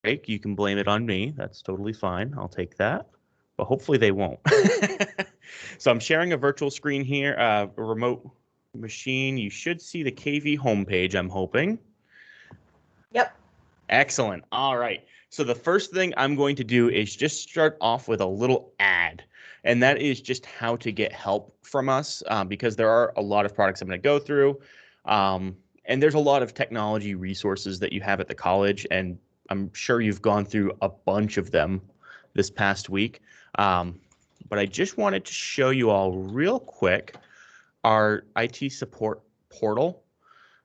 break, you can blame it on me. That's totally fine. I'll take that. But hopefully they won't. So I'm sharing a virtual screen here, a remote machine. You should see the KV homepage, I'm hoping. Yep. Excellent. All right. So the first thing I'm going to do is just start off with a little ad. And that is just how to get help from us, because there are a lot of products I'm going to go through. And there's a lot of technology resources that you have at the college. And I'm sure you've gone through a bunch of them this past week. But I just wanted to show you all real quick our IT support portal.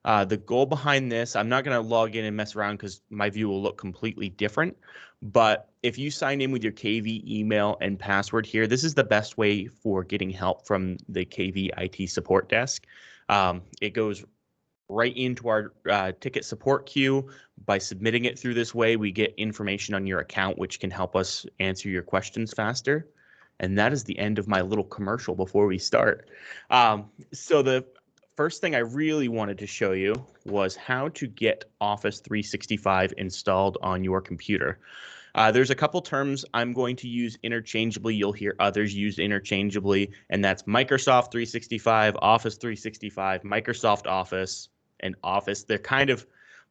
The goal behind this, I'm not going to log in and mess around because my view will look completely different. But if you sign in with your KV email and password here, this is the best way for getting help from the KV IT support desk. It goes right into our ticket support queue. By submitting it through this way, we get information on your account, which can help us answer your questions faster. And that is the end of my little commercial before we start. So the first thing I really wanted to show you was how to get Office 365 installed on your computer. There's a couple terms I'm going to use interchangeably. You'll hear others used interchangeably, and that's Microsoft 365, Office 365, Microsoft Office, and Office.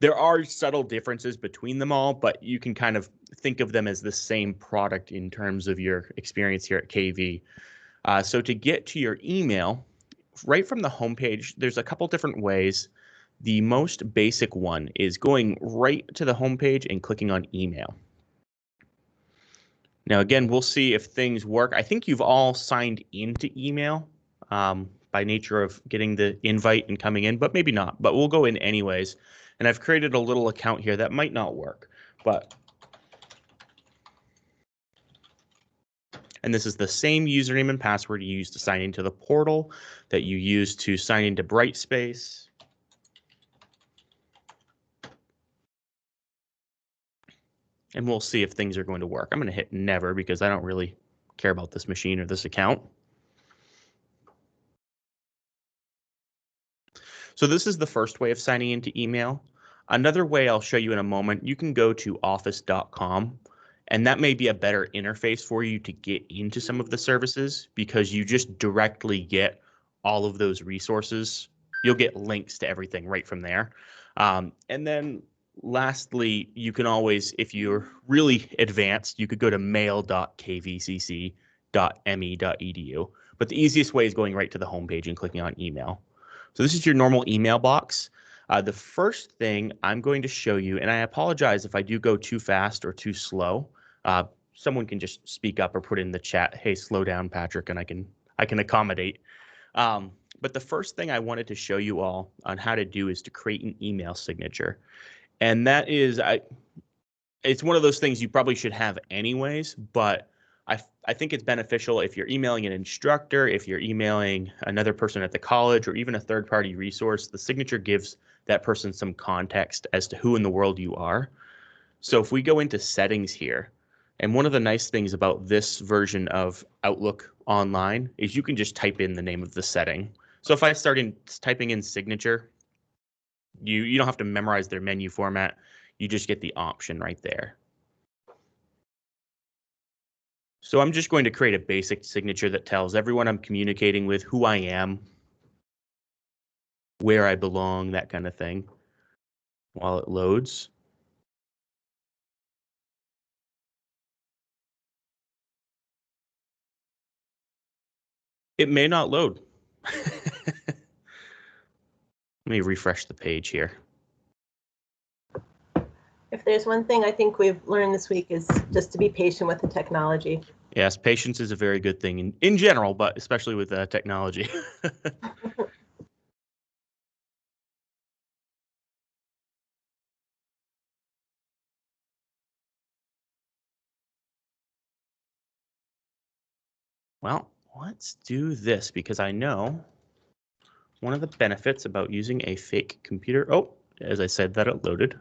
There are subtle differences between them all, but you can kind of think of them as the same product in terms of your experience here at KV. So to get to your email, right from the homepage, there's a couple different ways. The most basic one is going right to the homepage and clicking on email. Now, again, we'll see if things work. I think you've all signed into email by nature of getting the invite and coming in, but maybe not. But we'll go in anyways. And I've created a little account here that might not work, and this is the same username and password you use to sign into the portal that you use to sign into Brightspace. And we'll see if things are going to work. I'm going to hit never because I don't really care about this machine or this account. So this is the first way of signing into email. Another way I'll show you in a moment, you can go to office.com, and that may be a better interface for you to get into some of the services because you just directly get all of those resources. You'll get links to everything right from there. And then lastly, you can always, if you're really advanced, you could go to mail.kvcc.me.edu. But the easiest way is going right to the homepage and clicking on email. So this is your normal email box. The first thing I'm going to show you, and I apologize if I do go too fast or too slow. Someone can just speak up or put in the chat, "Hey, slow down, Patrick," and I can accommodate. But the first thing I wanted to show you all on how to do is to create an email signature, and that is it's one of those things you probably should have anyways, but I think it's beneficial if you're emailing an instructor, if you're emailing another person at the college, or even a third-party resource. The signature gives that person some context as to who in the world you are. So if we go into settings here, and one of the nice things about this version of Outlook Online is you can just type in the name of the setting. So if I start typing in signature, you don't have to memorize their menu format. You just get the option right there. So I'm just going to create a basic signature that tells everyone I'm communicating with who I am, where I belong, that kind of thing, while it loads. It may not load. Let me refresh the page here. If there's one thing I think we've learned this week is just to be patient with the technology. Yes, patience is a very good thing in general, but especially with technology. Well, let's do this because I know one of the benefits about using a fake computer. Oh, as I said, that it loaded.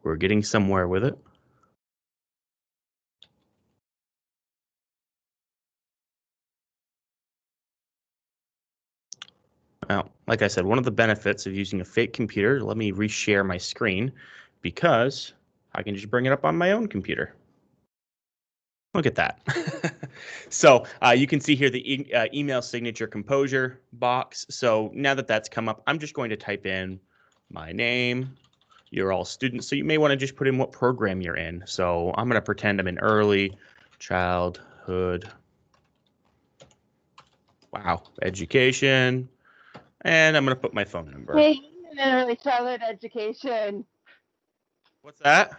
We're getting somewhere with it. Now, like I said, one of the benefits of using a fake computer, let me reshare my screen because I can just bring it up on my own computer. Look at that. So you can see here the email signature composure box. So now that that's come up, I'm just going to type in my name. You're all students, so you may want to just put in what program you're in. So I'm going to pretend I'm in early childhood, education, and I'm going to put my phone number. Hey, in early childhood education. What's that?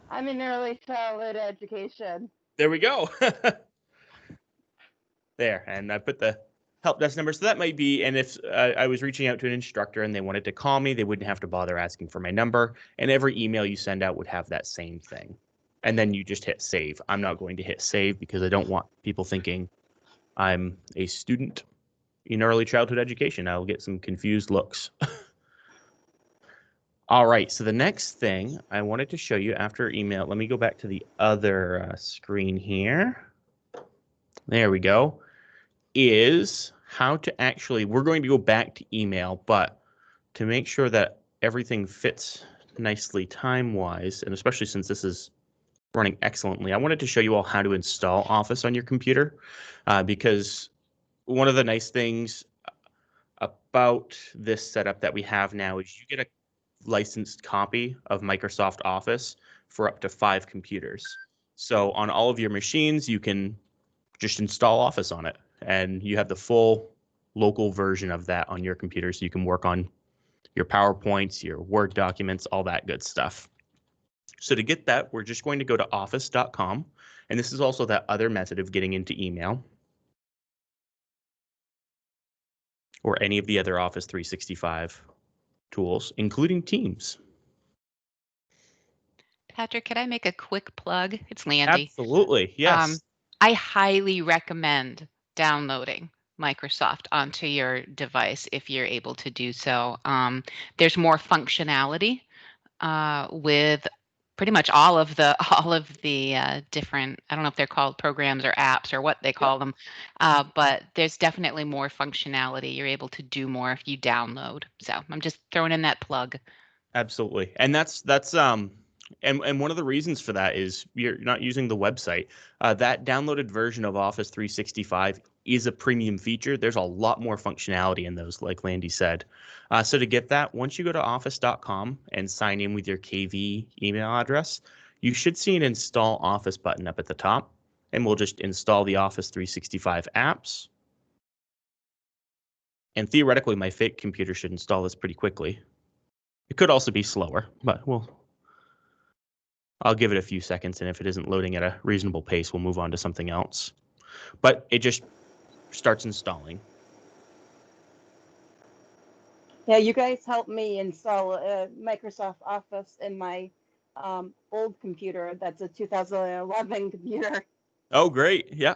I'm in early childhood education. There we go. There, and I put the help desk number. So that might be, and if I was reaching out to an instructor and they wanted to call me, they wouldn't have to bother asking for my number. And every email you send out would have that same thing. And then you just hit save. I'm not going to hit save because I don't want people thinking I'm a student in early childhood education. I'll get some confused looks. All right, so the next thing I wanted to show you after email, let me go back to the other screen here. There we go. Is how to actually, we're going to go back to email, but to make sure that everything fits nicely time-wise, and especially since this is running excellently, I wanted to show you all how to install Office on your computer, because one of the nice things about this setup that we have now is you get a licensed copy of Microsoft Office for up to 5 computers. So on all of your machines, you can just install Office on it, and you have the full local version of that on your computer, so you can work on your PowerPoints, your Word documents, all that good stuff. So to get that, we're just going to go to office.com, and this is also that other method of getting into email or any of the other Office 365 tools, including Teams. Patrick, could I make a quick plug? It's Landy. Absolutely, yes. I highly recommend downloading Microsoft onto your device if you're able to do so. There's more functionality with pretty much all of the different, I don't know if they're called programs or apps or what they call them, but there's definitely more functionality. You're able to do more if you download. So I'm just throwing in that plug. Absolutely, and that's and one of the reasons for that is you're not using the website. That downloaded version of Office 365 is a premium feature. There's a lot more functionality in those, like Landy said. So to get that, once you go to office.com and sign in with your KV email address, you should see an Install Office button up at the top, and we'll just install the Office 365 apps. And theoretically, my fake computer should install this pretty quickly. It could also be slower, but I'll give it a few seconds, and if it isn't loading at a reasonable pace, we'll move on to something else. But it just starts installing. Yeah, you guys helped me install Microsoft Office in my old computer. That's a 2011 computer. Oh, great. Yeah.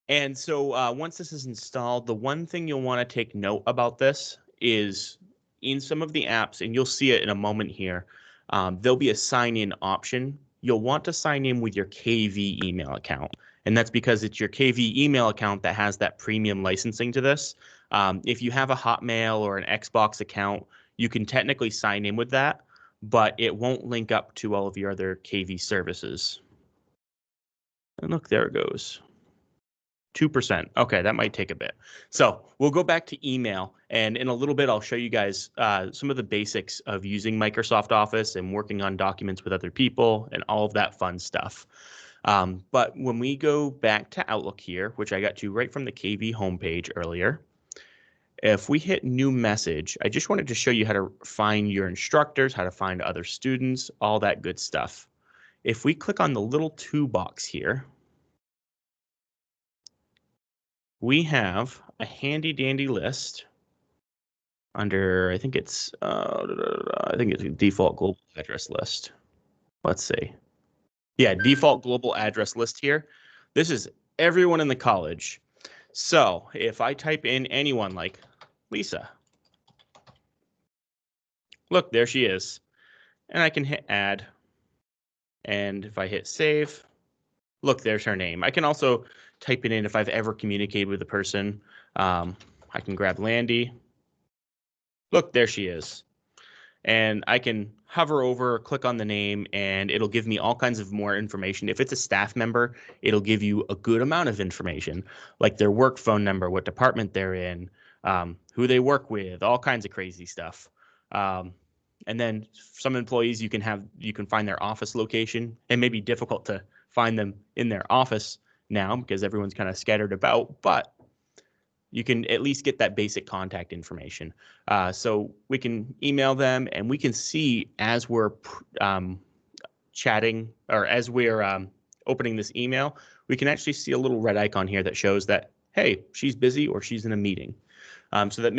And so once this is installed, the one thing you'll want to take note about this is in some of the apps, and you'll see it in a moment here, there'll be a sign-in option. You'll want to sign in with your KV email account. And that's because it's your KV email account that has that premium licensing to this. If you have a Hotmail or an Xbox account, you can technically sign in with that, but it won't link up to all of your other KV services. And look, there it goes. 2%. Okay, that might take a bit. So we'll go back to email, and in a little bit, I'll show you guys some of the basics of using Microsoft Office and working on documents with other people and all of that fun stuff. But when we go back to Outlook here, which I got to right from the KV homepage earlier, if we hit new message, I just wanted to show you how to find your instructors, how to find other students, all that good stuff. If we click on the little 2 box here, we have a handy dandy list under, I think it's a default global address list. Let's see. Yeah, default global address list here. This is everyone in the college. So if I type in anyone like Lisa, Look, there she is. And I can hit add. And if I hit save, look, there's her name. I can also type it in if I've ever communicated with the person. I can grab Landy. Look, there she is. And I can hover over, click on the name, and it'll give me all kinds of more information. If it's a staff member, it'll give you a good amount of information, like their work phone number, what department they're in, who they work with, all kinds of crazy stuff. And then some employees, you can find their office location. It may be difficult to find them in their office now because everyone's kind of scattered about, but you can at least get that basic contact information. So we can email them, and we can see as we're chatting or as we're opening this email, we can actually see a little red icon here that shows that, hey, she's busy or she's in a meeting. So that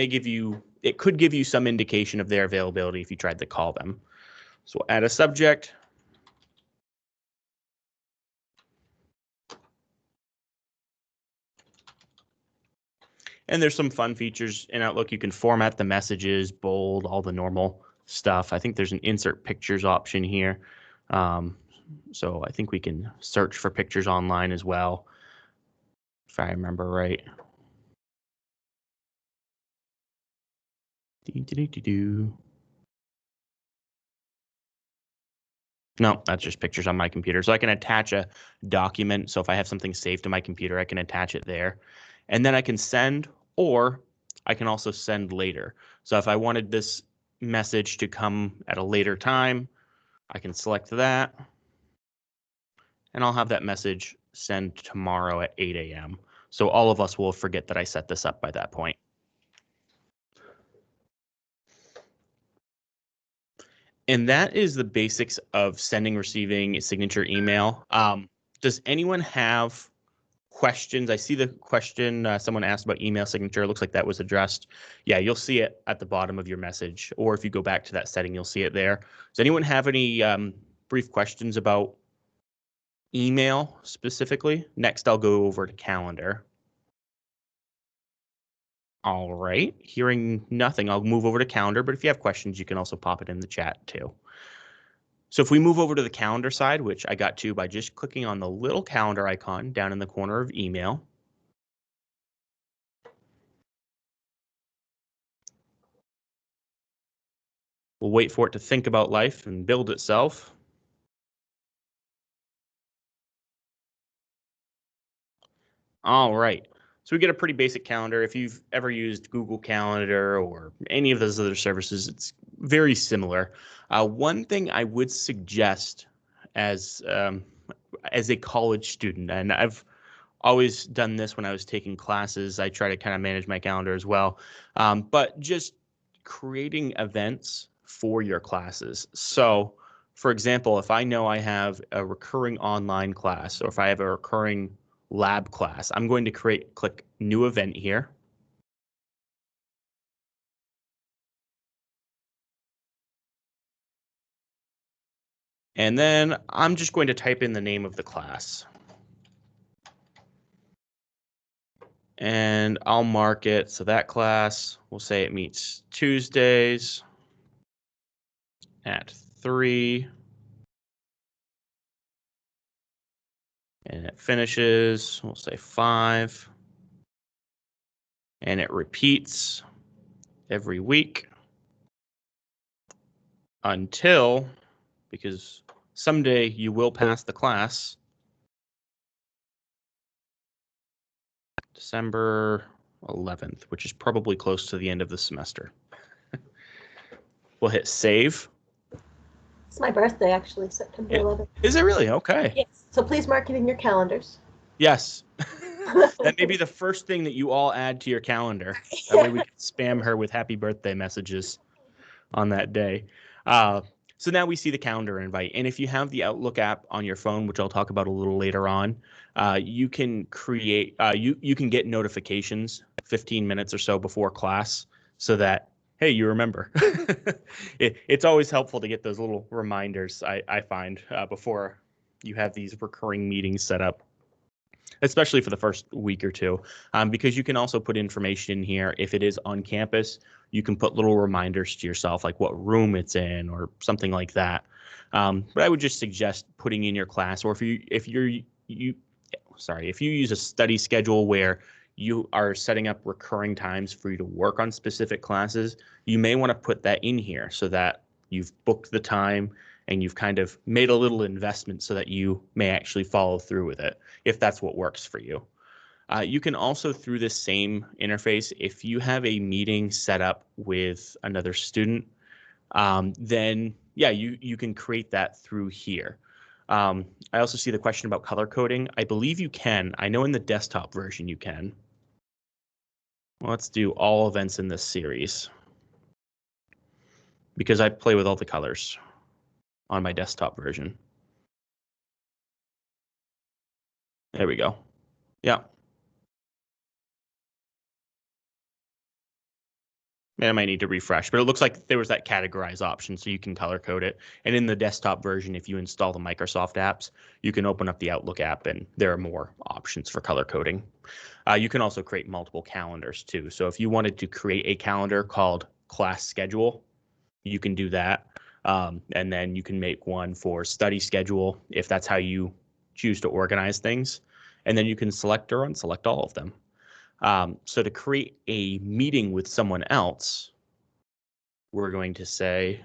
it could give you some indication of their availability if you tried to call them. So we'll add a subject. And there's some fun features in Outlook. You can format the messages, bold, all the normal stuff. I think there's an insert pictures option here. So I think we can search for pictures online as well, if I remember right. No, that's just pictures on my computer. So I can attach a document. So if I have something saved to my computer, I can attach it there. And then I can send, or I can also send later. So if I wanted this message to come at a later time, I can select that. And I'll have that message send tomorrow at 8 a.m. So all of us will forget that I set this up by that point. And that is the basics of sending, receiving a signature email. Does anyone have questions? I see the question someone asked about email signature. It looks like that was addressed. Yeah, you'll see it at the bottom of your message, or if you go back to that setting, you'll see it there. Does anyone have any brief questions about email specifically? Next, I'll go over to calendar. All right, hearing nothing, I'll move over to calendar, but if you have questions, you can also pop it in the chat too. So if we move over to the calendar side, which I got to by just clicking on the little calendar icon down in the corner of email. We'll wait for it to think about life and build itself. All right. So we get a pretty basic calendar. If you've ever used Google Calendar or any of those other services, it's very similar. One thing I would suggest as a college student, and I've always done this when I was taking classes, I try to kind of manage my calendar as well, but just creating events for your classes. So, for example, if I know I have a recurring online class, or if I have a recurring lab class, I'm going to click new event here. And then I'm just going to type in the name of the class. And I'll mark it. So that class, we'll say it meets Tuesdays at 3. And it finishes, we'll say 5. And it repeats every week until, because someday you will pass the class, December 11th, which is probably close to the end of the semester. We'll hit save. It's my birthday, actually, September 11th. Is it really? Okay. Yes. So please mark it in your calendars. Yes. That may be the first thing that you all add to your calendar. That way we can spam her with happy birthday messages on that day. So now we see the calendar invite. And if you have the Outlook app on your phone, which I'll talk about a little later on, you can create, you can get notifications 15 minutes or so before class so that, hey, you remember. It's always helpful to get those little reminders, I find, before you have these recurring meetings set up. especially for the first week or two, because you can also put information in here. If it is on campus, you can put little reminders to yourself, like what room it's in or something like that. But I would just suggest putting in your class, or if you use a study schedule where you are setting up recurring times for you to work on specific classes, you may want to put that in here so that you've booked the time and you've kind of made a little investment so that you may actually follow through with it, if that's what works for you. You can also, through this same interface, if you have a meeting set up with another student, then yeah, you can create that through here. I also see the question about color coding. I believe you can. I know in the desktop version you can. Let's do all events in this series, because I play with all the colors on my desktop version. There we go. Yeah. And I might need to refresh, but it looks like there was that categorize option, so you can color code it. And in the desktop version, if you install the Microsoft apps, you can open up the Outlook app and there are more options for color coding. You can also create multiple calendars too. So if you wanted to create a calendar called class schedule, you can do that. And then you can make one for study schedule if that's how you choose to organize things. And then you can select or unselect all of them. So to create a meeting with someone else, we're going to say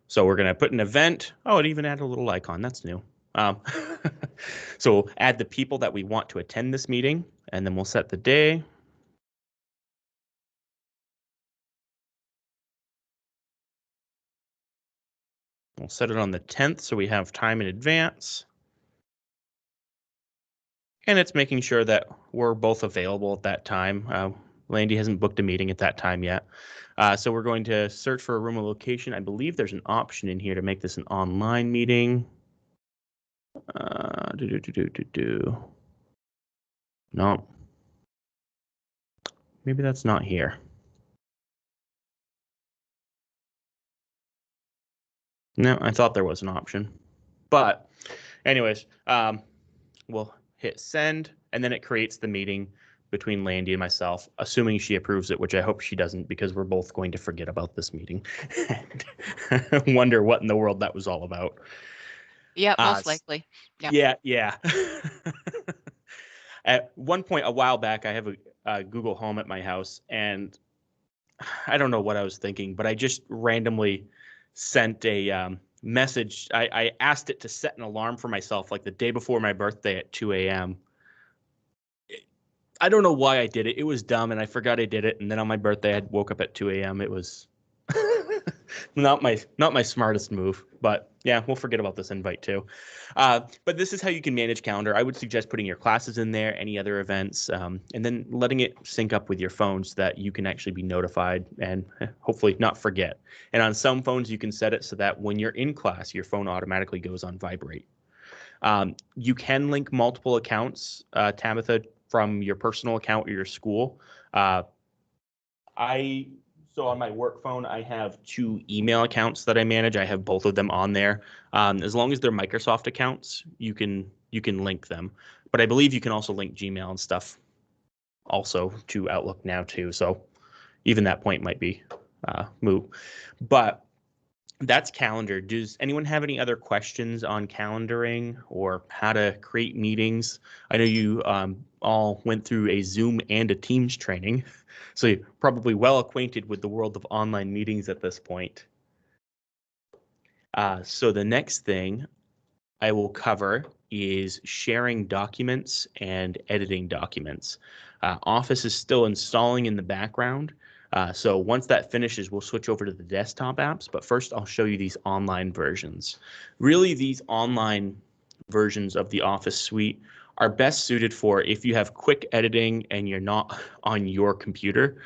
so we're going to put an event. Oh, it even added a little icon. That's new. So add the people that we want to attend this meeting, and then we'll set the day. We'll set it on the 10th so we have time in advance. And it's making sure that we're both available at that time. Landy hasn't booked a meeting at that time yet. So we're going to search for a room or location. I believe there's an option in here to make this an online meeting. No. Maybe that's not here. No, I thought there was an option. But anyways, we'll hit send, and then it creates the meeting between Landy and myself, assuming she approves it, which I hope she doesn't, because we're both going to forget about this meeting and wonder what in the world that was all about. Yeah, most likely. Yeah. At one point a while back, I have a Google Home at my house, and I don't know what I was thinking, but I just randomly sent a message. I asked it to set an alarm for myself like the day before my birthday at 2 a.m. I don't know why I did it. It was dumb, and I forgot I did it. And then on my birthday, I woke up at 2 a.m. It was not my smartest move, but yeah, we'll forget about this invite too. But this is how you can manage calendar. I would suggest putting your classes in there, any other events, and then letting it sync up with your phone so that you can actually be notified and hopefully not forget. And on some phones, you can set it so that when you're in class, your phone automatically goes on vibrate. You can link multiple accounts, Tabitha, from your personal account or your school. So on my work phone, I have 2 email accounts that I manage. I have both of them on there. As long as they're Microsoft accounts, you can link them. But I believe you can also link Gmail and stuff also to Outlook now too. So even that point might be moot. But that's calendar. Does anyone have any other questions on calendaring or how to create meetings? I know you all went through a Zoom and a Teams training, so you're probably well acquainted with the world of online meetings at this point. So the next thing I will cover is sharing documents and editing documents. Office is still installing in the background. So once that finishes, we'll switch over to the desktop apps. But first, I'll show you these online versions. Really, these online versions of the Office suite are best suited for if you have quick editing and you're not on your computer.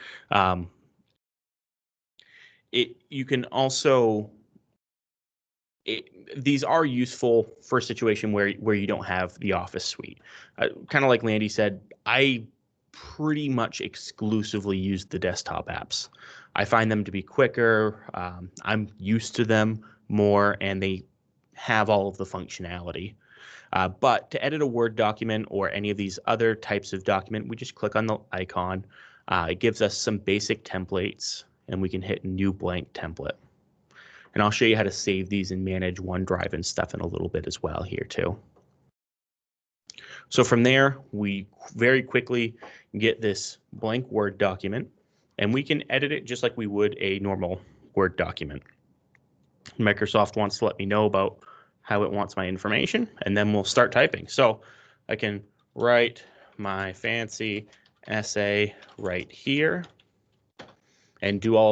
You can also these are useful for a situation where you don't have the Office suite. Kind of like Landy said, I pretty much exclusively use the desktop apps. I find them to be quicker. I'm used to them more, and they have all of the functionality. But to edit a Word document or any of these other types of document, we just click on the icon. It gives us some basic templates, and we can hit new blank template. And I'll show you how to save these and manage OneDrive and stuff in a little bit as well here too. So from there, we very quickly get this blank Word document, and we can edit it just like we would a normal Word document. Microsoft wants to let me know about how it wants my information, and then we'll start typing. So I can write my fancy essay right here and do all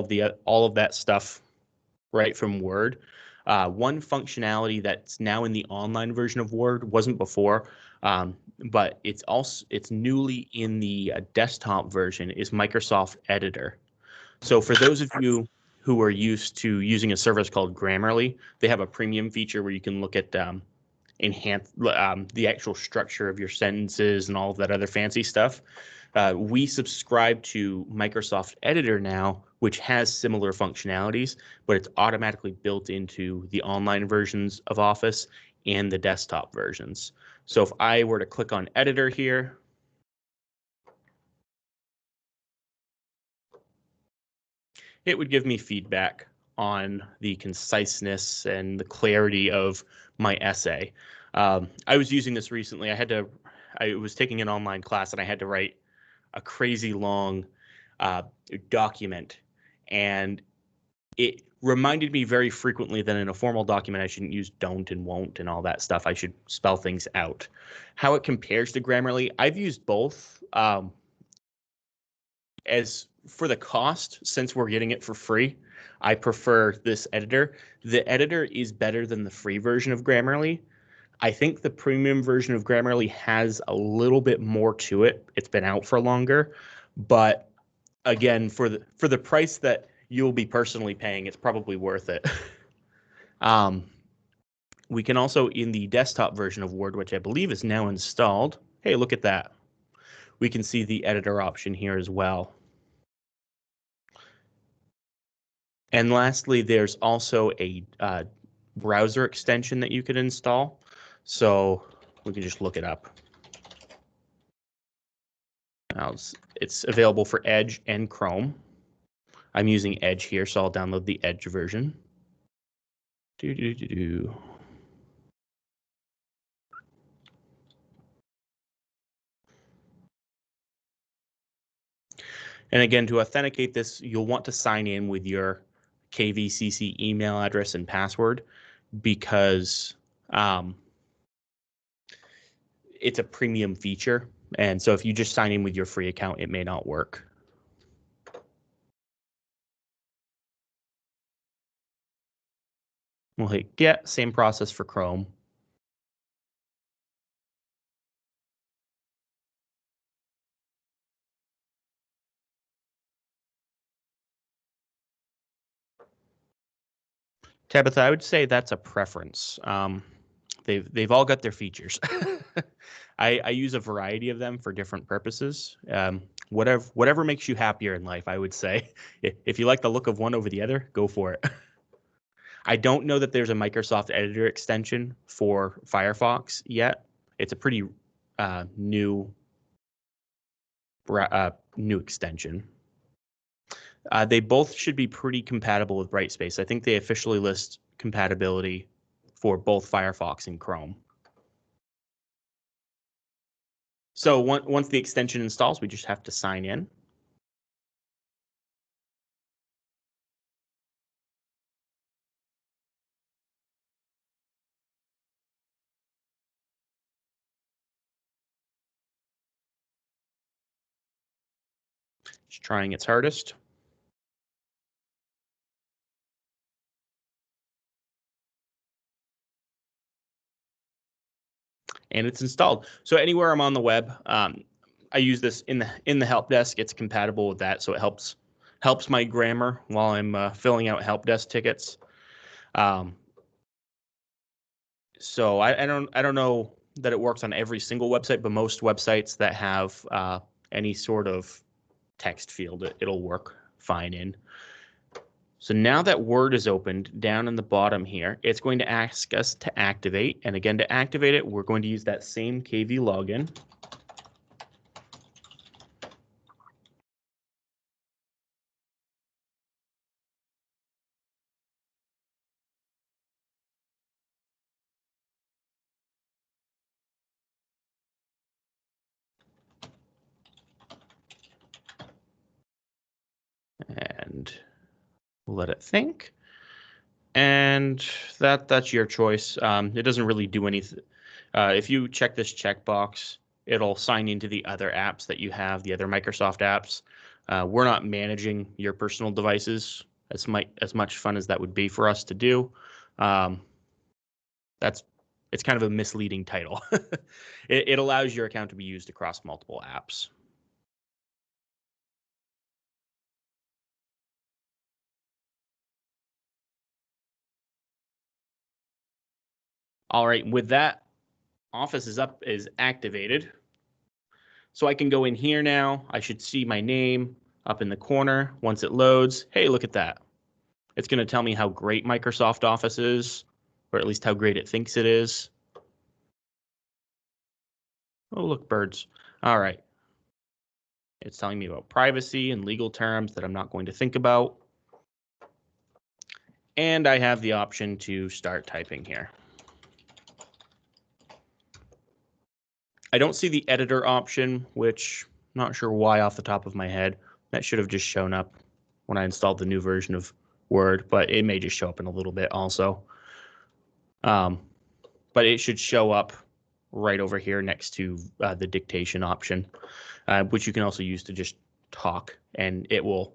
of that stuff right from Word. One functionality that's now in the online version of Word, wasn't before, but it's newly in the desktop version, is Microsoft Editor. So for those of you who are used to using a service called Grammarly, they have a premium feature where you can look at enhance the actual structure of your sentences and all of that other fancy stuff. We subscribe to Microsoft Editor now, which has similar functionalities, but it's automatically built into the online versions of Office and the desktop versions. So if I were to click on Editor here, it would give me feedback on the conciseness and the clarity of my essay. I was using this recently. I was taking an online class and I had to write a crazy long document, and it reminded me very frequently that in a formal document I shouldn't use don't and won't and all that stuff. I should spell things out. How it compares to Grammarly, I've used both. As for the cost, since we're getting it for free, I prefer this editor. The editor is better than the free version of Grammarly. I think the premium version of Grammarly has a little bit more to it. It's been out for longer, but again, for the price that you'll be personally paying, it's probably worth it. We can also, in the desktop version of Word, which I believe is now installed, hey, look at that. We can see the editor option here as well. And lastly, there's also a browser extension that you could install. So we can just look it up. Now it's available for Edge and Chrome. I'm using Edge here, so I'll download the Edge version. And again, to authenticate this, you'll want to sign in with your KVCC email address and password, because it's a premium feature. And so if you just sign in with your free account, it may not work. We'll hit get, same process for Chrome. Tabitha, I would say that's a preference. They've all got their features. I use a variety of them for different purposes. Whatever makes you happier in life, I would say. If you like the look of one over the other, go for it. I don't know that there's a Microsoft Editor extension for Firefox yet. It's a pretty new extension. They both should be pretty compatible with Brightspace. I think they officially list compatibility for both Firefox and Chrome. So once the extension installs, we just have to sign in. It's trying its hardest. And it's installed. So anywhere I'm on the web, I use this in the help desk. It's compatible with that, so it helps my grammar while I'm filling out help desk tickets. So I don't know that it works on every single website, but most websites that have any sort of text field, it'll work fine in. So now that Word is opened, down in the bottom here, it's going to ask us to activate. And again, to activate it, we're going to use that same KV login. And we'll let it think. And that's your choice. It doesn't really do anything. If you check this checkbox, it'll sign into the other apps that you have, the other Microsoft apps. We're not managing your personal devices as much fun as that would be for us to do. It's kind of a misleading title. It allows your account to be used across multiple apps. All right, with that, Office is activated. So I can go in here now. I should see my name up in the corner. Once it loads, hey, look at that. It's going to tell me how great Microsoft Office is, or at least how great it thinks it is. Oh, look, birds. All right. It's telling me about privacy and legal terms that I'm not going to think about. And I have the option to start typing here. I don't see the editor option, which I'm not sure why off the top of my head. That should have just shown up when I installed the new version of Word, but it may just show up in a little bit also. But it should show up right over here next to the dictation option, which you can also use to just talk, and it will,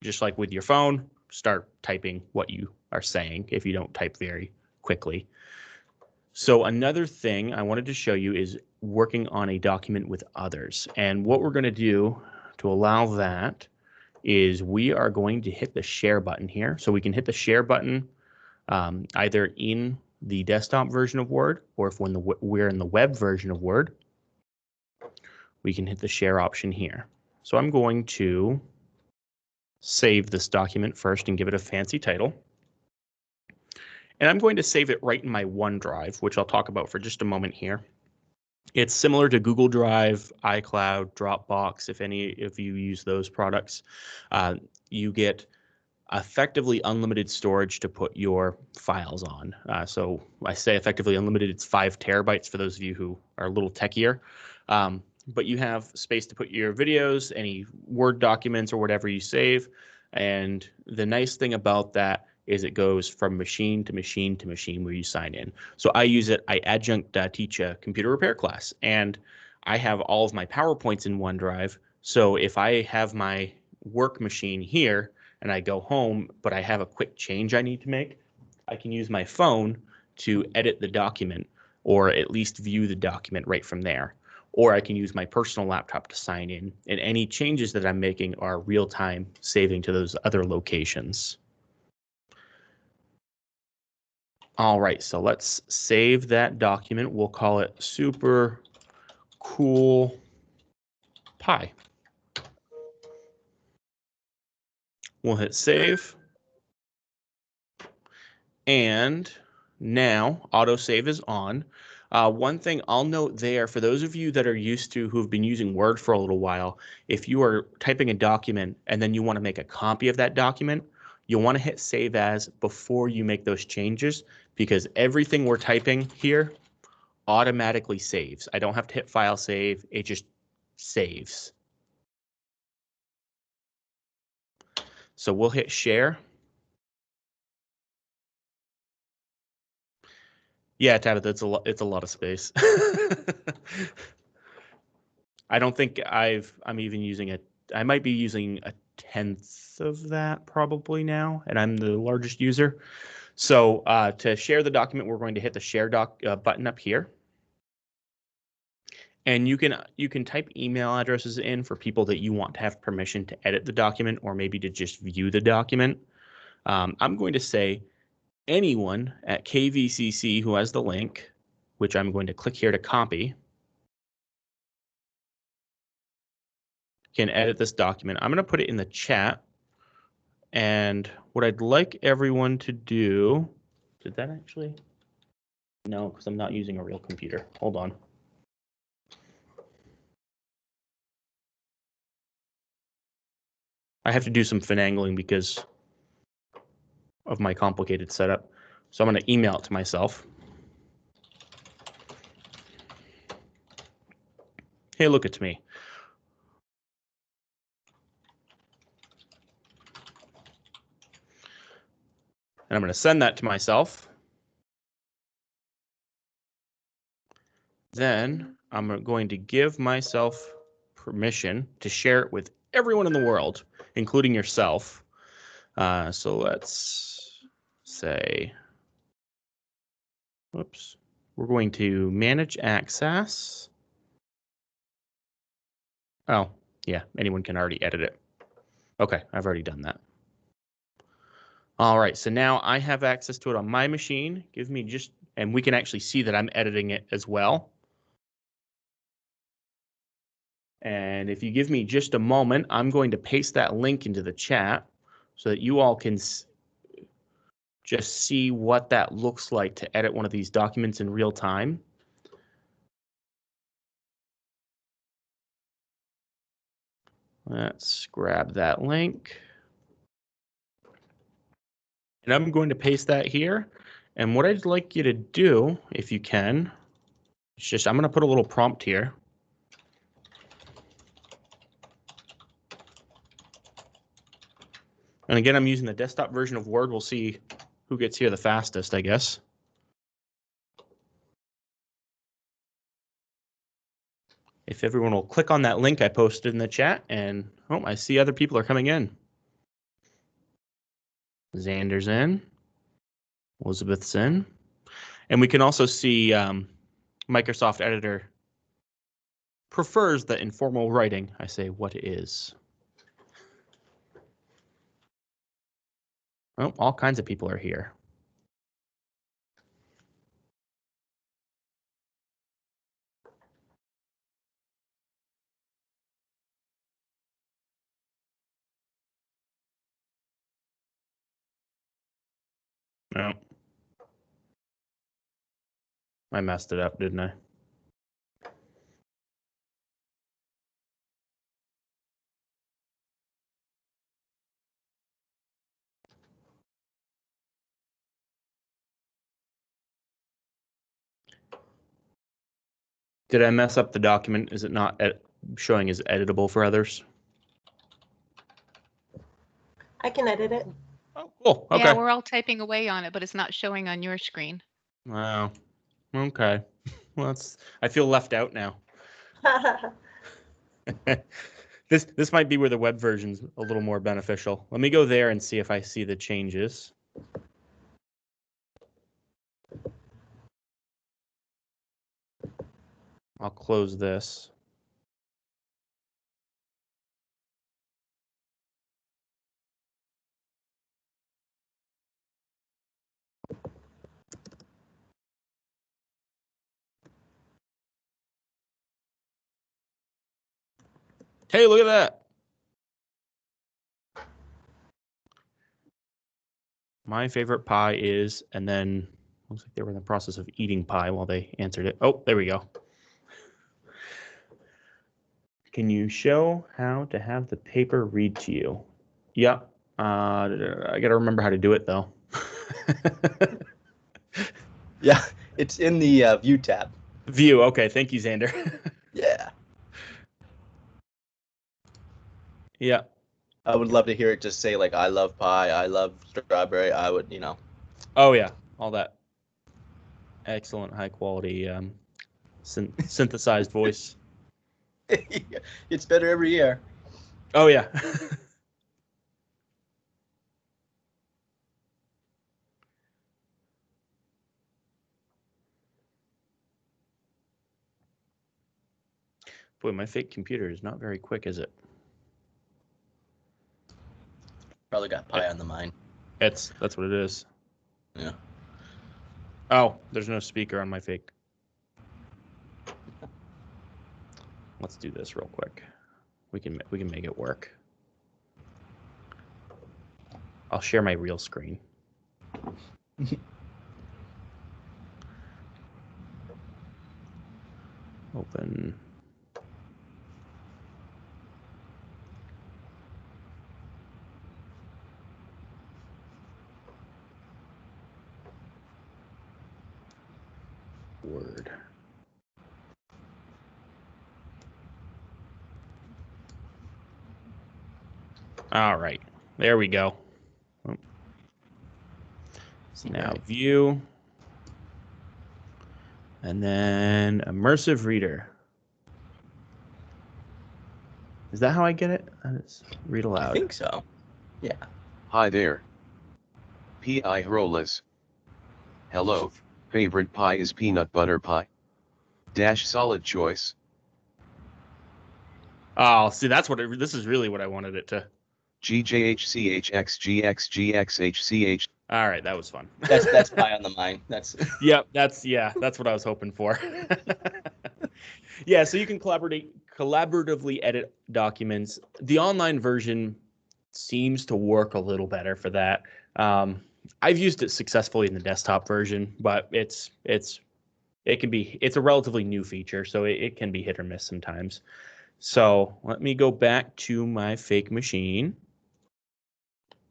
just like with your phone, start typing what you are saying if you don't type very quickly. So another thing I wanted to show you is working on a document with others. And what we're going to do to allow that is we are going to hit the share button here. So we can hit the share button either in the desktop version of Word, or if we're in the web version of Word, we can hit the share option here. So I'm going to save this document first and give it a fancy title. And I'm going to save it right in my OneDrive, which I'll talk about for just a moment here. It's similar to Google Drive, iCloud, Dropbox. If any of you use those products, you get effectively unlimited storage to put your files on. So I say effectively unlimited, it's 5 terabytes for those of you who are a little techier. But you have space to put your videos, any Word documents or whatever you save. And the nice thing about that is it goes from machine to machine to machine where you sign in. So I use it, I adjunct teach a computer repair class, and I have all of my PowerPoints in OneDrive. So if I have my work machine here and I go home, but I have a quick change I need to make, I can use my phone to edit the document, or at least view the document right from there. Or I can use my personal laptop to sign in, and any changes that I'm making are real-time saving to those other locations. All right, so let's save that document. We'll call it Super Cool Pie. We'll hit save. And now autosave is on. One thing I'll note there, for those of you that are used to who've been using Word for a little while, if you are typing a document and then you want to make a copy of that document, you'll want to hit save as before you make those changes, because everything we're typing here automatically saves. I don't have to hit file save, it just saves. So we'll hit share. Yeah, Tabitha, it's a lot of space. I don't think I'm even using it. I might be using a 1/10 of that probably now, and I'm the largest user. So to share the document, we're going to hit the share doc button up here. And you can type email addresses in for people that you want to have permission to edit the document, or maybe to just view the document. I'm going to say anyone at KVCC who has the link, which I'm going to click here to copy. can edit this document. I'm going to put it in the chat. And what I'd like everyone to do, did that actually? No, because I'm not using a real computer. Hold on. I have to do some finagling because of my complicated setup. So I'm going to email it to myself. Hey, look at me. And I'm going to send that to myself. Then I'm going to give myself permission to share it with everyone in the world, including yourself. So let's say, whoops, we're going to manage access. Oh, yeah, anyone can already edit it. Okay, I've already done that. All right, so now I have access to it on my machine. Give me just, and we can actually see that I'm editing it as well. And if you give me just a moment, I'm going to paste that link into the chat so that you all can just see what that looks like to edit one of these documents in real time. Let's grab that link. And I'm going to paste that here. And what I'd like you to do, if you can, it's just, I'm going to put a little prompt here. And again, I'm using the desktop version of Word. We'll see who gets here the fastest, I guess. If everyone will click on that link I posted in the chat, and oh, I see other people are coming in. Xander's in. Elizabeth's in. And we can also see Microsoft Editor prefers the informal writing. I say what is. Well, all kinds of people are here. No. I messed it up, didn't I? Did I mess up the document? Is it not showing as editable for others? I can edit it. Oh, cool. Okay. Yeah, we're all typing away on it, but it's not showing on your screen. Wow. Okay. Well, I feel left out now. This might be where the web version's a little more beneficial. Let me go there and see if I see the changes. I'll close this. Hey, look at that. My favorite pie is, and then looks like they were in the process of eating pie while they answered it. Oh, there we go. Can you show how to have the paper read to you? Yeah. I got to remember how to do it, though. Yeah, it's in the View tab. View. Okay. Thank you, Xander. Yeah. Yeah. I would love to hear it just say, like, I love pie, I love strawberry. I would, you know. Oh, yeah. All that excellent, high quality synthesized voice. It's better every year. Oh, yeah. Boy, my fake computer is not very quick, is it? Probably got pie on the mind. That's what it is. Yeah. Oh, there's no speaker on my fake. Let's do this real quick. We can make it work. I'll share my real screen. Open. Word. All right, there we go. So now view, and then immersive reader. Is that how I get it? Let's read aloud. I think so. Yeah. Hi there. P.I. Rolas. Hello, favorite pie is peanut butter pie. Dash solid choice. Oh, see, that's what this is really what I wanted it to. GJHCHXGXGXHCH. All right, that was fun. That's pie on the mind. That's Yep, that's what I was hoping for. Yeah, so you can collaboratively edit documents. The online version seems to work a little better for that. I've used it successfully in the desktop version, but it's a relatively new feature, so it can be hit or miss sometimes. So let me go back to my fake machine.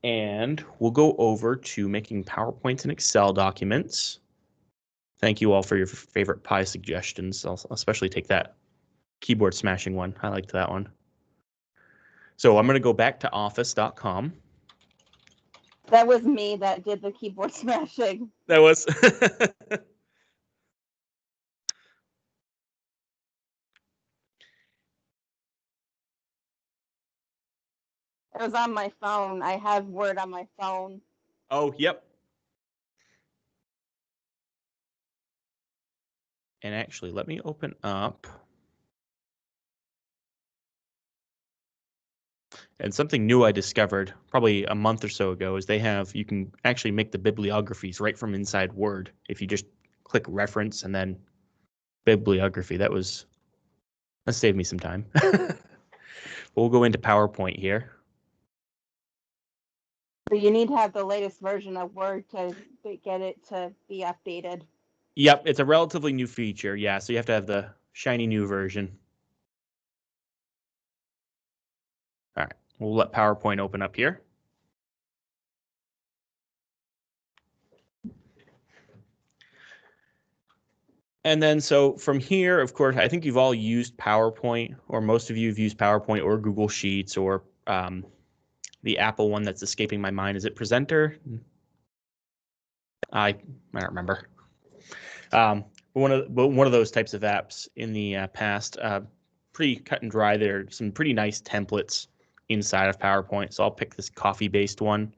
And we'll go over to making PowerPoints and Excel documents. Thank you all for your favorite pie suggestions. I'll especially take that keyboard smashing one. I liked that one. So I'm going to go back to office.com. That was me that did the keyboard smashing. That was. It was on my phone. I have Word on my phone. Oh, yep. And actually, let me open up. And something new I discovered probably a month or so ago is you can actually make the bibliographies right from inside Word if you just click reference and then bibliography. That saved me some time. We'll go into PowerPoint here. So you need to have the latest version of Word to get it to be updated. Yep, it's a relatively new feature. Yeah, so you have to have the shiny new version. All right, we'll let PowerPoint open up here. And then so from here, of course, I think you've all used PowerPoint, or most of you have used PowerPoint or Google Sheets or the Apple one that's escaping my mind. Is it Presenter? I don't remember. One of those types of apps in the past, pretty cut and dry. There are some pretty nice templates inside of PowerPoint. So I'll pick this coffee-based one.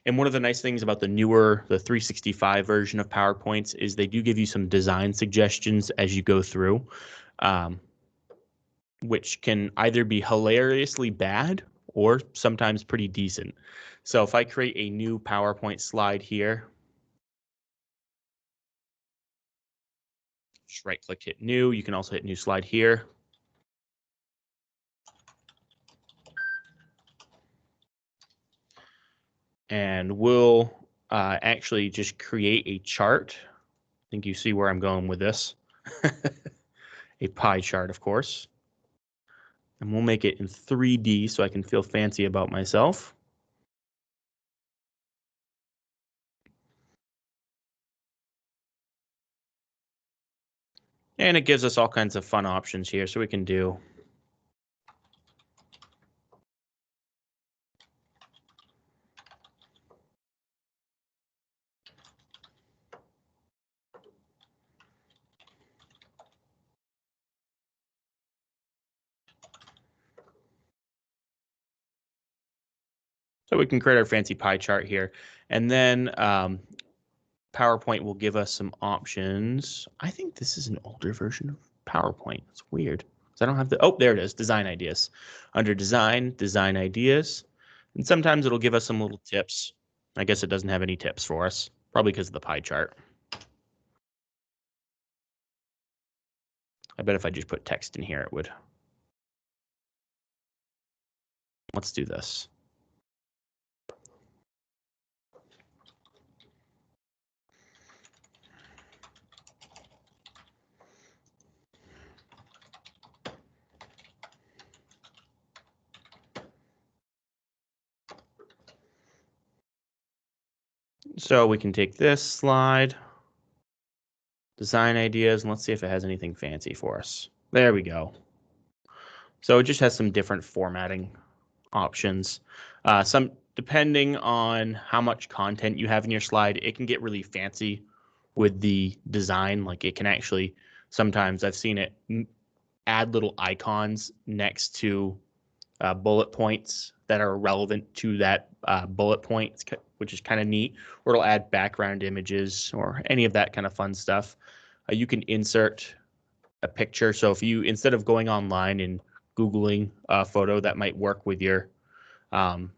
And one of the nice things about the 365 version of PowerPoints is they do give you some design suggestions as you go through, which can either be hilariously bad or sometimes pretty decent. So if I create a new PowerPoint slide here, just right-click, hit new. You can also hit new slide here. And we'll actually just create a chart. I think you see where I'm going with this. A pie chart, of course. And we'll make it in 3D so I can feel fancy about myself. And it gives us all kinds of fun options here. So we can do so we can create our fancy pie chart here. And then PowerPoint will give us some options. I think this is an older version of PowerPoint. It's weird. So I don't have the, oh, there it is, design ideas. Under design ideas. And sometimes it'll give us some little tips. I guess it doesn't have any tips for us. Probably because of the pie chart. I bet if I just put text in here, it would. Let's do this. So we can take this slide, design ideas, and let's see if it has anything fancy for us. There we go. So it just has some different formatting options. Some depending on how much content you have in your slide, it can get really fancy with the design. Like it can actually, sometimes I've seen it add little icons next to bullet points that are relevant to that bullet point, which is kind of neat. Or it'll add background images or any of that kind of fun stuff. You can insert a picture. So if you, instead of going online and Googling a photo that might work with your PowerPoint,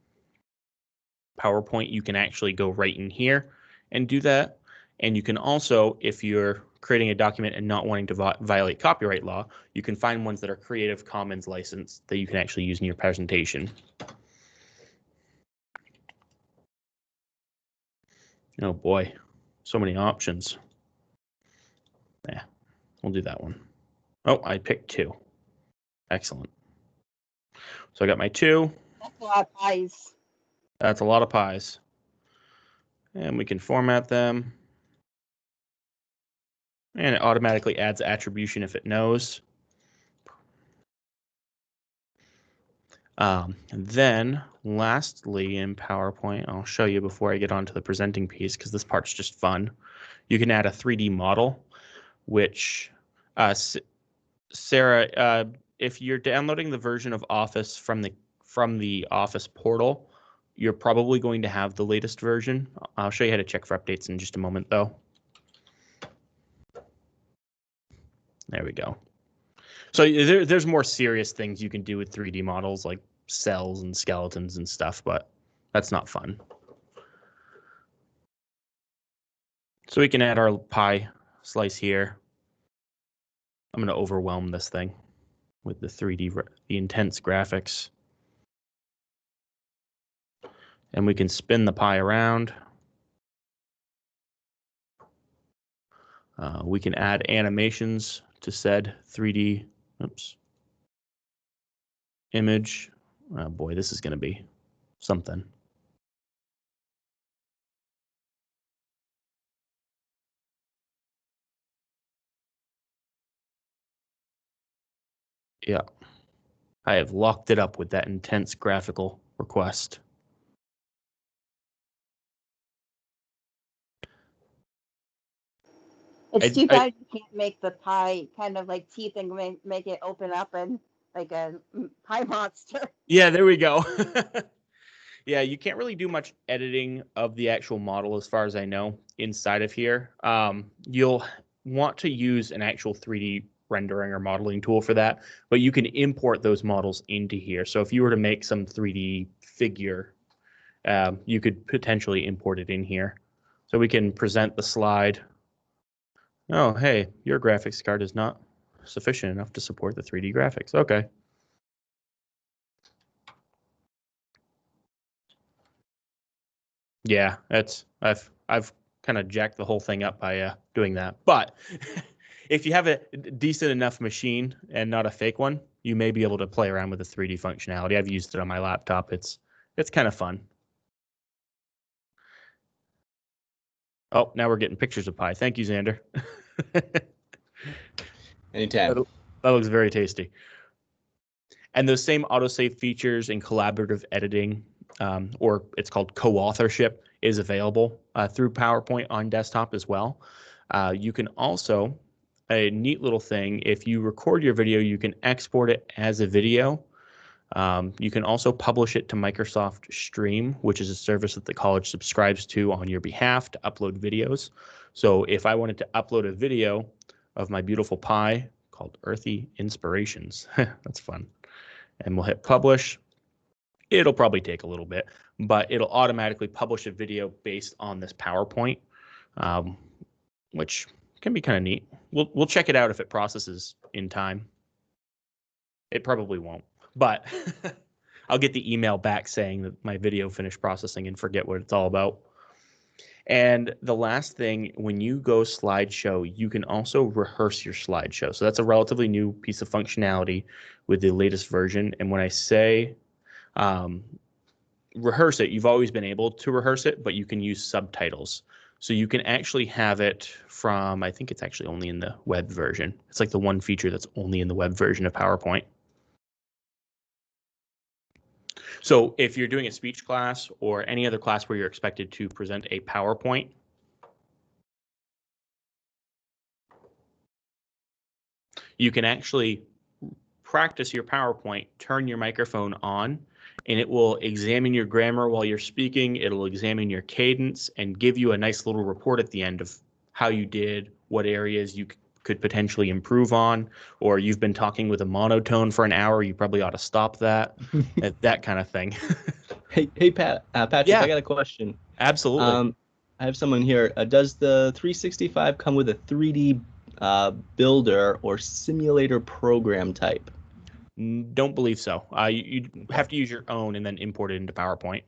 you can actually go right in here and do that. And you can also, if you're creating a document and not wanting to violate copyright law, you can find ones that are Creative Commons licensed that you can actually use in your presentation. Oh boy, so many options. Yeah, we'll do that one. Oh, I picked 2. Excellent. So I got my 2. That's a lot of pies. That's a lot of pies. And we can format them. And it automatically adds attribution if it knows. Then lastly in PowerPoint, I'll show you before I get onto the presenting piece, because this part's just fun. You can add a 3D model, which Sarah, if you're downloading the version of Office from the Office portal, you're probably going to have the latest version. I'll show you how to check for updates in just a moment, though. There we go. So there's more serious things you can do with 3D models, like cells and skeletons and stuff, but that's not fun. So we can add our pie slice here. I'm going to overwhelm this thing with the 3D, the intense graphics. And we can spin the pie around. We can add animations to said 3D image. Oh boy, this is going to be something. Yeah, I have locked it up with that intense graphical request. It's too bad you can't make the pie kind of like teeth and make it open up and like a pie monster. Yeah, there we go. Yeah, you can't really do much editing of the actual model as far as I know inside of here. You'll want to use an actual 3D rendering or modeling tool for that, but you can import those models into here. So if you were to make some 3D figure, you could potentially import it in here. So we can present the slide. Oh, hey, your graphics card is not sufficient enough to support the 3D graphics. Okay. Yeah, I've kind of jacked the whole thing up by doing that. But if you have a decent enough machine and not a fake one, you may be able to play around with the 3D functionality. I've used it on my laptop. It's kind of fun. Oh, now we're getting pictures of pie. Thank you, Xander. Anytime. That looks very tasty. And those same autosave features and collaborative editing, or it's called co-authorship, is available through PowerPoint on desktop as well. You can also, a neat little thing, if you record your video, you can export it as a video. You can also publish it to Microsoft Stream, which is a service that the college subscribes to on your behalf to upload videos. So if I wanted to upload a video of my beautiful pie called Earthy Inspirations, that's fun, and we'll hit publish. It'll probably take a little bit, but it'll automatically publish a video based on this PowerPoint. which can be kind of neat. We'll check it out if it processes in time. It probably won't, but I'll get the email back saying that my video finished processing and forget what it's all about. And the last thing, when you go slideshow, you can also rehearse your slideshow. So that's a relatively new piece of functionality with the latest version. And when I say rehearse it, you've always been able to rehearse it, but you can use subtitles. So you can actually have it from, I think it's actually only in the web version. It's like the one feature that's only in the web version of PowerPoint. So if you're doing a speech class or any other class where you're expected to present a PowerPoint, you can actually practice your PowerPoint, turn your microphone on, and it will examine your grammar while you're speaking. It'll examine your cadence and give you a nice little report at the end of how you did, what areas you could potentially improve on, or you've been talking with a monotone for an hour, you probably ought to stop that, that kind of thing. Hey, Patrick, Yeah. I got a question. Absolutely. I have someone here. Does the 365 come with a 3D builder or simulator program type? Don't believe so. You have to use your own and then import it into PowerPoint.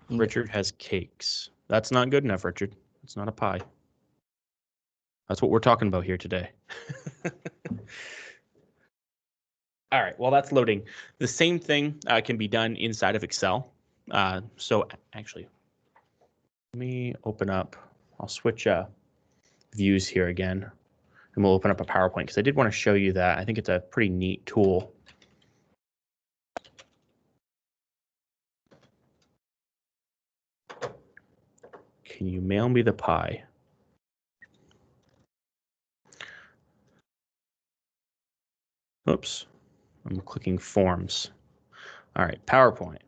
Richard has cakes. That's not good enough, Richard. It's not a pie. That's what we're talking about here today. All right, well, that's loading. The same thing can be done inside of Excel. So actually, let me open up. I'll switch views here again, and we'll open up a PowerPoint because I did want to show you that. I think it's a pretty neat tool. Can you mail me the pie? Oops, I'm clicking forms. All right, PowerPoint.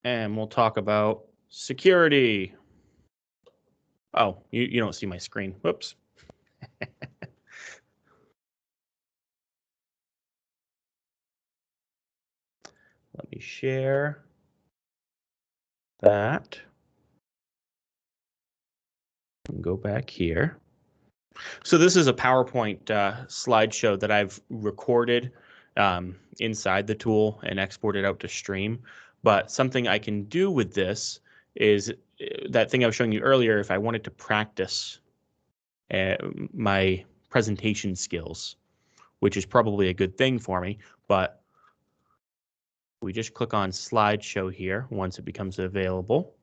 And we'll talk about security. Oh, you don't see my screen. Whoops. Let me share that. And go back here. So this is a PowerPoint slideshow that I've recorded inside the tool and exported out to stream. But something I can do with this is that thing I was showing you earlier. If I wanted to practice my presentation skills, which is probably a good thing for me, but we just click on slideshow here once it becomes available.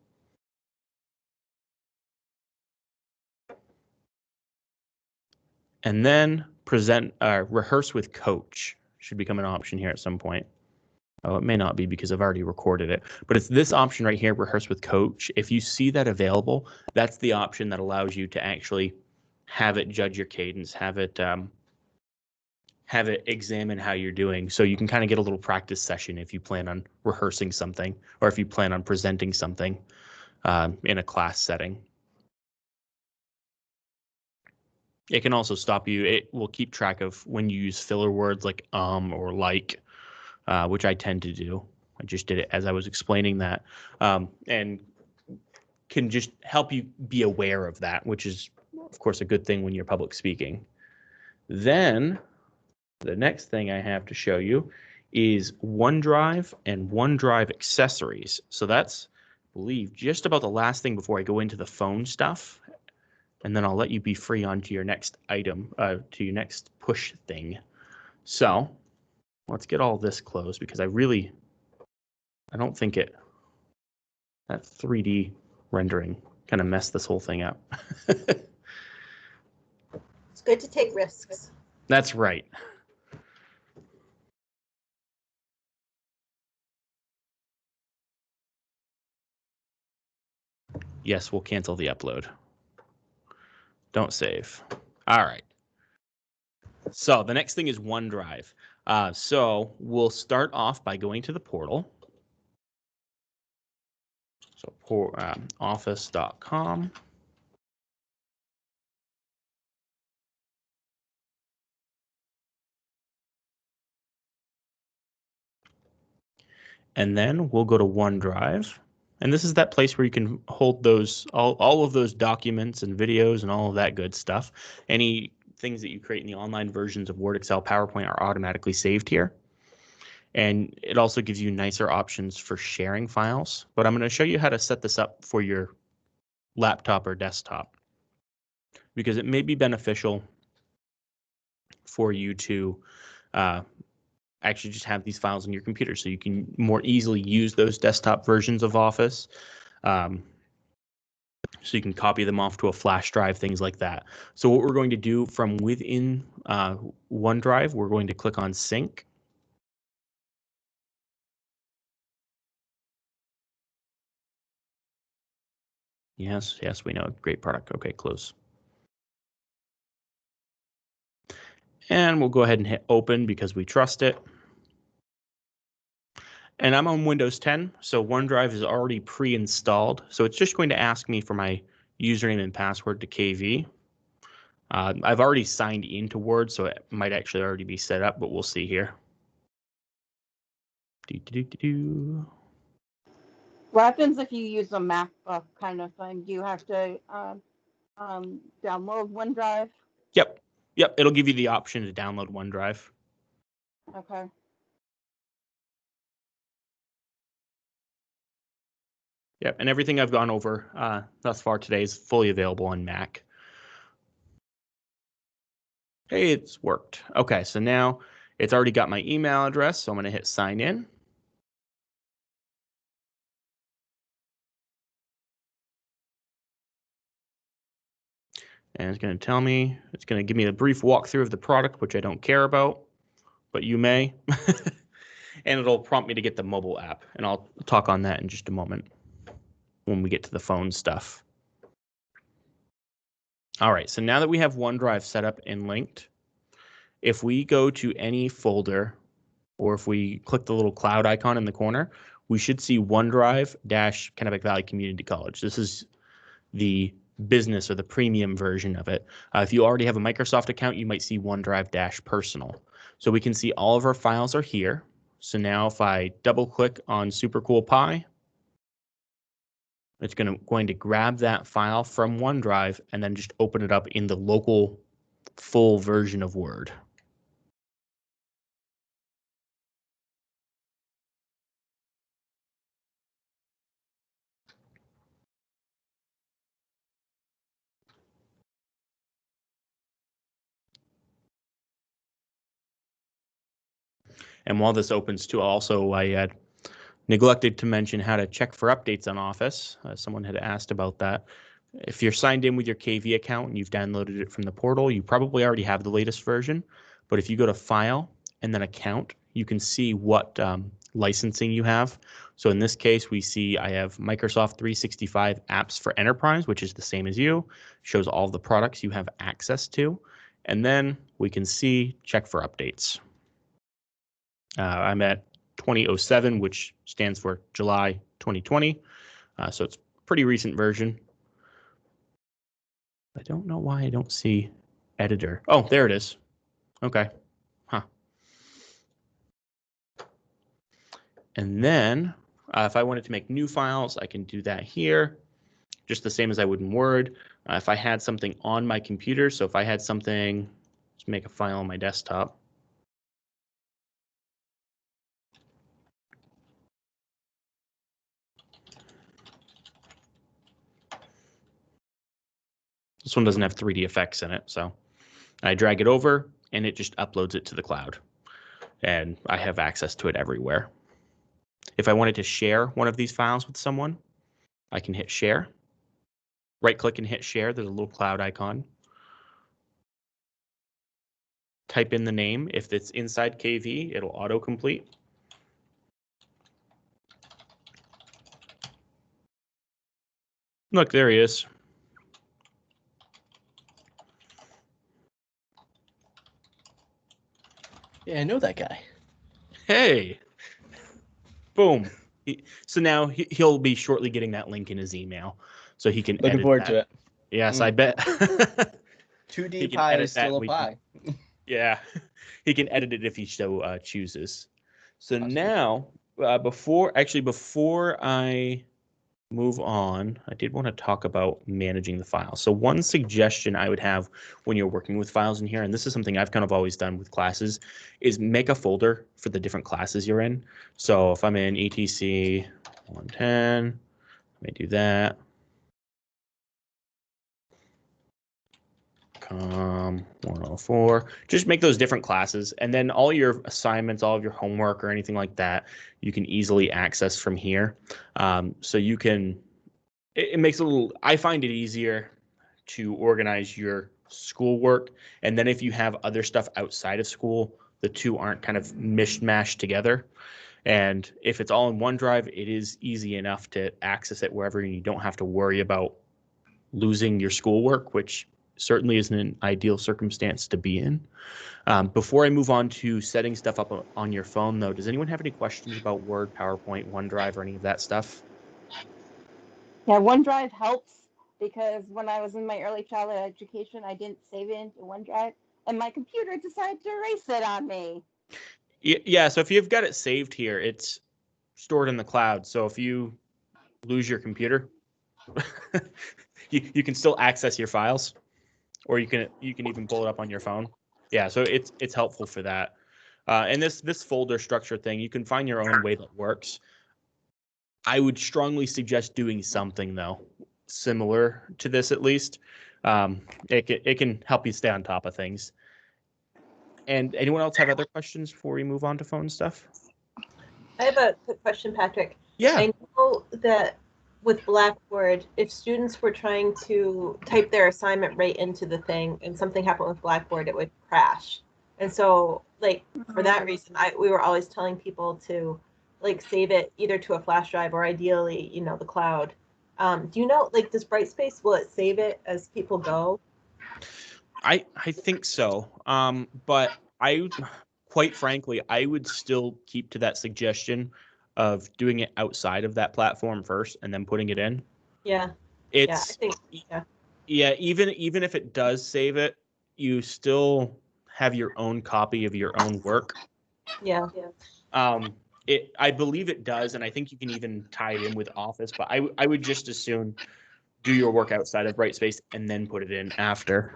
And then rehearse with coach should become an option here at some point. Oh, it may not be because I've already recorded it, but it's this option right here, rehearse with coach. If you see that available, that's the option that allows you to actually have it judge your cadence, have it examine how you're doing. So you can kind of get a little practice session if you plan on rehearsing something or if you plan on presenting something in a class setting. It can also stop you. It will keep track of when you use filler words like or like, which I tend to do. I just did it as I was explaining that, and can just help you be aware of that, which is, of course, a good thing when you're public speaking. Then the next thing I have to show you is OneDrive and OneDrive accessories. So that's, I believe, just about the last thing before I go into the phone stuff. And then I'll let you be free on to your next item, to your next push thing. So let's get all this closed because I don't think that 3D rendering kind of messed this whole thing up. It's good to take risks. That's right. Yes, we'll cancel the upload. Don't save. All right. So the next thing is OneDrive. So we'll start off by going to the portal. So office.com. And then we'll go to OneDrive. And this is that place where you can hold those all of those documents and videos and all of that good stuff. Any things that you create in the online versions of Word, Excel, PowerPoint are automatically saved here. And it also gives you nicer options for sharing files. But I'm going to show you how to set this up for your laptop or desktop, because it may be beneficial for you to actually just have these files in your computer so you can more easily use those desktop versions of Office. So you can copy them off to a flash drive, things like that. So what we're going to do from within OneDrive, we're going to click on Sync. Yes, yes, we know. Great product. Okay, close. And we'll go ahead and hit Open because we trust it. And I'm on Windows 10, so OneDrive is already pre-installed. So it's just going to ask me for my username and password to KV. I've already signed into Word, so it might actually already be set up, but we'll see here. What happens if you use a MacBook kind of thing? Do you have to download OneDrive? Yep. Yep. It'll give you the option to download OneDrive. Okay. Yep. And everything I've gone over thus far today is fully available on Mac. Hey, it's worked. Okay. So now it's already got my email address. So I'm going to hit sign in. And it's going to tell me, it's going to give me a brief walkthrough of the product, which I don't care about, but you may. And it'll prompt me to get the mobile app. And I'll talk on that in just a moment when we get to the phone stuff. All right, so now that we have OneDrive set up and linked, if we go to any folder, or if we click the little cloud icon in the corner, we should see OneDrive-Kennebec Valley Community College. This is the business or the premium version of it. If you already have a Microsoft account, you might see OneDrive-Personal. So we can see all of our files are here. So now if I double click on Super Cool Pi, it's going to grab that file from OneDrive and then just open it up in the local full version of Word. And while this opens too, also I had neglected to mention how to check for updates on Office. Someone had asked about that. If you're signed in with your KV account and you've downloaded it from the portal, you probably already have the latest version. But if you go to File and then Account, you can see what licensing you have. So in this case, we see I have Microsoft 365 Apps for Enterprise, which is the same as you. Shows all of the products you have access to. And then we can see check for updates. I'm at 2007, which stands for July 2020. So it's a pretty recent version. I don't know why I don't see editor. Oh, there it is. Okay. Huh. And then if I wanted to make new files, I can do that here, just the same as I would in Word. If I had something on my computer, so if I had something, let's make a file on my desktop. This one doesn't have 3D effects in it, so I drag it over and it just uploads it to the cloud. And I have access to it everywhere. If I wanted to share one of these files with someone, I can hit share. Right click and hit share. There's a little cloud icon. Type in the name. If it's inside KV, it'll autocomplete. Look, there he is. Yeah, I know that guy. Hey, boom. So now he'll be shortly getting that link in his email, so he can Looking edit forward that. to it. Yes, I bet. 2D pie is still a pie. Yeah, he can edit it if he so chooses. So Awesome. now, before I move on, I did want to talk about managing the file. So one suggestion I would have when you're working with files in here, and this is something I've kind of always done with classes, is make a folder for the different classes you're in. So if I'm in ETC 110, let me do that. Com 104, just make those different classes, and then all your assignments, all of your homework or anything like that, you can easily access from here. So you can, it makes a little, I find it easier to organize your schoolwork. And then if you have other stuff outside of school, the two aren't kind of mishmashed together. And if it's all in OneDrive, it is easy enough to access it wherever, and you don't have to worry about losing your schoolwork, which certainly isn't an ideal circumstance to be in. Before I move on to setting stuff up on your phone, though, does anyone have any questions about Word, PowerPoint, OneDrive, or any of that stuff? Yeah, OneDrive helps because when I was in my early childhood education, I didn't save it into OneDrive, and my computer decided to erase it on me. Yeah, so if you've got it saved here, it's stored in the cloud. So if you lose your computer, you can still access your files, or you can even pull it up on your phone. Yeah, so it's helpful for that. And this folder structure thing, you can find your own way that works. I would strongly suggest doing something though, similar to this at least. It can help you stay on top of things. And anyone else have other questions before we move on to phone stuff? I have a quick question, Patrick. Yeah. I know that with Blackboard, if students were trying to type their assignment right into the thing and something happened with Blackboard, it would crash. And so, like, for that reason, we were always telling people to, like, save it either to a flash drive or ideally, you know, the cloud. Do you know, like, does Brightspace, will it save it as people go? I think so. But quite frankly, I would still keep to that suggestion of doing it outside of that platform first and then putting it in. Yeah. It's, yeah, I think, yeah. Yeah, even if it does save it, you still have your own copy of your own work. Yeah. I believe it does, and I think you can even tie it in with Office, but I would just as soon do your work outside of Brightspace and then put it in after.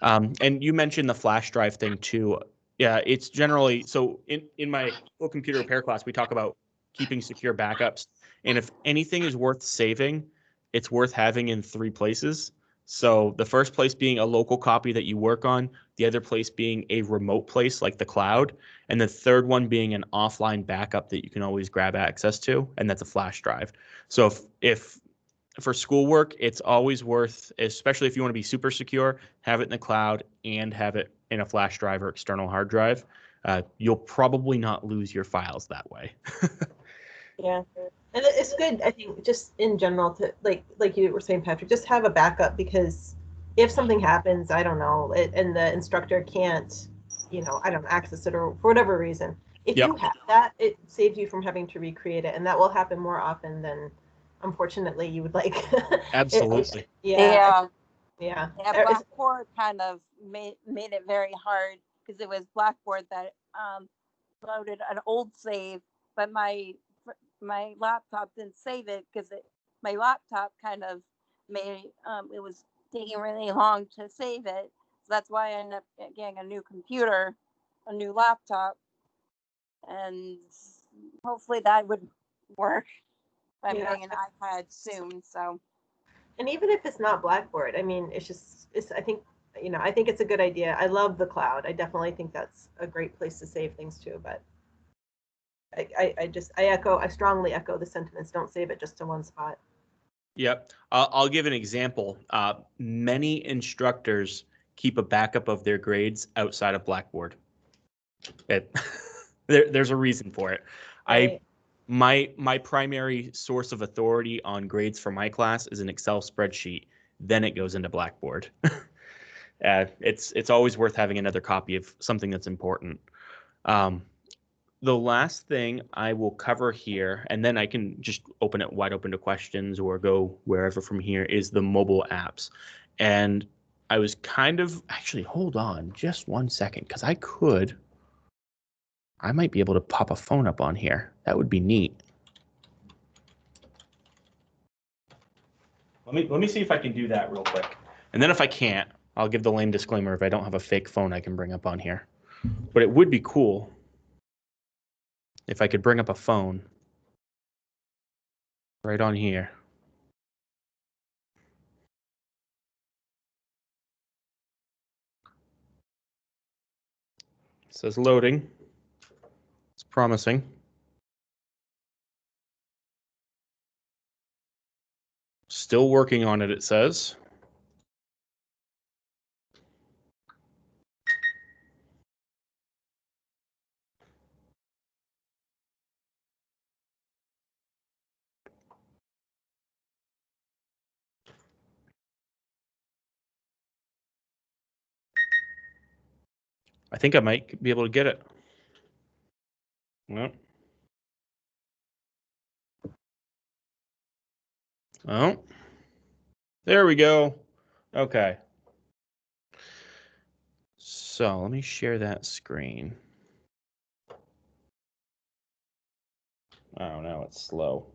And you mentioned the flash drive thing too. Yeah, it's generally, so in my full computer repair class, we talk about keeping secure backups. And if anything is worth saving, it's worth having in 3 places. So the first place being a local copy that you work on, the other place being a remote place like the cloud, and the third one being an offline backup that you can always grab access to, and that's a flash drive. So if for schoolwork, it's always worth, especially if you want to be super secure, have it in the cloud and have it in a flash drive or external hard drive. You'll probably not lose your files that way. Yeah. And it's good, I think, just in general to, like you were saying, Patrick, just have a backup, because if something happens, I don't know, and the instructor can't, you know, I don't know, access it or for whatever reason, if Yep. you have that, it saves you from having to recreate it. And that will happen more often than, unfortunately, you would like. Absolutely. Yeah. Yeah, Blackboard kind of made it very hard because it was Blackboard that loaded an old save, but my laptop didn't save it because my laptop kind of made it was taking really long to save it. So that's why I ended up getting a new computer, a new laptop, and hopefully that would work. I'm getting an iPad soon, so. And even if it's not Blackboard, I mean, I think, you know, I think it's a good idea. I love the cloud. I definitely think that's a great place to save things too, but I strongly echo the sentiments. Don't save it just to one spot. Yep. I'll give an example. Many instructors keep a backup of their grades outside of Blackboard. There's a reason for it. Right. My primary source of authority on grades for my class is an Excel spreadsheet. Then it goes into Blackboard. It's always worth having another copy of something that's important. The last thing I will cover here, and then I can just open it wide open to questions or go wherever from here, is the mobile apps. And I was actually, hold on just one second, because I might be able to pop a phone up on here. That would be neat. Let me see if I can do that real quick. And then if I can't, I'll give the lame disclaimer if I don't have a fake phone I can bring up on here. But it would be cool if I could bring up a phone right on here. It says loading. It's promising. Still working on it, it says. I think I might be able to get it. Well. Oh. There we go. Okay. So let me share that screen. Oh no, it's slow.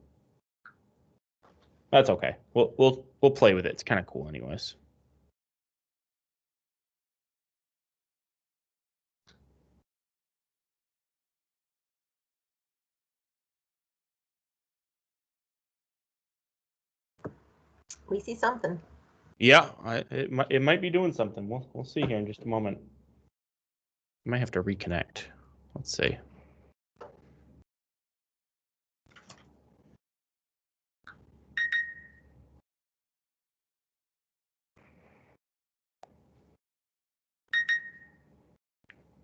That's okay. We'll play with it. It's kind of cool anyways. We see something. Yeah, it might be doing something. We'll see here in just a moment. I might have to reconnect. Let's see.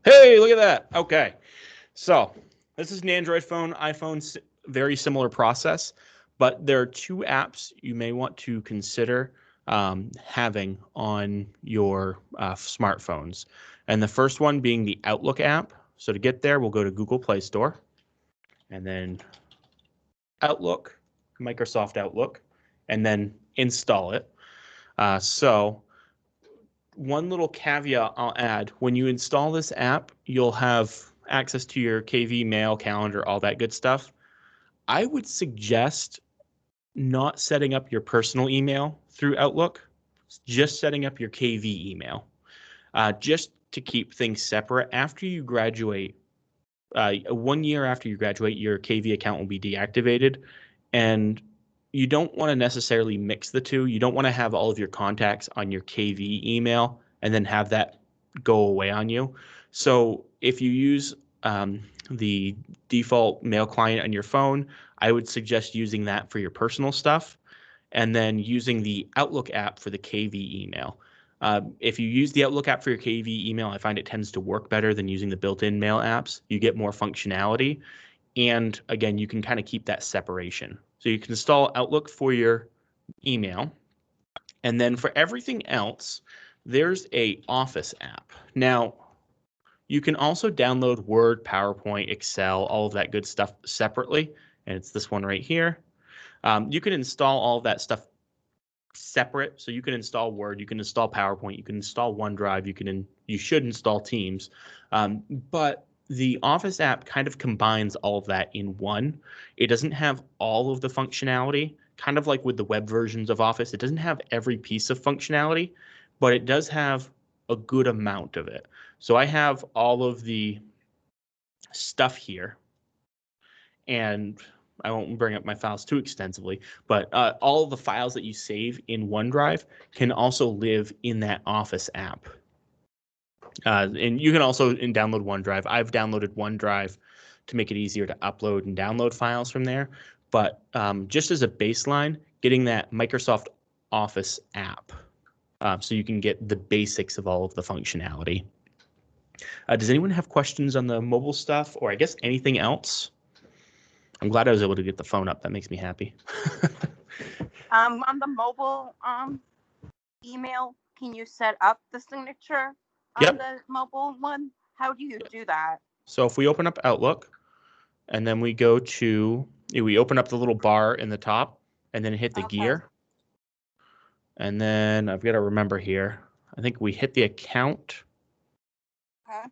Hey, look at that. Okay. So this is an Android phone, iPhone, very similar process, but there are two apps you may want to consider having on your smartphones. And the first one being the Outlook app. So to get there, we'll go to Google Play Store and then Outlook, Microsoft Outlook, and then install it. So one little caveat I'll add, when you install this app, you'll have access to your KV mail, calendar, all that good stuff. I would suggest not setting up your personal email through Outlook, just setting up your KV email, just to keep things separate. After you graduate, 1 year after you graduate, your KV account will be deactivated, and you don't want to necessarily mix the two. You don't want to have all of your contacts on your KV email and then have that go away on you. So if you use the default mail client on your phone, I would suggest using that for your personal stuff and then using the Outlook app for the KV email. If you use the Outlook app for your KV email, I find it tends to work better than using the built-in mail apps. You get more functionality. And again, you can kind of keep that separation. So you can install Outlook for your email. And then for everything else, there's a Office app. Now, you can also download Word, PowerPoint, Excel, all of that good stuff separately. And it's this one right here. You can install all of that stuff separate. So you can install Word, you can install PowerPoint, you can install OneDrive, you should install Teams. But the Office app kind of combines all of that in one. It doesn't have all of the functionality, kind of like with the web versions of Office. It doesn't have every piece of functionality, but it does have a good amount of it. So I have all of the stuff here, and I won't bring up my files too extensively, but all of the files that you save in OneDrive can also live in that Office app. And you can also download OneDrive. I've downloaded OneDrive to make it easier to upload and download files from there. But just as a baseline, getting that Microsoft Office app so you can get the basics of all of the functionality. Does anyone have questions on the mobile stuff or I guess anything else? I'm glad I was able to get the phone up. That makes me happy. On the mobile email, can you set up the signature on the mobile one? How do you do that? So if we open up Outlook and then we open up the little bar in the top and then hit the gear. And then I've got to remember here, I think we hit the account. Okay.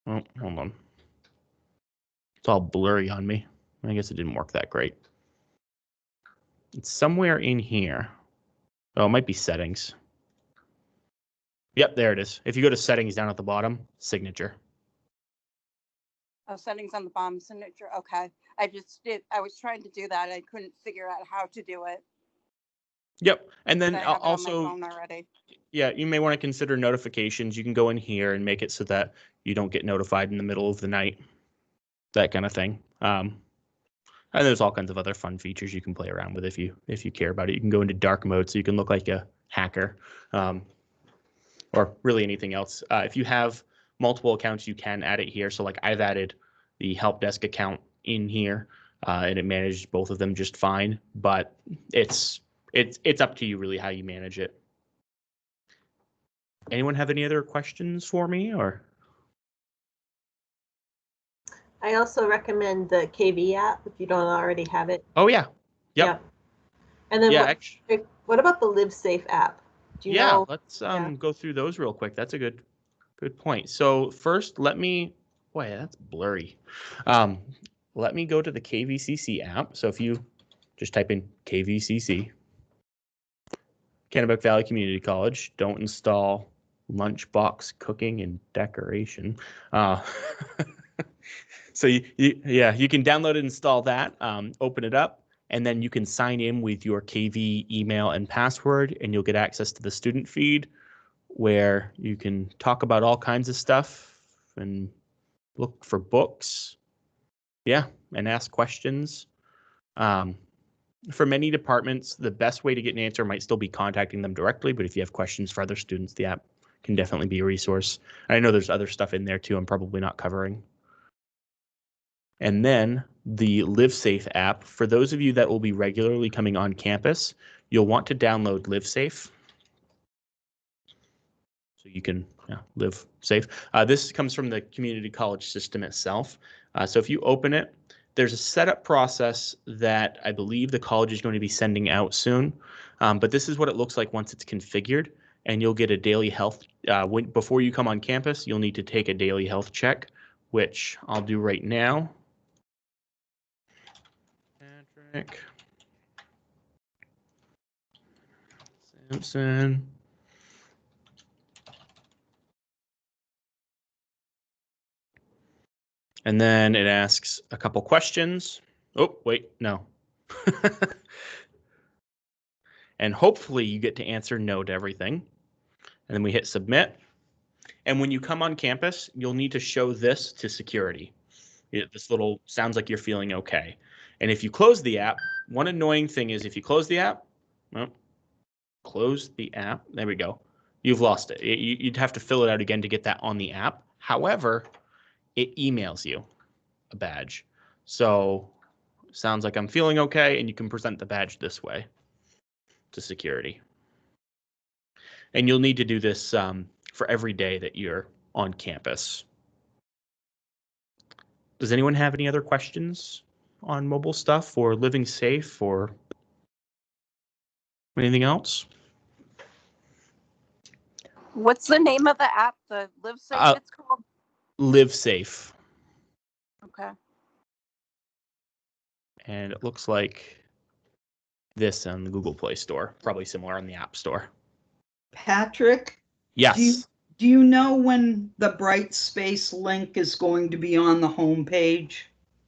Oh, hold on. It's all blurry on me. I guess it didn't work that great. It's somewhere in here. Oh, it might be settings. Yep, there it is. If you go to settings down at the bottom, signature. Oh, settings on the bottom, signature. Okay. I was trying to do that. I couldn't figure out how to do it. Yep. And then I have it on my also, phone already. yeah, you may want to consider notifications. You can go in here and make it so that you don't get notified in the middle of the night, that kind of thing. And there's all kinds of other fun features you can play around with if you care about it. You can go into dark mode so you can look like a hacker, or really anything else. If you have multiple accounts, you can add it here. So like I've added the help desk account in here, and it managed both of them just fine. But it's up to you really how you manage it. Anyone have any other questions for me or? I also recommend the KV app if you don't already have it. Oh yeah. Yep. Yeah. And then Yeah. what about the Live Safe app? Do you know? Let's go through those real quick. That's a good point. So first, boy, that's blurry. Let me go to the KVCC app. So if you just type in KVCC, Kennebec Valley Community College, don't install Lunchbox Cooking and Decoration. So you can download and install that, open it up, and then you can sign in with your KV email and password, and you'll get access to the student feed where you can talk about all kinds of stuff and look for books. Yeah, and ask questions. For many departments, the best way to get an answer might still be contacting them directly, but if you have questions for other students, the app can definitely be a resource. And I know there's other stuff in there too I'm probably not covering. And then the LiveSafe app, for those of you that will be regularly coming on campus, you'll want to download LiveSafe so you can live safe. This comes from the community college system itself. So if you open it, there's a setup process that I believe the college is going to be sending out soon. But this is what it looks like once it's configured, and you'll get a daily health. Before you come on campus, you'll need to take a daily health check, which I'll do right now. Patrick Simpson. And then it asks a couple questions. Oh, wait, no. And hopefully you get to answer no to everything. And then we hit submit. And when you come on campus, you'll need to show this to security. This little sounds like you're feeling okay. And if you close the app, one annoying thing is if you close the app, well, close the app, there we go. You've lost it. You'd have to fill it out again to get that on the app. However, it emails you a badge. So sounds like I'm feeling okay, and you can present the badge this way to security. And you'll need to do this for every day that you're on campus. Does anyone have any other questions on mobile stuff or living safe or anything else? What's the name of the app? The Live Safe it's called? Live Safe. Okay. And it looks like this on the Google Play Store, probably similar on the App Store. Patrick? Yes. Do you know when the Brightspace link is going to be on the homepage?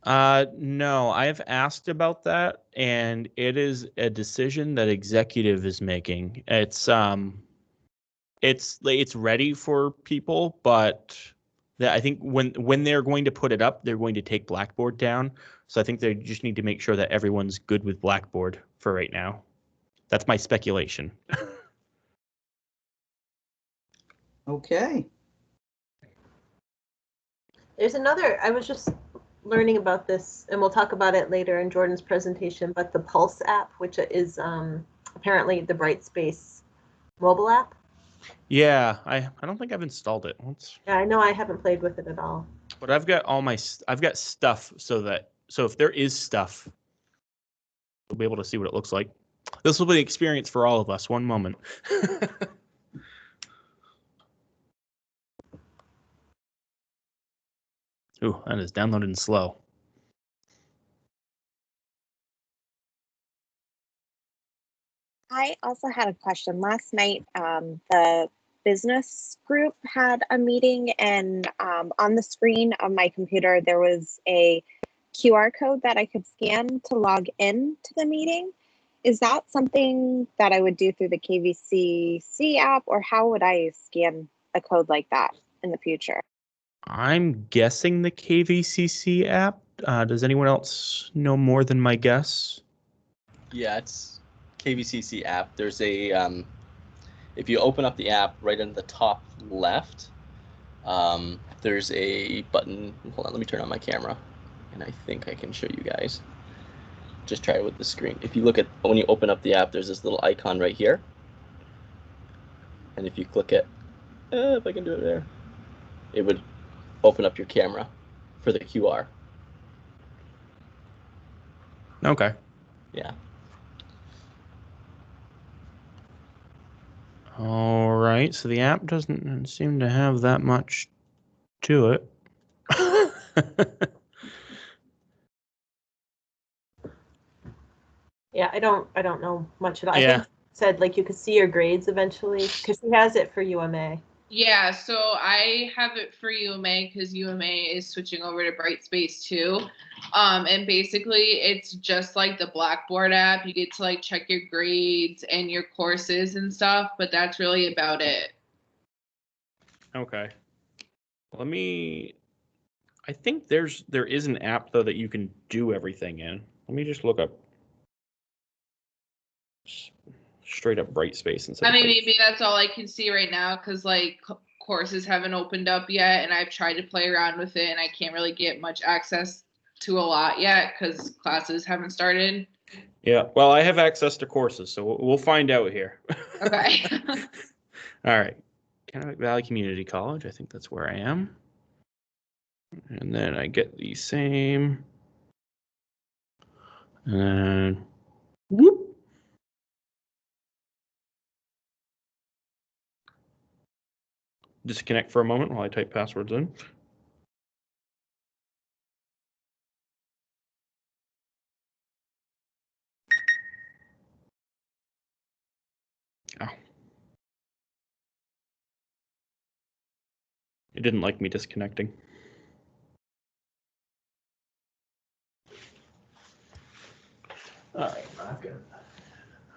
No, I've asked about that, and it is a decision that executive is making. It's ready for people, but I think when they're going to put it up, they're going to take Blackboard down. So I think they just need to make sure that everyone's good with Blackboard for right now. That's my speculation. Okay. There's I was just learning about this, and we'll talk about it later in Jordan's presentation, but the Pulse app, which is apparently the Brightspace mobile app. Yeah, I don't think I've installed it. Yeah, I know I haven't played with it at all. But I've got stuff so if there is stuff, we'll be able to see what it looks like. This will be an experience for all of us. One moment. Ooh, that is downloading slow. I also had a question. Last night, the business group had a meeting, and on the screen of my computer, there was a QR code that I could scan to log in to the meeting. Is that something that I would do through the KVCC app, or how would I scan a code like that in the future? I'm guessing the KVCC app. Does anyone else know more than my guess? Yeah, it's KVCC app. There's a if you open up the app, right in the top left, there's a button. Hold on, let me turn on my camera, and I think I can show you guys. Just try it with the screen. If you look at, when you open up the app, there's this little icon right here, and if you click it, if I can do it there, it would open up your camera for the QR. Okay. Yeah. All right. So the app doesn't seem to have that much to it. Yeah, I don't know much at all. I Yeah. think it said like you could see your grades eventually because he has it for UMA. Yeah, so I have it for UMA because UMA is switching over to Brightspace too. And basically it's just like the Blackboard app. You get to like check your grades and your courses and stuff, but that's really about it. Okay. I think there is an app though that you can do everything in. Let me just look up straight up Brightspace instead. I mean, maybe that's all I can see right now because like courses haven't opened up yet, and I've tried to play around with it, and I can't really get much access to a lot yet because classes haven't started. Yeah, well, I have access to courses, so we'll find out here. Okay. All right. Kennebec Valley Community College. I think that's where I am. And then I get the same. And then whoop. Disconnect for a moment while I type passwords in. Oh. It didn't like me disconnecting. All right,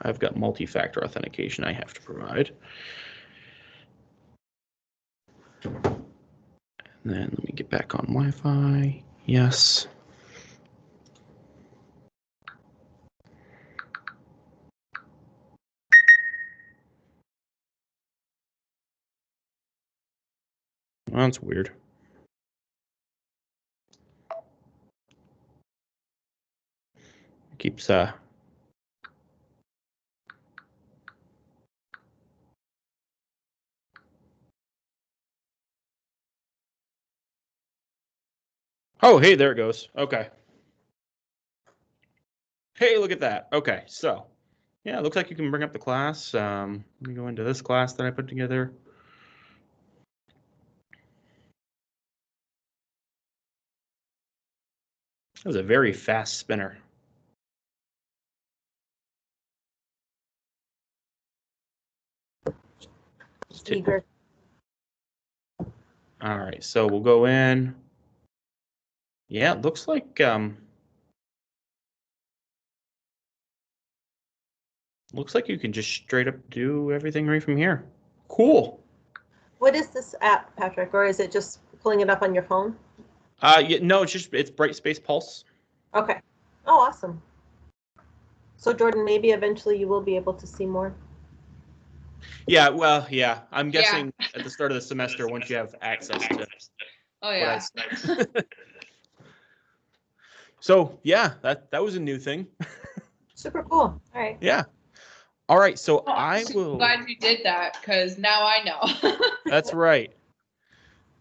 I've got multi-factor authentication I have to provide. And then let me get back on Wi-Fi. Yes. Well, that's weird. It keeps Oh, hey, there it goes. Okay. Hey, look at that. Okay, so yeah, it looks like you can bring up the class. Let me go into this class that I put together. That was a very fast spinner. Eager. All right, so we'll go in. Yeah, it looks like you can just straight up do everything right from here. Cool. What is this app, Patrick? Or is it just pulling it up on your phone? Yeah, no, it's Brightspace Pulse. Okay. Oh, awesome. So Jordan, maybe eventually you will be able to see more. Yeah, well, yeah. I'm guessing at the start of the semester once you have access to. Oh yeah. So yeah, that was a new thing. Super cool. All right. Yeah. All right, so Oh, I will. Glad you did that because now I know. That's right.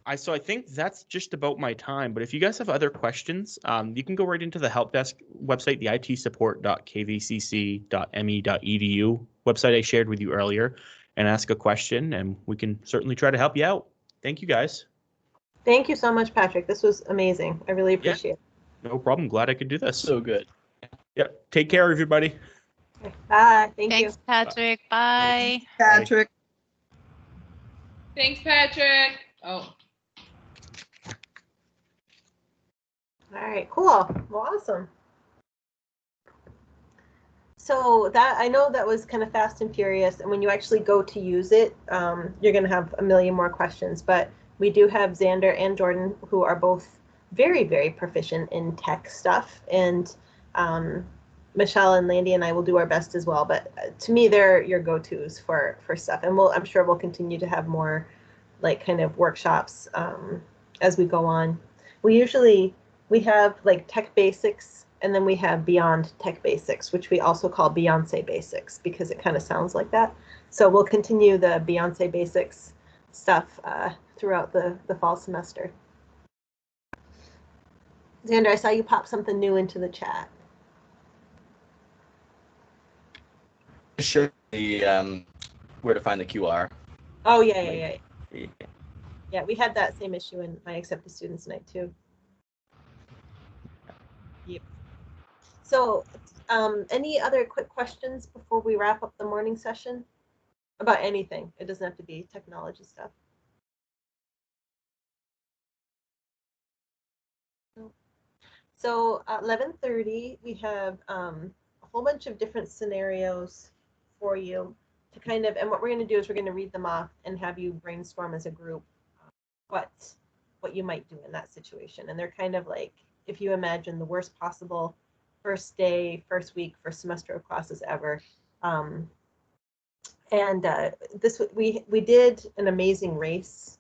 I think that's just about my time. But if you guys have other questions, you can go right into the help desk website, the itsupport.kvcc.me.edu website I shared with you earlier, and ask a question, and we can certainly try to help you out. Thank you, guys. Thank you so much, Patrick. This was amazing. I really appreciate it. No problem. Glad I could do this. So good. Yep. Take care, everybody. Okay, bye. Thank you. Thanks, Patrick. Bye. Patrick. Thanks, Patrick. Oh, All right, cool. Well, awesome. So that I know that was kind of fast and furious, and when you actually go to use it, you're going to have a million more questions. But we do have Xander and Jordan, who are both very, very proficient in tech stuff, and Michelle and Landy and I will do our best as well. But to me, they're your go-tos for stuff, and I'm sure we'll continue to have more like kind of workshops as we go on. We have like tech basics, and then we have beyond tech basics, which we also call Beyonce basics because it kind of sounds like that. So we'll continue the Beyonce basics stuff throughout the fall semester. Xander, I saw you pop something new into the chat. Sure. The where to find the QR. Oh yeah. Yeah, we had that same issue in my accepted students night too. Yep. So, any other quick questions before we wrap up the morning session about anything? It doesn't have to be technology stuff. So at 11:30, we have a whole bunch of different scenarios for you to kind of, and what we're going to do is we're going to read them off and have you brainstorm as a group what you might do in that situation. And they're kind of like, if you imagine the worst possible first day, first week, first semester of classes ever. We did an amazing race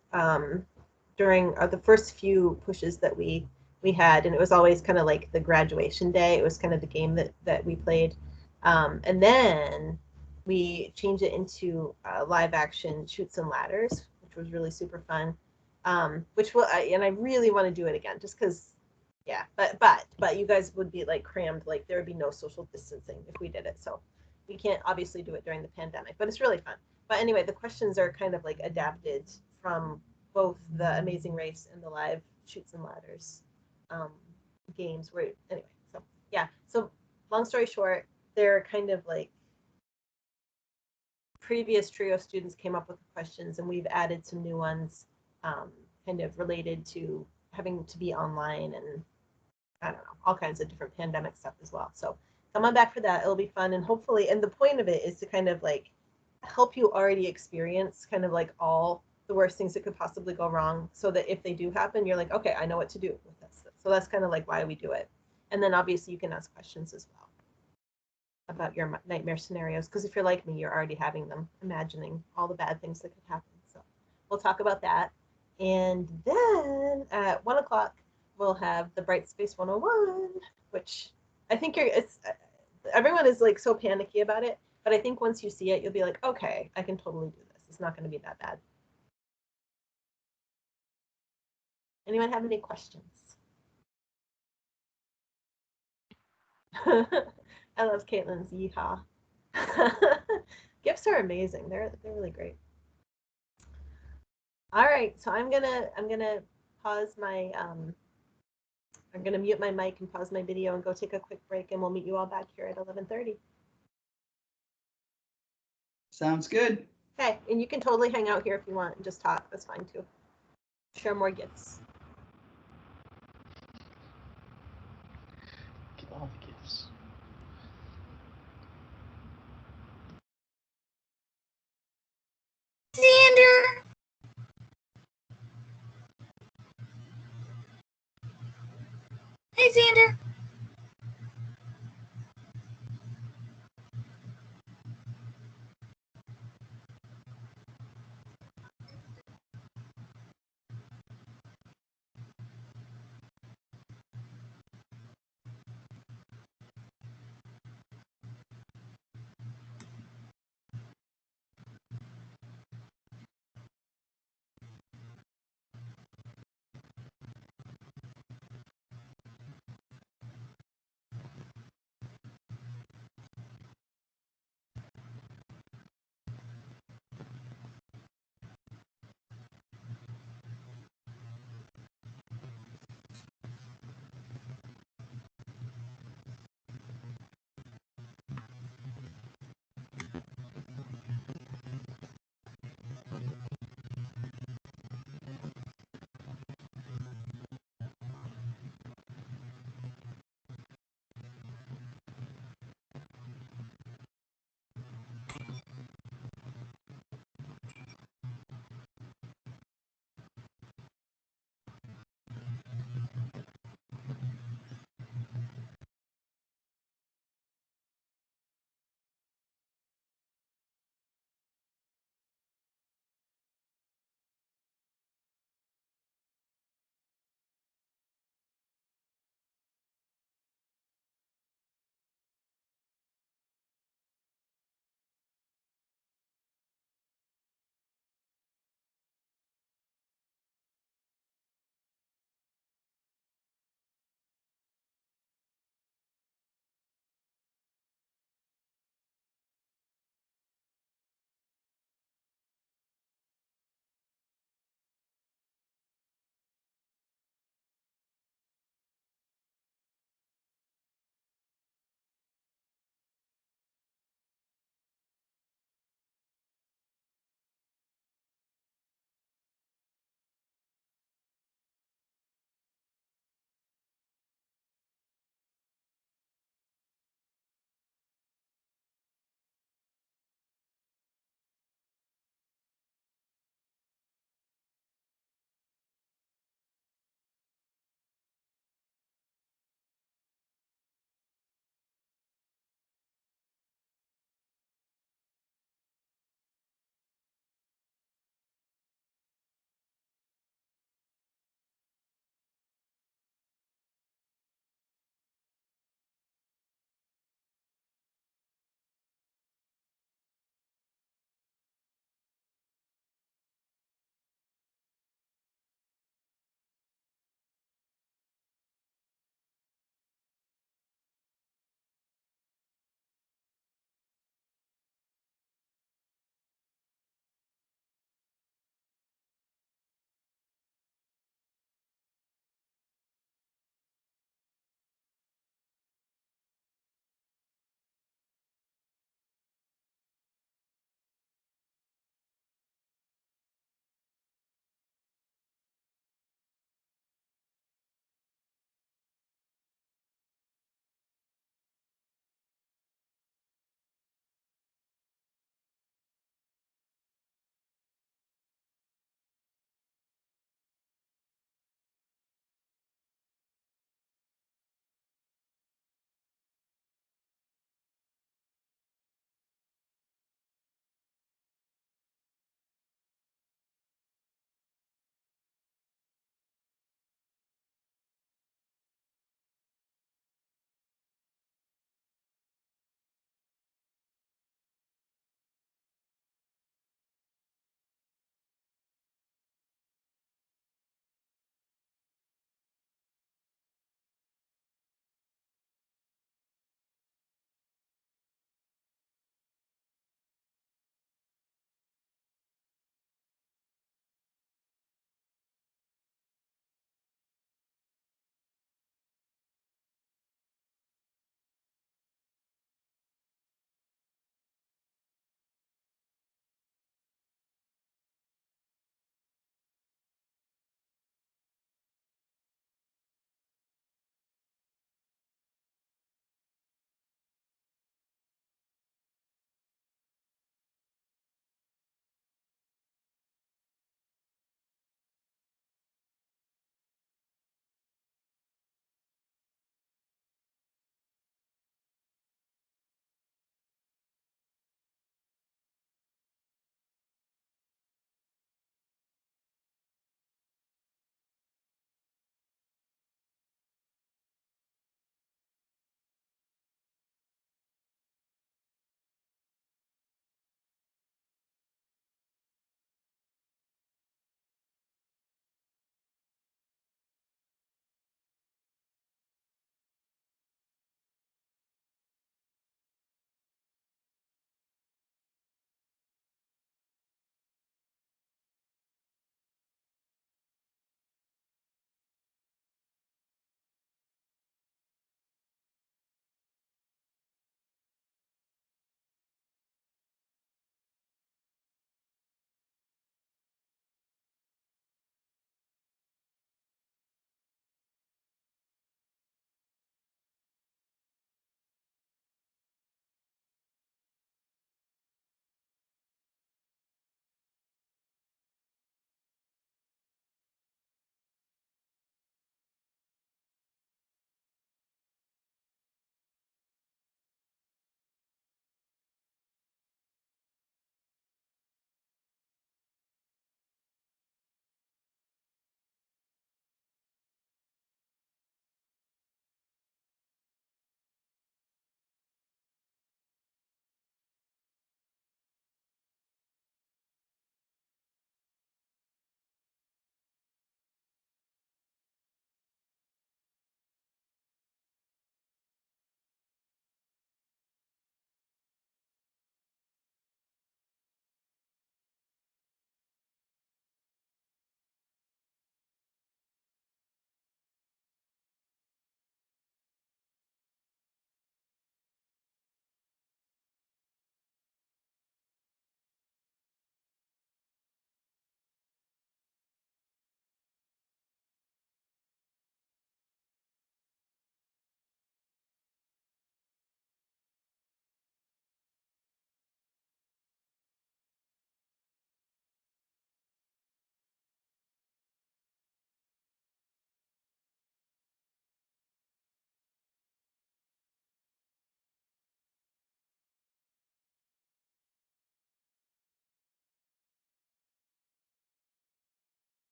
during the first few pushes that we had, and it was always kind of like the graduation day. It was kind of the game that we played, and then we changed it into live action Chutes and Ladders, which was really super fun. And I really want to do it again, just because. Yeah, but you guys would be like crammed, like there would be no social distancing if we did it. So we can't obviously do it during the pandemic, but it's really fun. But anyway, the questions are kind of like adapted from both the Amazing Race and the live Chutes and Ladders games. Anyway, so yeah. So long story short, they're kind of like previous trio students came up with the questions, and we've added some new ones, kind of related to having to be online and I don't know, all kinds of different pandemic stuff as well. So come on back for that. It'll be fun. And hopefully, and the point of it is to kind of like help you already experience kind of like all the worst things that could possibly go wrong so that if they do happen, you're like, okay, I know what to do with this. So that's kind of like why we do it. And then obviously you can ask questions as well about your nightmare scenarios. Because if you're like me, you're already having them, imagining all the bad things that could happen. So we'll talk about that. And then at 1 o'clock, we'll have the Bright Space 101, which I think everyone is like so panicky about it, but I think once you see it, you'll be like, okay, I can totally do this. It's not going to be that bad. Anyone have any questions? I love Caitlin's yeehaw. Gifts are amazing. They're really great. All right, so I'm gonna pause my I'm going to mute my mic and pause my video and go take a quick break, and we'll meet you all back here at 11:30. Sounds good. Okay, and you can totally hang out here if you want and just talk. That's fine too. Share more gifts. Get all the gifts. Xander! Hey, Xander!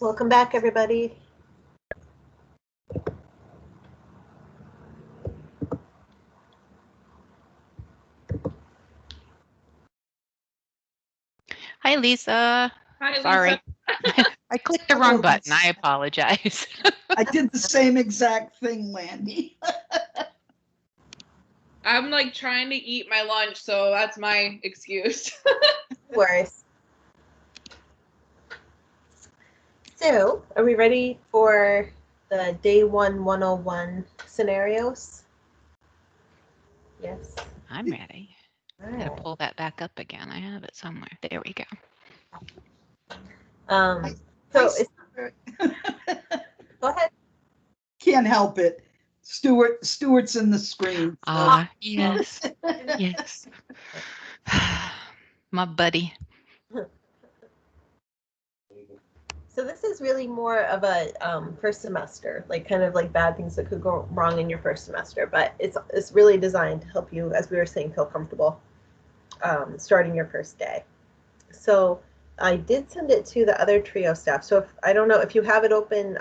Welcome back, everybody. Hi, Lisa. Hi, Sorry. Lisa. I clicked the wrong button. I apologize. I did the same exact thing, Landy. I'm like trying to eat my lunch, so that's my excuse. No worries. So, are we ready for the day 101 scenarios? Yes. I'm ready. All I gotta right. pull that back up again. I have it somewhere. There we go. So go ahead. Can't help it. Stuart's in the screen. So. Yes. Yes. My buddy. So this is really more of a first semester, like kind of like bad things that could go wrong in your first semester, but it's really designed to help you, as we were saying, feel comfortable starting your first day. So I did send it to the other trio staff. So if I don't know if you have it open,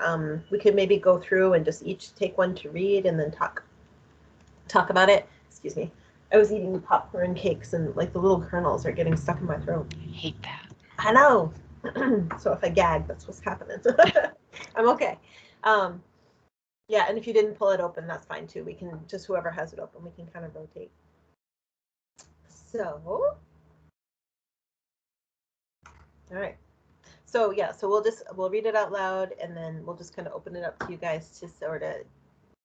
we could maybe go through and just each take one to read and then talk about it. Excuse me. I was eating popcorn cakes and like the little kernels are getting stuck in my throat. I hate that. I know. So if I gag, that's what's happening. I'm okay. Yeah, and if you didn't pull it open, that's fine too. We can just, whoever has it open, we can kind of rotate. So, all right. So yeah, so we'll read it out loud and then we'll just kind of open it up to you guys to sort of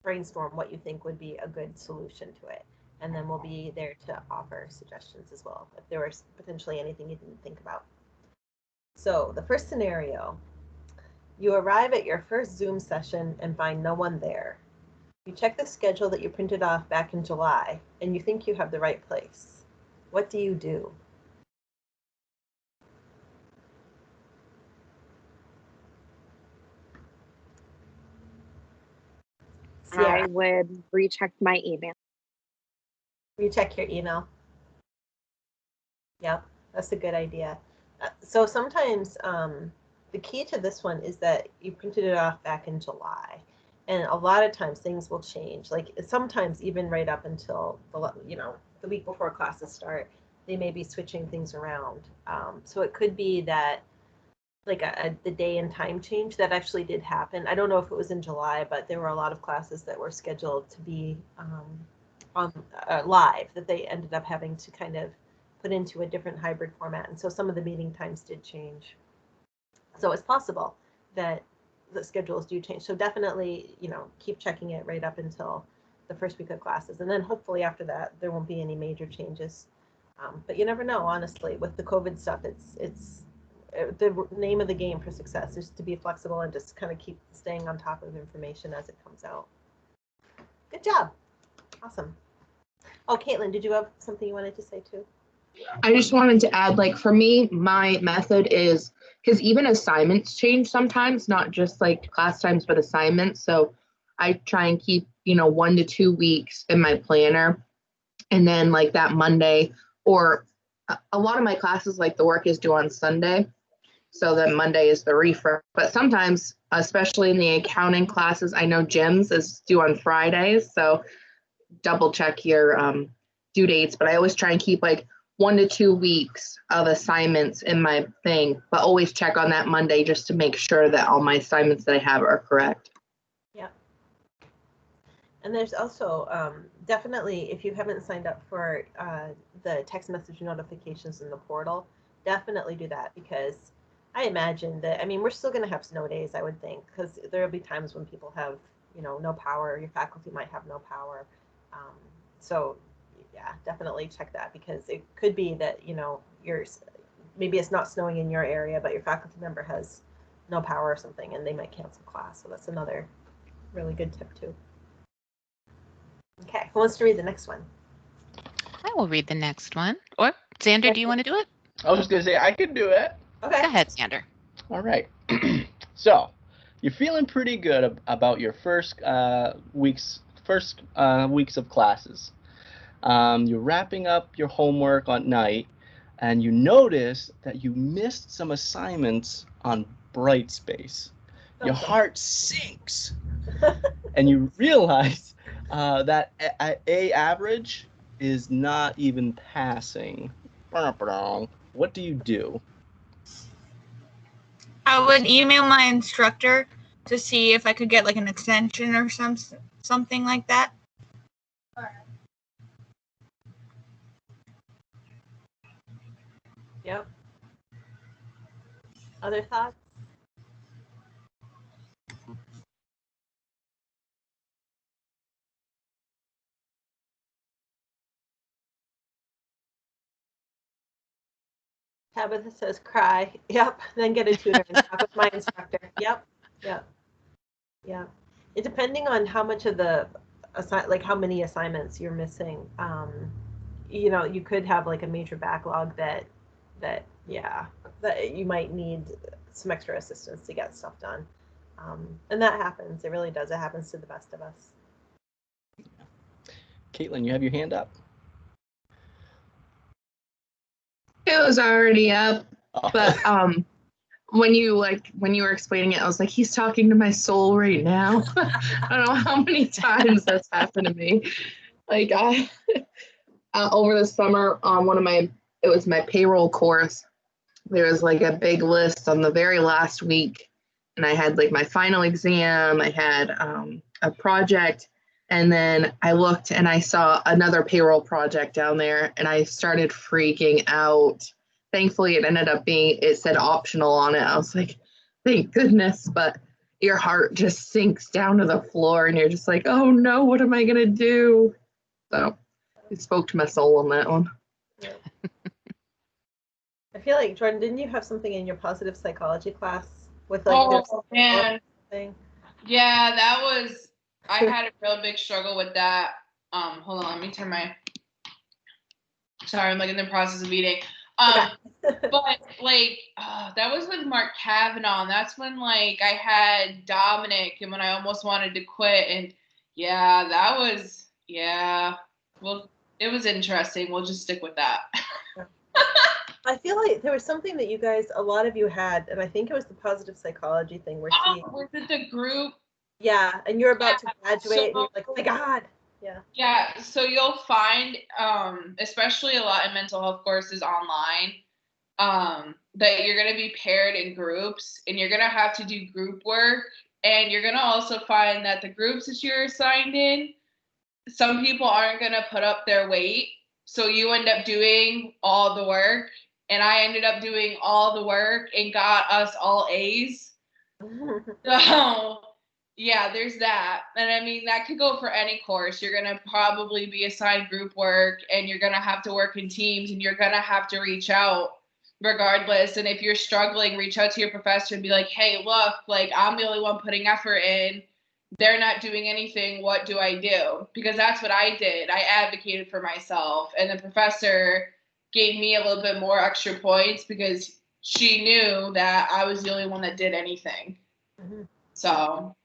brainstorm what you think would be a good solution to it. And then we'll be there to offer suggestions as well, if there was potentially anything you didn't think about. So the first scenario, you arrive at your first Zoom session and find no one there. You check the schedule that you printed off back in July and you think you have the right place. What do you do? I would recheck my email. Recheck your email. Yep, that's a good idea. So sometimes the key to this one is that you printed it off back in July, and a lot of times things will change. Like sometimes even right up until the week before classes start, they may be switching things around. So it could be that like the day and time change that actually did happen. I don't know if it was in July, but there were a lot of classes that were scheduled to be on live that they ended up having to kind of put into a different hybrid format. And so some of the meeting times did change. So it's possible that the schedules do change. So definitely, keep checking it right up until the first week of classes. And then hopefully after that, there won't be any major changes. But you never know, honestly, with the COVID stuff, it's the name of the game for success is to be flexible and just kind of keep staying on top of information as it comes out. Good job. Awesome. Oh, Caitlin, did you have something you wanted to say too? I just wanted to add, like, for me, my method is, because even assignments change sometimes, not just like class times, but assignments. So I try and keep, 1 to 2 weeks in my planner. And then like that Monday, or a lot of my classes, like the work is due on Sunday. So then Monday is the refer. But sometimes, especially in the accounting classes, I know Jim's is due on Fridays. So double check your due dates. But I always try and keep like 1 to 2 weeks of assignments in my thing, but always check on that Monday just to make sure that all my assignments that I have are correct. Yeah. And there's also definitely, if you haven't signed up for the text message notifications in the portal, definitely do that, because I imagine that, we're still going to have snow days, I would think, because there'll be times when people have, no power, your faculty might have no power. So yeah, definitely check that, because it could be that, maybe it's not snowing in your area, but your faculty member has no power or something, and they might cancel class. So that's another really good tip too. Okay, who wants to read the next one? I will read the next one. Or Xander, do you want to do it? I was just gonna say I could do it. Okay. Go ahead, Xander. All right. So you're feeling pretty good about your first weeks of classes. You're wrapping up your homework at night, and you notice that you missed some assignments on Brightspace, your heart sinks, and you realize that a average is not even passing. What do you do? I would email my instructor to see if I could get like an extension or something like that. Yep. Other thoughts? Tabitha says cry. Yep. Then get a tutor and talk with my instructor. Yep. Yep. Yeah. It depending on how much of the like how many assignments you're missing. You know, you could have like a major backlog that you might need some extra assistance to get stuff done. And that happens. It really does. It happens to the best of us. Caitlin, you have your hand up? It was already up, Oh. but when you were explaining it, I was like, he's talking to my soul right now. I don't know how many times that's happened to me. Like I over the summer on it was my payroll course. There was like a big list on the very last week, and I had like my final exam. I had a project, and then I looked and I saw another payroll project down there, and I started freaking out. Thankfully, it said optional on it. I was like, thank goodness, but your heart just sinks down to the floor and you're just like, oh no, what am I going to do? So it spoke to my soul on that one. Yeah. I feel like, Jordan, didn't you have something in your positive psychology class with like man. thing? Yeah, that was, I had a real big struggle with that. Hold on, let me turn sorry, I'm like in the process of eating. But like that was with Mark Kavanaugh, and that's when like I had Dominic, and when I almost wanted to quit, and well, it was interesting. We'll just stick with that. I feel like there was something that a lot of you had, and I think it was the positive psychology thing where was it the group? Yeah, and you're about to graduate, and you're like, oh my God. Yeah, so you'll find, especially a lot in mental health courses online, that you're going to be paired in groups, and you're going to have to do group work, and you're going to also find that the groups that you're assigned in, some people aren't going to put up their weight, so you end up doing all the work, and I ended up doing all the work and got us all A's. So yeah, there's that. And I mean, that could go for any course. You're going to probably be assigned group work, and you're going to have to work in teams, and you're going to have to reach out regardless. And if you're struggling, reach out to your professor and be like, hey, look, like I'm the only one putting effort in. They're not doing anything. What do I do? Because that's what I did. I advocated for myself, and the professor gave me a little bit more extra points because she knew that I was the only one that did anything. Mm-hmm. So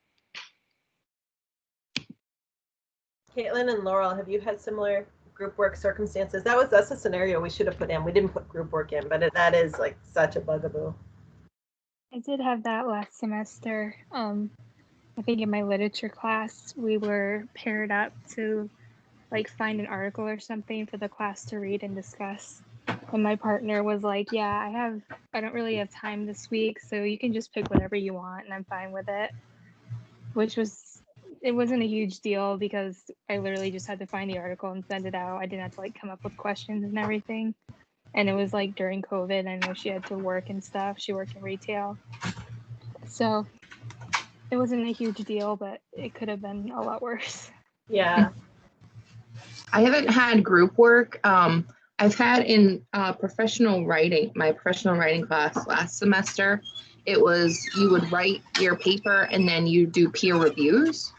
Caitlin and Laurel, have you had similar group work circumstances? That's a scenario we should have put in. We didn't put group work in, but that is like such a bugaboo. I did have that last semester. I think in my literature class, we were paired up to like find an article or something for the class to read and discuss. And my partner was like, yeah, I don't really have time this week, so you can just pick whatever you want and I'm fine with it. It wasn't a huge deal because I literally just had to find the article and send it out. I didn't have to like come up with questions and everything. And it was like during COVID. I know she had to work and stuff. She worked in retail. So it wasn't a huge deal, but it could have been a lot worse. Yeah. I haven't had group work. I've had in professional writing, my professional writing class last semester. It was you would write your paper and then you do peer reviews.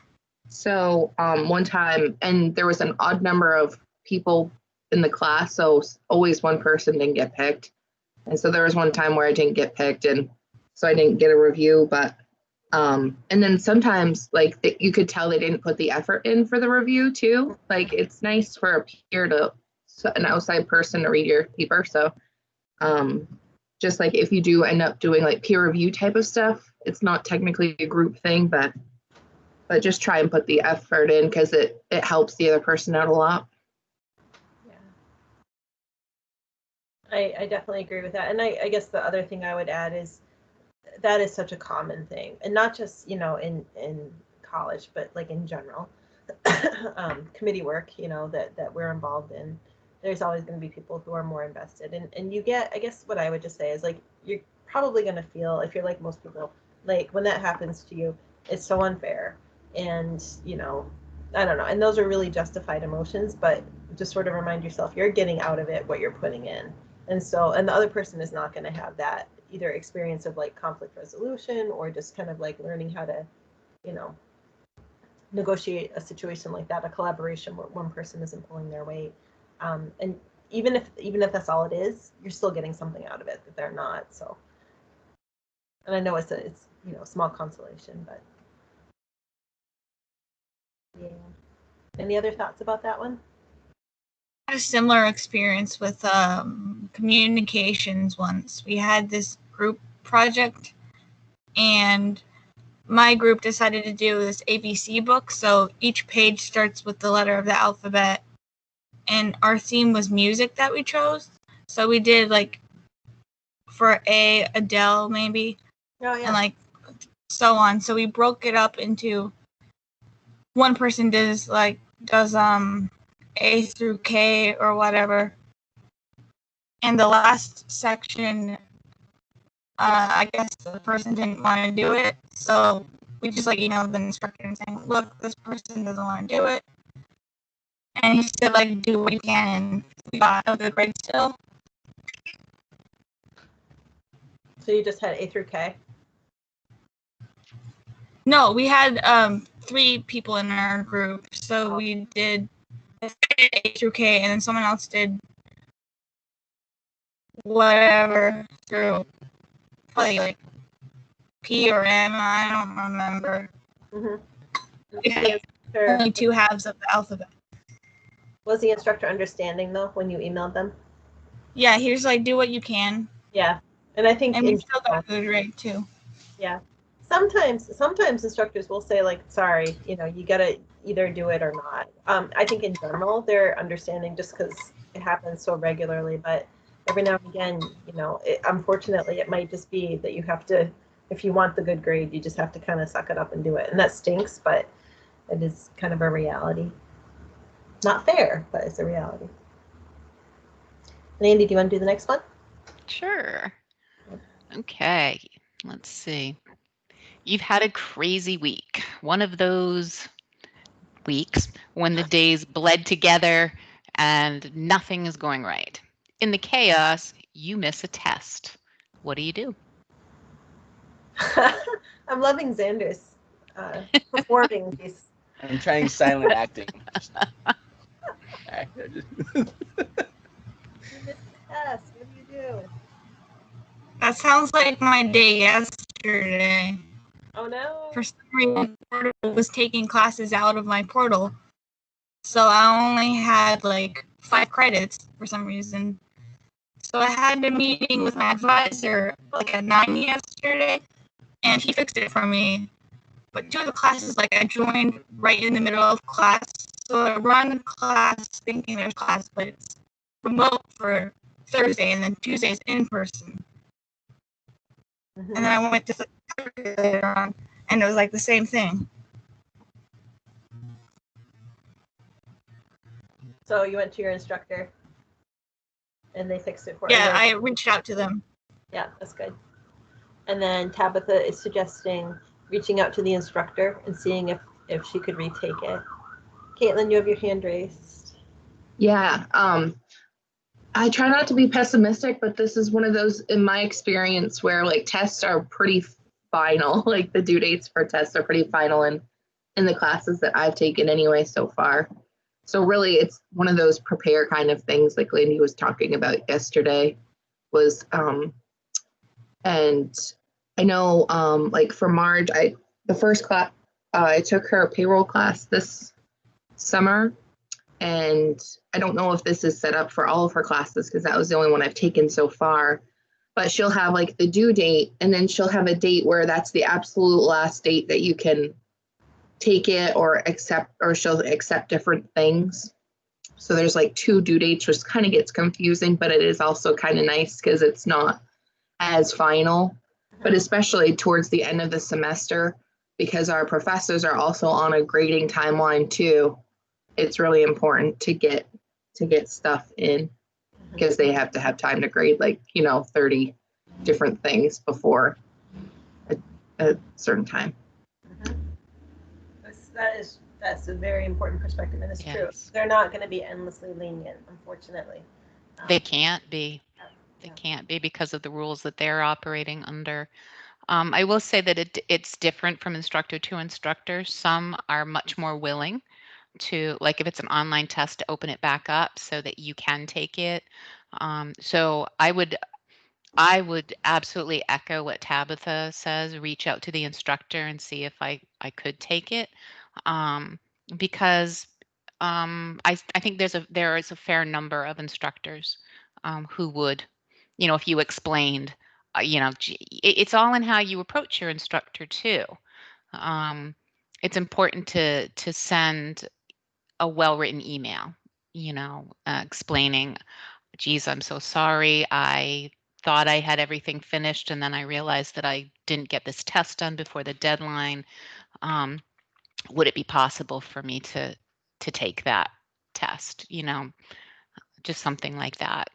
So one time, and there was an odd number of people in the class, so always one person didn't get picked. And so there was one time where I didn't get picked, and so I didn't get a review. But and then sometimes like you could tell they didn't put the effort in for the review too. Like it's nice for a peer an outside person to read your paper. So just like if you do end up doing like peer review type of stuff, it's not technically a group thing, but just try and put the effort in because it helps the other person out a lot. I definitely agree with that. And I guess the other thing I would add is that is such a common thing, and not just, in college, but like in general, committee work, that we're involved in. There's always going to be people who are more invested, and you get, I guess what I would just say is like, you're probably going to feel, if you're like most people, like when that happens to you, it's so unfair. And, I don't know. And those are really justified emotions, but just sort of remind yourself you're getting out of it what you're putting in. And the other person is not going to have that either experience of like conflict resolution or just kind of like learning how to, negotiate a situation like that, a collaboration where one person isn't pulling their weight. And even if that's all it is, you're still getting something out of it that they're not. So, and I know it's small consolation, but yeah. Any other thoughts about that one? A similar experience with communications once. We had this group project, and my group decided to do this ABC book. So each page starts with the letter of the alphabet, and our theme was music that we chose. So we did like for A, Adele maybe, and like so on. So we broke it up into one person does A through K or whatever. And the last section, I guess the person didn't want to do it. So we just the instructor and saying, look, this person doesn't want to do it. And he said, do what you can. And we got a good grade still. So you just had A through K? No, we had 3 people in our group. So we did A through K, and then someone else did whatever through probably P or M. I don't remember. Mm-hmm. We had only 2 halves of the alphabet. Was the instructor understanding though when you emailed them? Yeah, he was like, do what you can. Yeah, and I think we still got a good grade too. Yeah, sometimes instructors will say sorry, you gotta either do it or not. I think in general they're understanding just because it happens so regularly, but every now and again, unfortunately it might just be that you have to, if you want the good grade, you just have to kind of suck it up and do it, and that stinks, but it is kind of a reality. Not fair, but it's a reality. And Andy, do you want to do the next one? Sure. Okay, let's see. You've had a crazy week. One of those weeks when the days bled together and nothing is going right. In the chaos, you miss a test. What do? I'm loving Xander's performing these. I'm trying silent acting. You missed the test. What do? That sounds like my day yesterday. Oh no. For some reason, Portal was taking classes out of my portal. So I only had 5 credits for some reason. So I had a meeting with my advisor at 9 yesterday, and he fixed it for me. But 2 of the classes, I joined right in the middle of class. So I run class thinking there's class, but it's remote for Thursday, and then Tuesday is in person. Mm-hmm. And then I went to Thursday later on, and it was the same thing. So you went to your instructor, and they fixed it for you? Yeah, I reached out to them. Yeah, that's good. And then Tabitha is suggesting reaching out to the instructor and seeing if she could retake it. Caitlin, you have your hand raised. Yeah, I try not to be pessimistic, but this is one of those, in my experience, where tests are pretty final. The due dates for tests are pretty final in the classes that I've taken anyway so far. So really, it's one of those prepare kind of things like Lindy was talking about yesterday was, and I know for Marge, the first class, I took her payroll class this summer, and I don't know if this is set up for all of her classes because that was the only one I've taken so far, but she'll have like the due date, and then she'll have a date where that's the absolute last date that you can take it or accept, or she'll accept different things. So there's like 2 due dates, which kind of gets confusing, but it is also kind of nice because it's not as final. But especially towards the end of the semester, because our professors are also on a grading timeline too, it's really important to get stuff in, because they have to have time to grade, like, 30 different things before a certain time. That's a very important perspective, and it's true. Yes. They're not going to be endlessly lenient, unfortunately. They can't be. They can't be because of the rules that they're operating under. I will say that it's different from instructor to instructor. Some are much more willing to, like if it's an online test, to open it back up so that you can take it. So I would absolutely echo what Tabitha says. Reach out to the instructor and see if I could take it, because I think there is a fair number of instructors who would, if you explained, it's all in how you approach your instructor too. It's important to send a well-written email, explaining, geez, I'm so sorry. I thought I had everything finished, and then I realized that I didn't get this test done before the deadline. Would it be possible for me to take that test? Just something like that.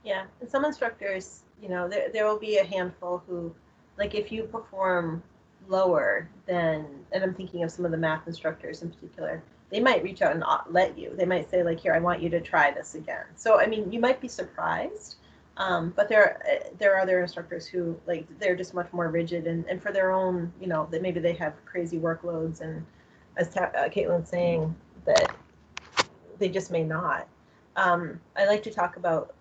Yeah, and some instructors, there will be a handful who, like, if you perform lower than, and I'm thinking of some of the math instructors in particular, they might reach out and let you. They might say, like, here, I want you to try this again. So, I mean, you might be surprised, but there are other instructors who, like, they're just much more rigid, and for their own, that maybe they have crazy workloads, and as Caitlin's saying, that they just may not. I like to talk about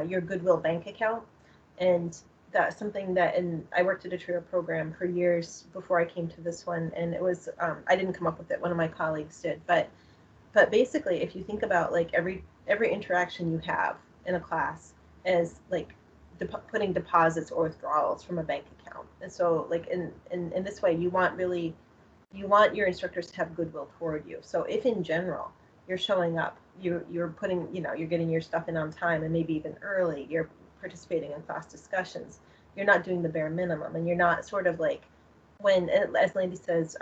your Goodwill bank account, and that's something that, and I worked at a TRIO program for years before I came to this one, and it was, I didn't come up with it, one of my colleagues did, but basically, if you think about, like, every interaction you have in a class as, like, putting deposits or withdrawals from a bank account, and so, like, in this way, you want your instructors to have goodwill toward you. So if in general you're showing up, you're putting, you're getting your stuff in on time, and maybe even early, you're participating in class discussions, you're not doing the bare minimum, and you're not sort of like, when, as Landy says,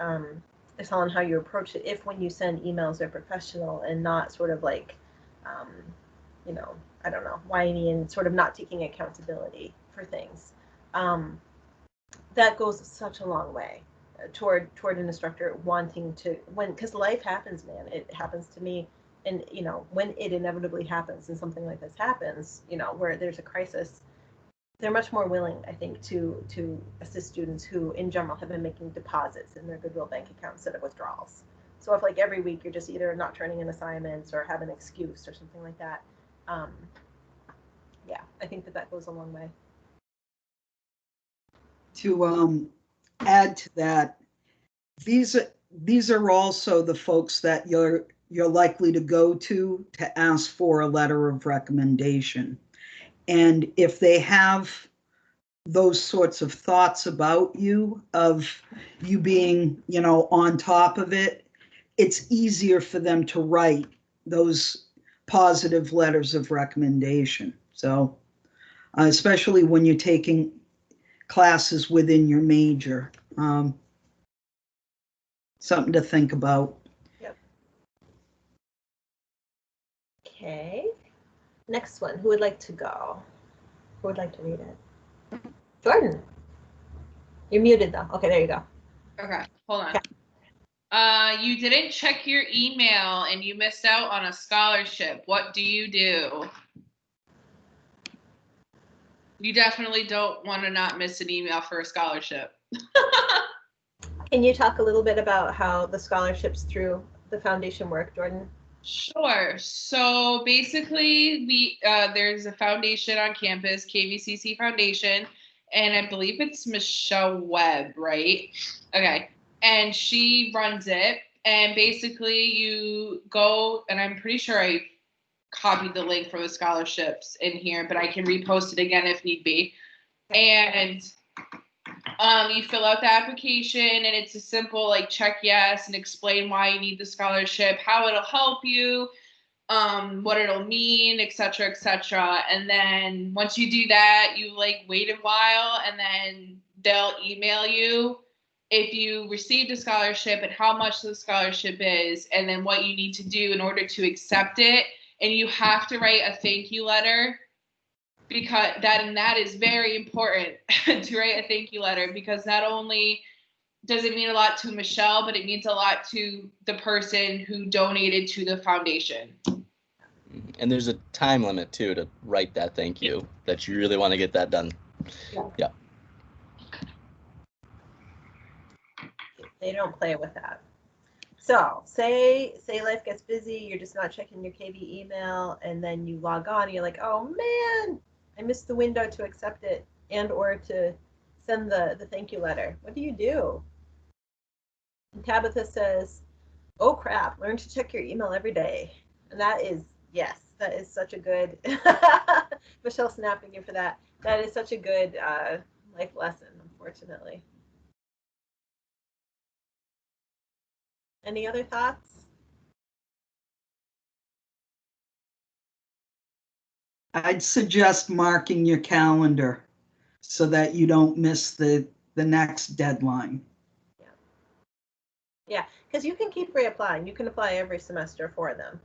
it's all on how you approach it. If when you send emails, they're professional and not sort of like, I don't know, whiny and sort of not taking accountability for things, that goes such a long way toward an instructor wanting to, because life happens, man. It happens to me, and when it inevitably happens and something like this happens, where there's a crisis, they're much more willing, I think, to assist students who in general have been making deposits in their Goodwill bank account instead of withdrawals. So if, like, every week you're just either not turning in assignments or have an excuse or something like that, yeah, I think that goes a long way. To add to that, these are also the folks that you're likely to go to ask for a letter of recommendation. And if they have those sorts of thoughts about you, of you being, on top of it, it's easier for them to write those positive letters of recommendation. So, especially when you're taking classes within your major, something to think about. Yep. Okay. Next one. Who would like to go? Who would like to read it? Jordan. You're muted though. Okay, there you go. Okay, hold on. You didn't check your email and you missed out on a scholarship. What do you do? You definitely don't want to not miss an email for a scholarship. Can you talk a little bit about how the scholarships through the foundation work, Jordan? Sure. So basically, there's a foundation on campus, KVCC Foundation, and I believe it's Michelle Webb, right? Okay. And she runs it. And basically, you go, and I'm pretty sure I copied the link for the scholarships in here, but I can repost it again if need be. And you fill out the application, and it's a simple like check yes and explain why you need the scholarship, how it'll help you, what it'll mean, etc., etc. And then once you do that, you like wait a while, and then they'll email you if you received a scholarship and how much the scholarship is, and then what you need to do in order to accept it. And you have to write a thank you letter, because that is very important to write a thank you letter, because not only does it mean a lot to Michelle, but it means a lot to the person who donated to the foundation. And there's a time limit too to write that thank you, that you really want to get that done. Yeah. They don't play with that. So say life gets busy, you're just not checking your KV email, and then you log on and you're like, oh man, I missed the window to accept it and or to send the thank you letter. What do you do? And Tabitha says, oh crap, learn to check your email every day. And that is, yes, that is such a good, Michelle snapping you for that. That is such a good life lesson, unfortunately. Any other thoughts? I'd suggest marking your calendar so that you don't miss the next deadline. Yeah, because you can keep reapplying. You can apply every semester for them.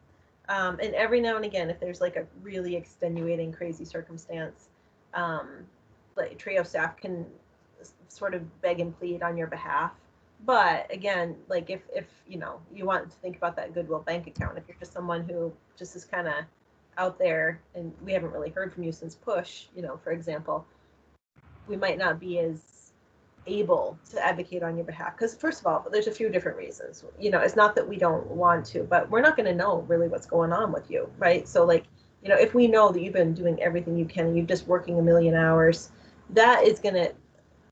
And every now and again, if there's like a really extenuating, crazy circumstance, like TRIO staff can sort of beg and plead on your behalf. But again, like if you know, you want to think about that Goodwill bank account, if you're just someone who just is kind of out there and we haven't really heard from you since push, you know, for example, we might not be as able to advocate on your behalf, because first of all, there's a few different reasons. You know, it's not that we don't want to, but we're not going to know really what's going on with you, right? So like, you know, if we know that you've been doing everything you can, you're just working a million hours, that is going to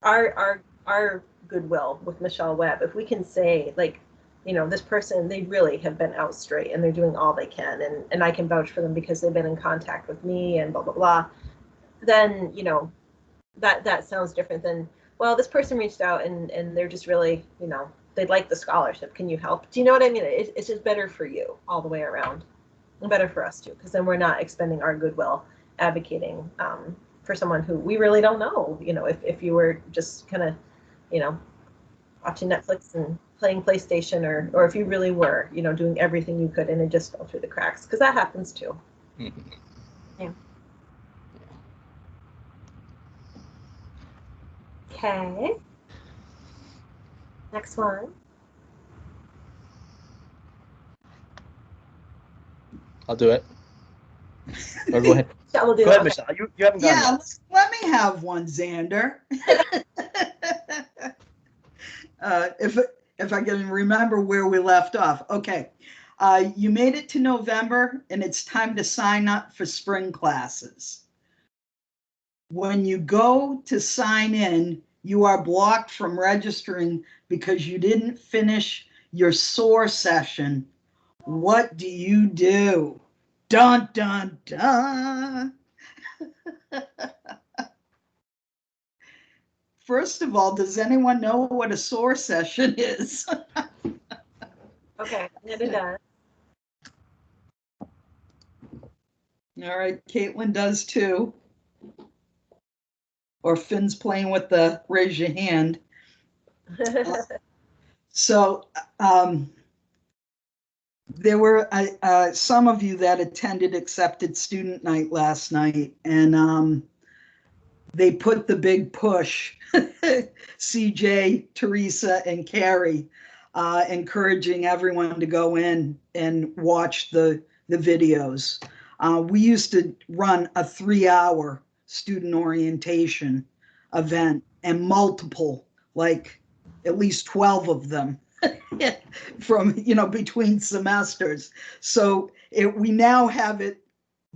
our goodwill with Michelle Webb. If we can say like, you know, this person, they really have been out straight and they're doing all they can, and I can vouch for them because they've been in contact with me and blah blah blah, then you know, that sounds different than, well, this person reached out and they're just really, you know, they'd like the scholarship. Can you help? Do you know what I mean? It's just better for you all the way around, and better for us too, because then we're not expending our goodwill advocating for someone who we really don't know. You know, if you were just kind of, you know, watching Netflix and playing PlayStation, or if you really were, you know, doing everything you could and it just fell through the cracks, because that happens too. Mm-hmm. Yeah. Okay. Next one. I'll do it. Or go ahead. Yeah, we'll do Go that. ahead, Michelle. You haven't gone Yeah, yet. let me have one, Xander. If I can remember where we left off. Okay. You made it to November and it's time to sign up for spring classes. When you go to sign in, you are blocked from registering because you didn't finish your SOAR session. What do you do? Dun, dun, dun. First of all, does anyone know what a SOAR session is? Okay, neither does. All right, Caitlin does too. Or Finn's playing with the raise your hand. So there were some of you that attended Accepted Student Night last night, and they put the big push, CJ, Teresa, and Carrie, encouraging everyone to go in and watch the videos. We used to run a 3-hour student orientation event, and multiple, like at least 12 of them from, you know, between semesters. So we now have it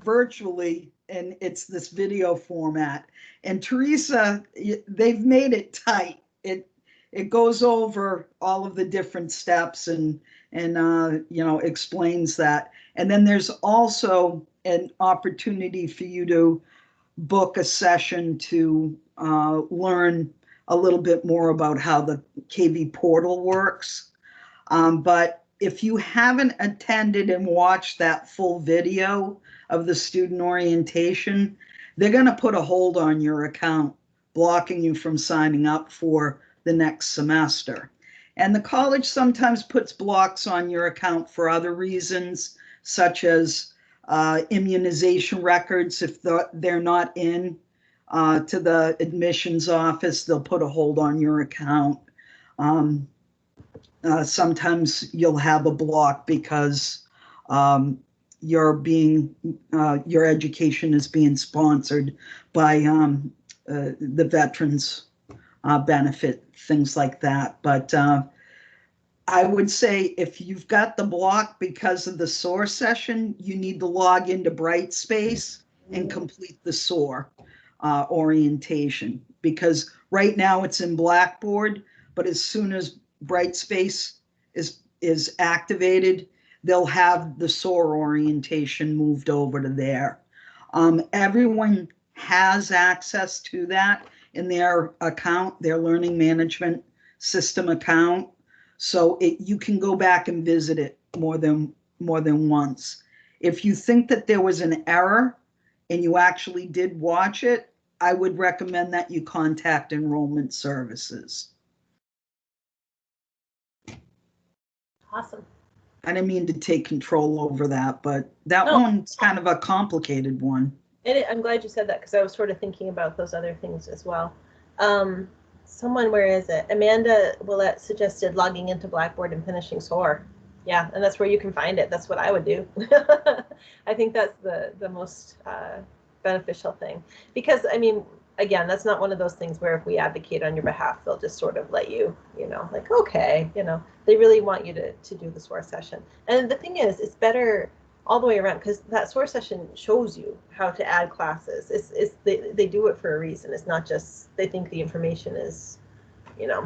virtually, and it's this video format. And Teresa, they've made it tight. It goes over all of the different steps and you know, explains that. And then there's also an opportunity for you to book a session to learn a little bit more about how the KV portal works. But if you haven't attended and watched that full video of the student orientation, they're going to put a hold on your account, blocking you from signing up for the next semester. And the college sometimes puts blocks on your account for other reasons, such as immunization records. If they're not in to the admissions office, they'll put a hold on your account. Sometimes you'll have a block because your education is being sponsored by the veterans benefit, things like that. But I would say if you've got the block because of the SOAR session, you need to log into Brightspace and complete the SOAR orientation, because right now it's in Blackboard, but as soon as Brightspace is activated, they'll have the SOAR orientation moved over to there. Everyone has access to that in their account, their learning management system account. So you can go back and visit it more than once. If you think that there was an error and you actually did watch it, I would recommend that you contact Enrollment Services. Awesome. I didn't mean to take control over that, but that one's kind of a complicated one. And I'm glad you said that, because I was sort of thinking about those other things as well. Someone, where is it? Amanda Willett suggested logging into Blackboard and finishing SOAR. Yeah, and that's where you can find it. That's what I would do. I think that's the most beneficial thing, because I mean, again, that's not one of those things where if we advocate on your behalf, they'll just sort of let you, like, okay, they really want you to do the SOAR session. And the thing is, it's better all the way around, because that SOAR session shows you how to add classes. They do it for a reason. It's not just they think the information is,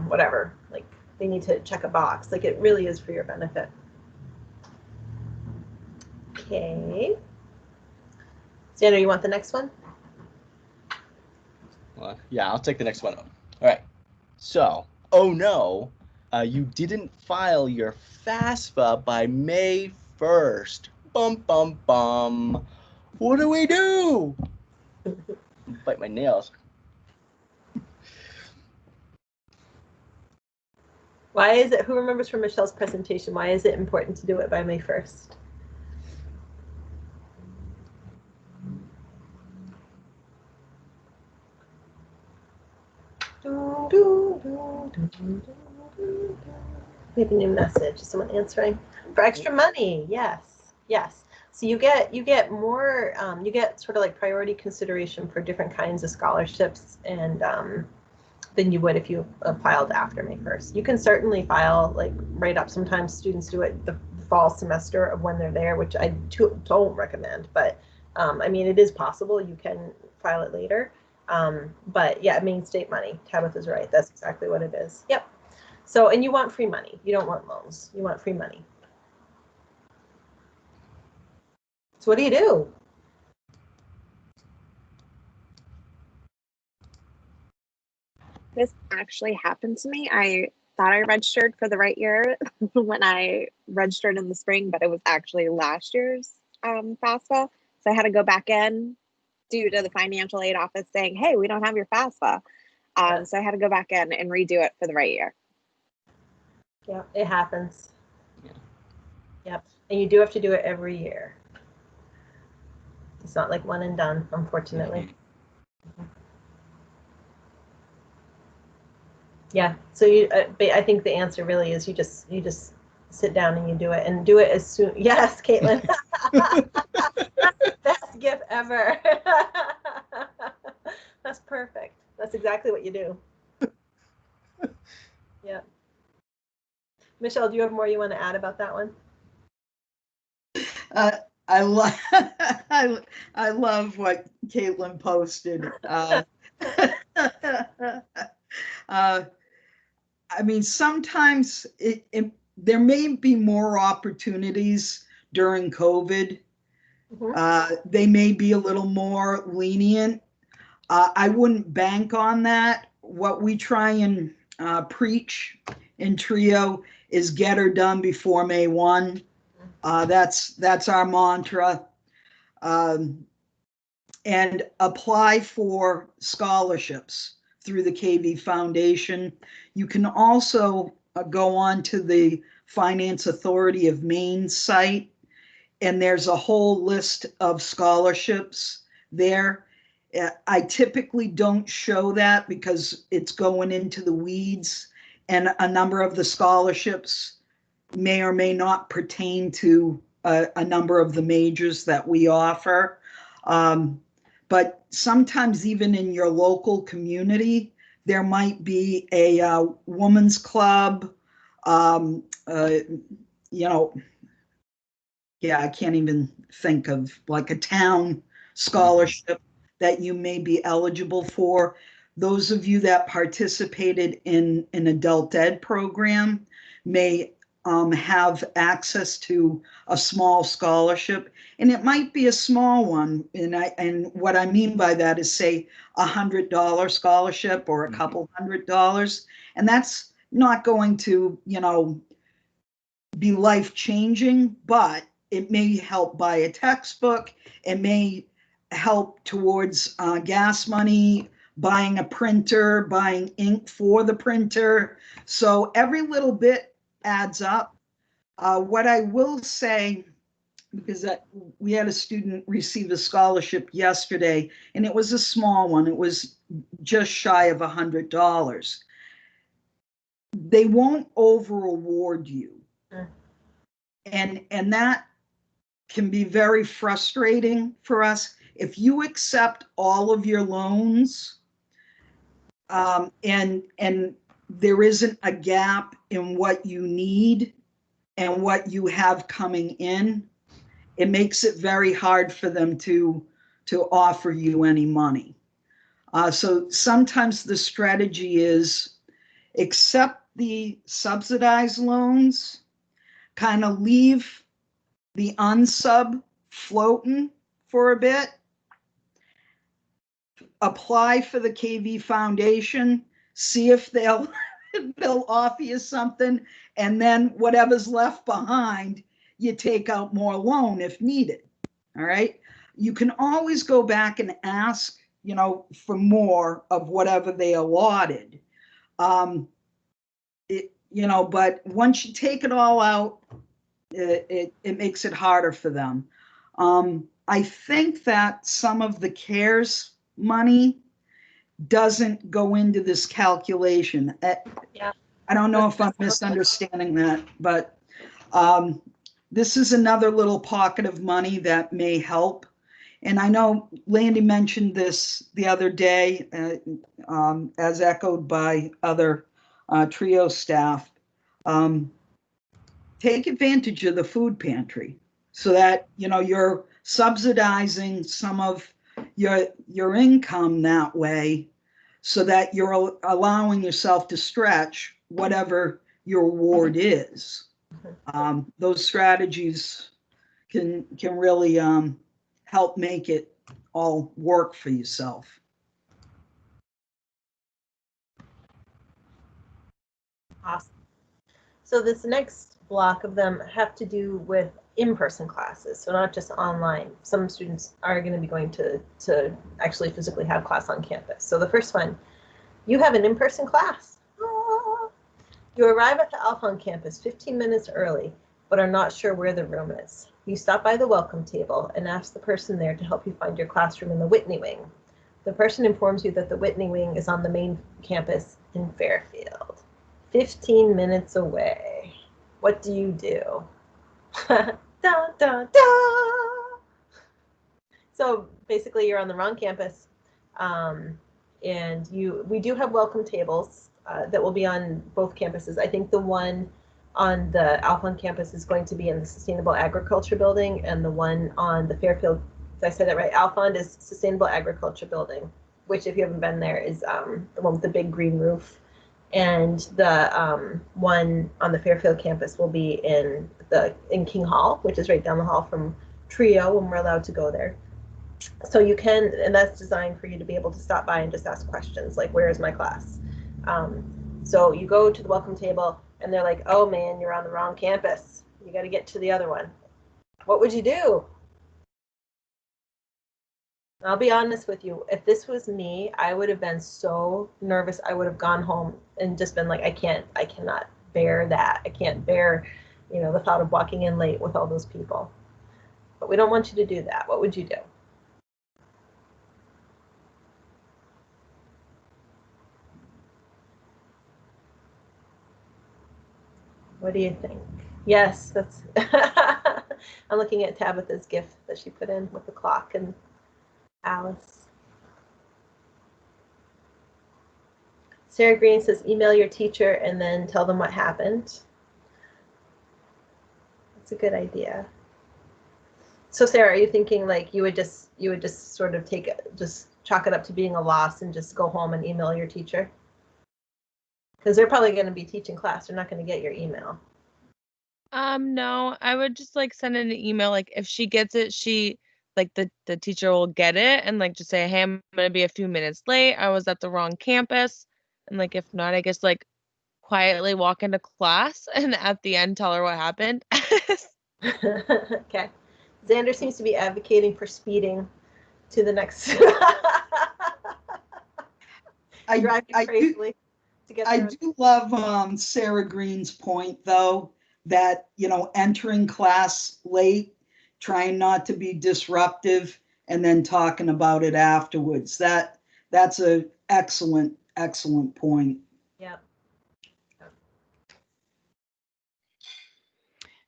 whatever, like they need to check a box. Like, it really is for your benefit. Okay. Sandra, you want the next one? Yeah, I'll take the next one. All right. So, oh no, you didn't file your FAFSA by May 1st. Bum, bum, bum. What do we do? Bite my nails. Why is it, who remembers from Michelle's presentation, why is it important to do it by May 1st? We have a new message. Is someone answering? For extra money, yes, yes. So you get more, you get sort of like priority consideration for different kinds of scholarships, and than you would if you filed after May 1st. You can certainly file like right up. Sometimes students do it the fall semester of when they're there, which I don't recommend. But I mean, it is possible. You can file it later. But yeah, it means state money. Tabitha's right. That's exactly what it is. Yep. So, and you want free money. You don't want loans. You want free money. So what do you do? This actually happened to me. I thought I registered for the right year when I registered in the spring, but it was actually last year's FAFSA. So I had to go back in due to the financial aid office saying, hey, we don't have your FAFSA. So I had to go back in and redo it for the right year. Yeah, it happens. Yeah. Yep. And you do have to do it every year. It's not like one and done, unfortunately. Yeah. So I think the answer really is you just sit down and you do it, and do it as soon. Yes, Caitlin. That's the best gift ever. That's perfect. That's exactly what you do. Yeah. Michelle, do you have more you want to add about that one? I love what Caitlin posted. I mean, sometimes there may be more opportunities during COVID They may be a little more lenient. I wouldn't bank on that. What we try and preach in TRIO is get her done before May 1. That's our mantra. And apply for scholarships through the KV Foundation. You can also go on to the Finance Authority of Maine site, and there's a whole list of scholarships there. I typically don't show that because it's going into the weeds, and a number of the scholarships may or may not pertain to a number of the majors that we offer. But sometimes even in your local community, there might be a women's club, I can't even think of like a town scholarship that you may be eligible for. Those of you that participated in an adult ed program may have access to a small scholarship, and it might be a small one. And what I mean by that is, say, $100 scholarship or a couple $100, and that's not going to, be life changing, but it may help buy a textbook. It may help towards gas money, buying a printer, buying ink for the printer. So every little bit adds up. What I will say, because we had a student receive a scholarship yesterday, and it was a small one. It was just shy of $100. They won't over award you. And that can be very frustrating for us. If you accept all of your loans, and there isn't a gap in what you need and what you have coming in, it makes it very hard for them to offer you any money. So sometimes the strategy is accept the subsidized loans, kind of leave the unsub floating for a bit, apply for the KV Foundation, see if they'll offer you something, and then whatever's left behind, you take out more loan if needed. All right. You can always go back and ask, for more of whatever they allotted. But once you take it all out, it makes it harder for them. I think that some of the CARES money doesn't go into this calculation. Yeah. I don't know if I'm misunderstanding that, but this is another little pocket of money that may help. And I know Landy mentioned this the other day, as echoed by other TRIO staff. Take advantage of the food pantry so that, you're subsidizing some of your income that way, so that you're allowing yourself to stretch whatever your award is. Those strategies can really help make it all work for yourself. Awesome. So this next block of them have to do with in-person classes, so not just online. Some students are going to be going to actually physically have class on campus. So the first one, you have an in-person class. You arrive at the Alphon campus 15 minutes early, but are not sure where the room is. You stop by the welcome table and ask the person there to help you find your classroom in the Whitney wing. The person informs you that the Whitney wing is on the main campus in Fairfield, 15 minutes away. What do you do? Da, da, da. So basically you're on the wrong campus, and we do have welcome tables that will be on both campuses. I think the one on the Alphon campus is going to be in the Sustainable Agriculture Building, and the one on the Fairfield, did I say that right? Alphon is Sustainable Agriculture Building, which if you haven't been there is the one with the big green roof. And the one on the Fairfield campus will be in King Hall, which is right down the hall from Trio when we're allowed to go there. So you can, and that's designed for you to be able to stop by and just ask questions like, where is my class? So you go to the welcome table and they're like, oh man, you're on the wrong campus. You got to get to the other one. What would you do? I'll be honest with you. If this was me, I would have been so nervous. I would have gone home and just been like, I cannot bear that. I can't bear, the thought of walking in late with all those people. But we don't want you to do that. What would you do? What do you think? Yes, that's. I'm looking at Tabitha's gift that she put in with the clock and Alice. Sarah Green says, email your teacher and then tell them what happened. That's a good idea. So Sarah, are you thinking like you would just sort of just chalk it up to being a loss and just go home and email your teacher? Because they're probably going to be teaching class. They're not going to get your email. No, I would just like send an email. Like if she gets it, the teacher will get it and like just say, hey, I'm going to be a few minutes late. I was at the wrong campus. And like, if not, I guess like quietly walk into class and at the end, tell her what happened. Okay. Xander seems to be advocating for speeding to the next. I do love Sarah Green's point, though, that, entering class late, trying not to be disruptive, and then talking about it afterwards. That's a excellent point. Yeah.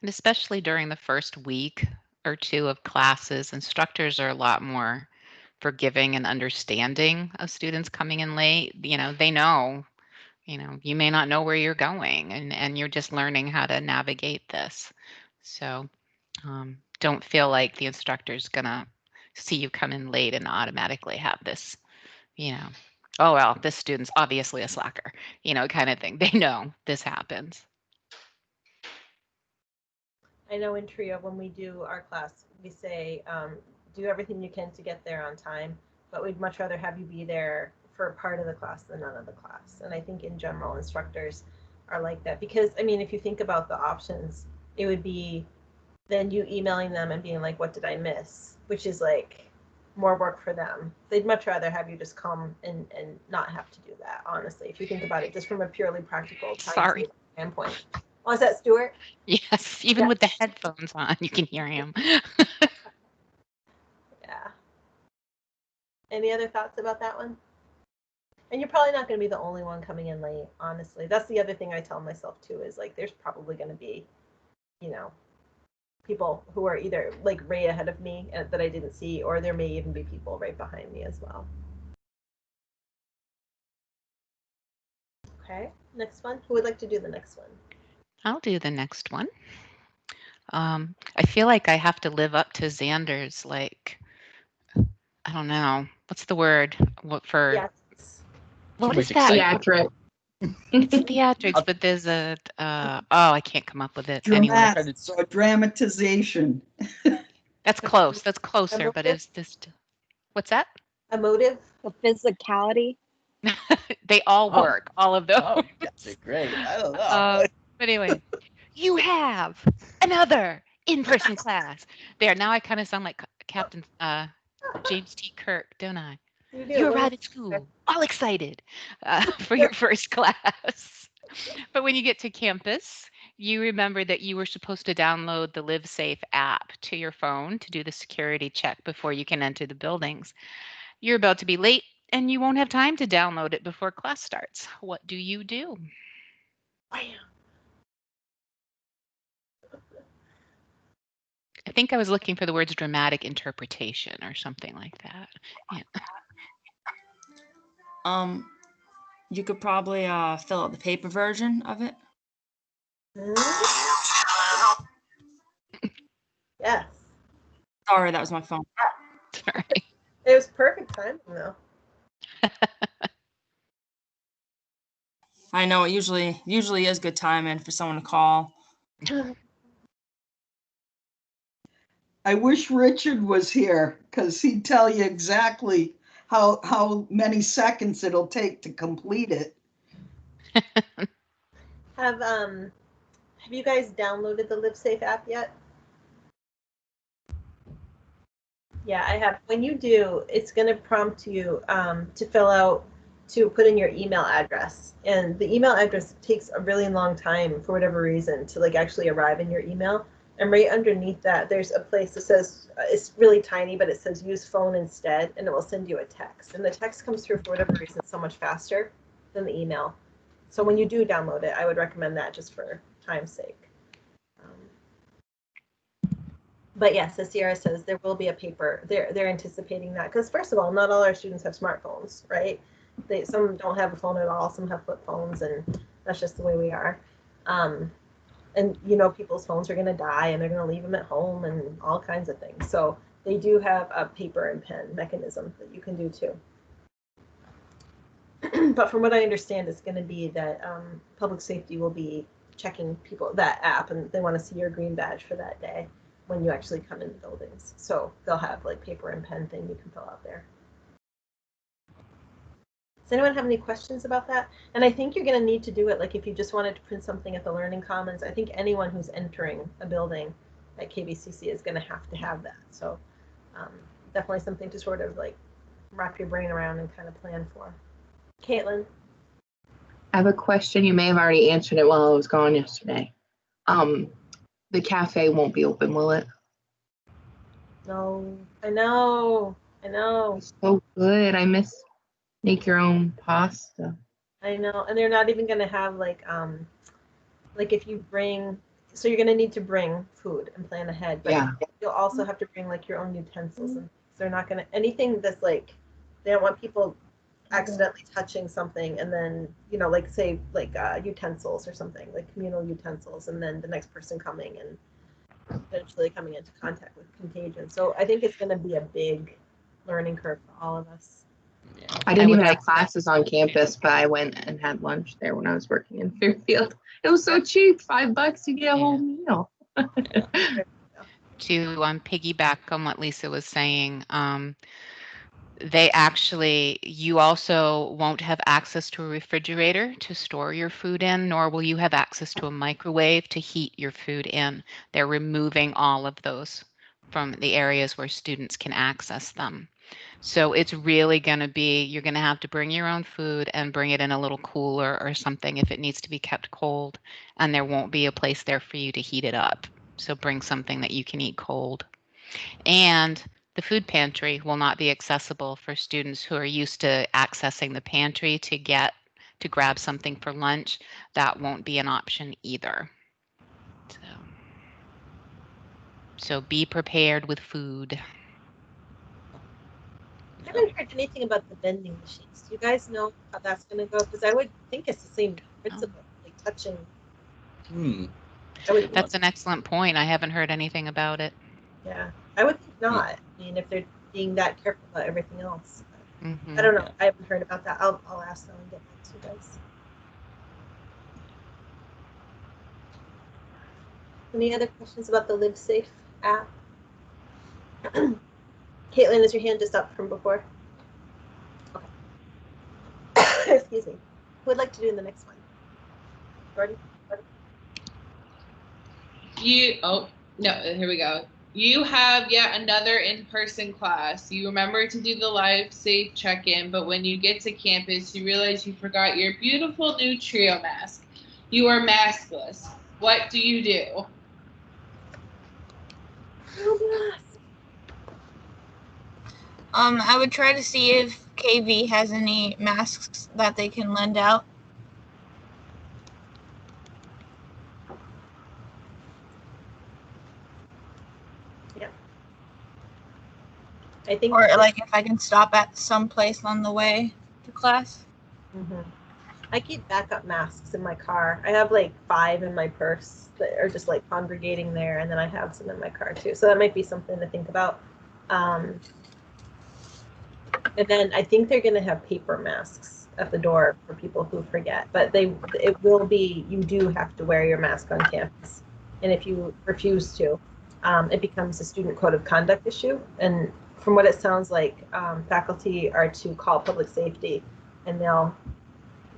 And especially during the first week or two of classes, instructors are a lot more forgiving and understanding of students coming in late. They know, you may not know where you're going and you're just learning how to navigate this. So don't feel like the instructor's gonna see you come in late and automatically have this, oh, well, this student's obviously a slacker, kind of thing. They know this happens. I know in Trio, when we do our class, we say, do everything you can to get there on time, but we'd much rather have you be there for part of the class than none of the class. And I think in general, instructors are like that because, if you think about the options, it would be then you emailing them and being like, what did I miss? Which is like more work for them. They'd much rather have you just come and not have to do that, honestly, if you think about it, just from a purely practical time standpoint. Oh, is that Stuart? Yes, even with the headphones on, you can hear him. Yeah. Any other thoughts about that one? And you're probably not going to be the only one coming in late, honestly. That's the other thing I tell myself too, is like there's probably going to be, people who are either like right ahead of me that I didn't see, or there may even be people right behind me as well. Okay, next one. Who would like to do the next one? I'll do the next one. I feel like I have to live up to Xander's, like, I don't know. What's the word? What is that? Theatric. It's theatrics, but there's I can't come up with it. So dramatization. That's close. That's closer, but is this, what's that? Emotive. The physicality. They all work, all of those. Oh, that's great. I don't know. But anyway, you have another in-person class. There, now I kind of sound like Captain James T. Kirk, don't I? You arrive at school, all excited for your first class. But when you get to campus, you remember that you were supposed to download the LiveSafe app to your phone to do the security check before you can enter the buildings. You're about to be late, and you won't have time to download it before class starts. What do you do? I think I was looking for the words dramatic interpretation or something like that. Yeah. You could probably fill out the paper version of it. Yes. Sorry, that was my phone. Sorry. It was perfect timing though. I know it usually is good timing for someone to call. I wish Richard was here because he'd tell you exactly how many seconds it'll take to complete it. Have you guys downloaded the LiveSafe app yet? Yeah, I have. When you do, it's going to prompt you to put in your email address. And the email address takes a really long time for whatever reason to like actually arrive in your email. And right underneath that, there's a place that says, it's really tiny, but it says use phone instead, and it will send you a text. And the text comes through for whatever reason so much faster than the email. So when you do download it, I would recommend that just for time's sake. But yes, as Sierra says, there will be a paper. They're anticipating that because first of all, not all our students have smartphones, right? Some don't have a phone at all. Some have flip phones, and that's just the way we are. And you know, people's phones are going to die, and they're going to leave them at home, and all kinds of things. So they do have a paper and pen mechanism that you can do too. But from what I understand, it's going to be that public safety will be checking that app, and they want to see your green badge for that day when you actually come in the buildings. So they'll have like paper and pen thing you can fill out there. Does anyone have any questions about that? And I think you're going to need to do it like if you just wanted to print something at the Learning Commons. I think anyone who's entering a building at KVCC is going to have that. So definitely something to sort of like wrap your brain around and kind of plan for. Caitlin? I have a question. You may have already answered it while I was gone yesterday. The cafe won't be open, will it? No, I know. It's so good. I miss make your own pasta. I know, and they're not even going to have like if you bring, so you're going to need to bring food and plan ahead. But Yeah. you'll also have to bring like your own utensils, and they're not going to anything that's like they don't want people accidentally touching something and then like say like utensils or something like communal utensils, and then the next person coming and eventually coming into contact with contagion. So I think it's going to be a big learning curve for all of us. I didn't even have classes on campus, but I went and had lunch there when I was working in Fairfield. It was so cheap, $5 you get a whole meal. To piggyback on what Lisa was saying, you also won't have access to a refrigerator to store your food in, nor will you have access to a microwave to heat your food in. They're removing all of those from the areas where students can access them. So it's really going to be, you're going to have to bring your own food and bring it in a little cooler or something if it needs to be kept cold, and there won't be a place there for you to heat it up. So bring something that you can eat cold. And the food pantry will not be accessible for students who are used to accessing the pantry to grab something for lunch. That won't be an option either. So be prepared with food. I haven't heard anything about the vending machines. Do you guys know how that's going to go? Because I would think it's the same principle, like touching. That's an excellent point. I haven't heard anything about it. Yeah, I would think not. I mean, if they're being that careful about everything else. Mm-hmm. I don't know. I haven't heard about that. I'll ask them and get back to you guys. Any other questions about the LiveSafe app? Caitlin, is your hand just up from before? Okay. Excuse me. Who would like to do the next one? Jordan? Oh, no, here we go. You have yet another in-person class. You remember to do the LiveSafe check-in, but when you get to campus, you realize you forgot your beautiful new trio mask. You are maskless. What do you do? I would try to see if KV has any masks that they can lend out. Yeah. I think, or like if I can stop at some place on the way to class. I keep backup masks in my car. I have like 5 in my purse that are just like congregating there, and then I have some in my car too. So that might be something to think about. And then I think they're going to have paper masks at the door for people who forget. But it will be, you do have to wear your mask on campus. And if you refuse to, it becomes a student code of conduct issue. And from what it sounds like, faculty are to call public safety, and they'll,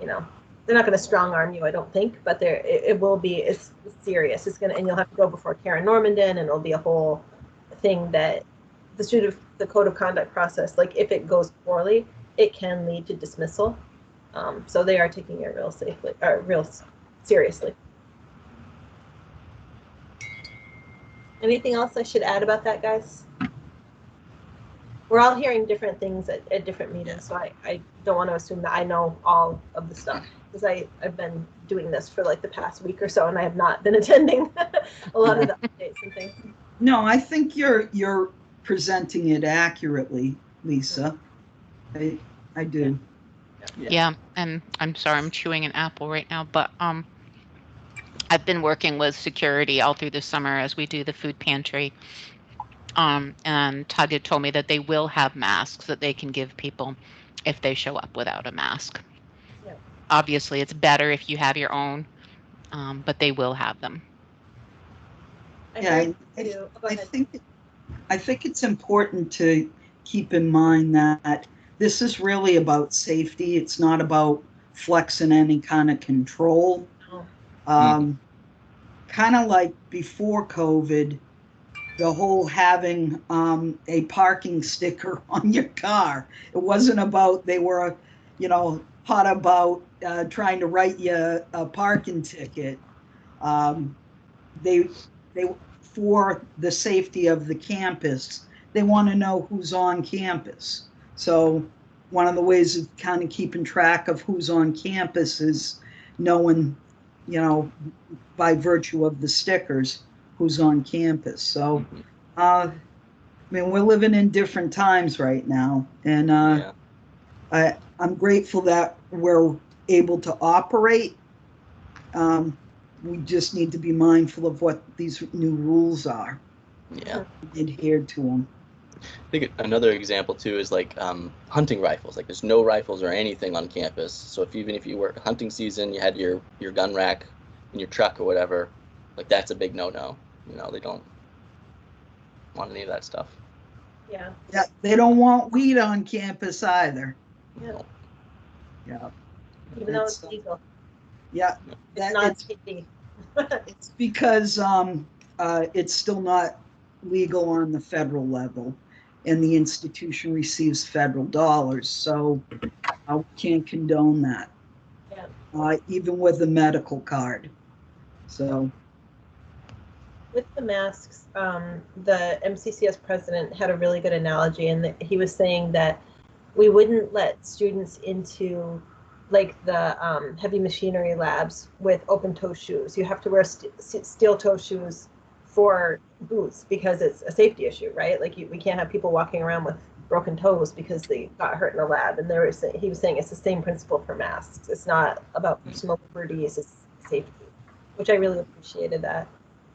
you know, they're not going to strong arm you, I don't think, but it will be, it's serious. It's gonna, and you'll have to go before Karen Normandin, and it'll be a whole thing that the code of conduct process, like if it goes poorly, it can lead to dismissal. So they are taking it real seriously. Anything else I should add about that, guys? We're all hearing different things at different meetings, so I don't want to assume that I know all of the stuff, because I've been doing this for like the past week or so, and I have not been attending a lot of the updates and things. No, I think you're presenting it accurately, Lisa. I do. Yeah, and I'm sorry, I'm chewing an apple right now, but I've been working with security all through the summer as we do the food pantry. And Tanya told me that they will have masks that they can give people if they show up without a mask. Yep. Obviously, it's better if you have your own, but they will have them. Yeah, I think it's important to keep in mind that this is really about safety. It's not about flexing any kind of control. Kind of like before COVID, the whole having a parking sticker on your car. It wasn't about, they were, hot about trying to write you a parking ticket. They for the safety of the campus, they want to know who's on campus. So one of the ways of kind of keeping track of who's on campus is knowing, by virtue of the stickers, who's on campus. So, I mean, we're living in different times right now, and I'm grateful that we're able to operate. We just need to be mindful of what these new rules are. Yeah. Adhere to them. I think another example too is like hunting rifles. Like there's no rifles or anything on campus. So even if you were hunting season, you had your gun rack in your truck or whatever, like that's a big no-no. They don't want any of that stuff. Yeah. Yeah, they don't want weed on campus either. Yeah. Yeah. Even though it's legal. Yeah. It's not sticky. It's because it's still not legal on the federal level, and the institution receives federal dollars, so we can't condone that. Yeah. Even with a medical card. So. With the masks, the MCCS president had a really good analogy, and he was saying that we wouldn't let students into like the heavy machinery labs with open toe shoes. You have to wear steel toe shoes for boots because it's a safety issue, right? Like we can't have people walking around with broken toes because they got hurt in a lab. And he was saying it's the same principle for masks. It's not about personal liberties, it's safety, which I really appreciated that.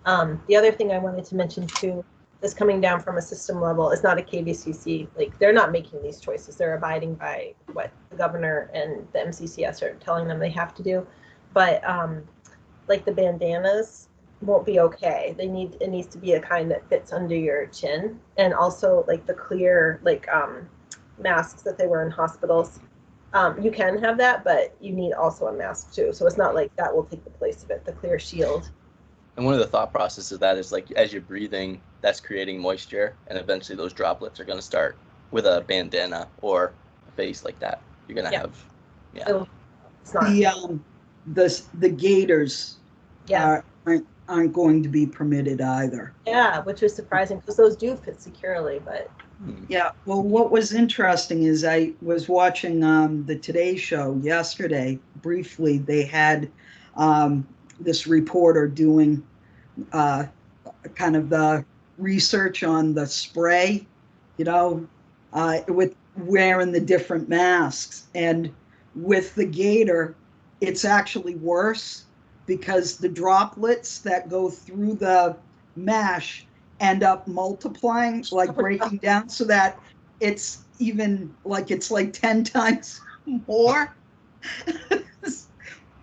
The other thing I wanted to mention too, is coming down from a system level. It's not a KVCC. Like they're not making these choices. They're abiding by what the governor and the MCCS are telling them they have to do. But like the bandanas won't be okay. It needs to be a kind that fits under your chin, and also like the clear masks that they wear in hospitals. You can have that, but you need also a mask too. So it's not like that will take the place of it. The clear shield. And one of the thought processes of that is like as you're breathing, that's creating moisture, and eventually those droplets are going to start with a bandana or a face like that. You're going to have, So it's not. The gaiters aren't going to be permitted either. Yeah, which was surprising because those do fit securely, but. Yeah, well, what was interesting is I was watching the Today Show yesterday. Briefly, they had this reporter doing kind of the research on the spray, with wearing the different masks. And with the gaiter, it's actually worse because the droplets that go through the mesh end up multiplying, like breaking down, so that it's even like it's like 10 times more.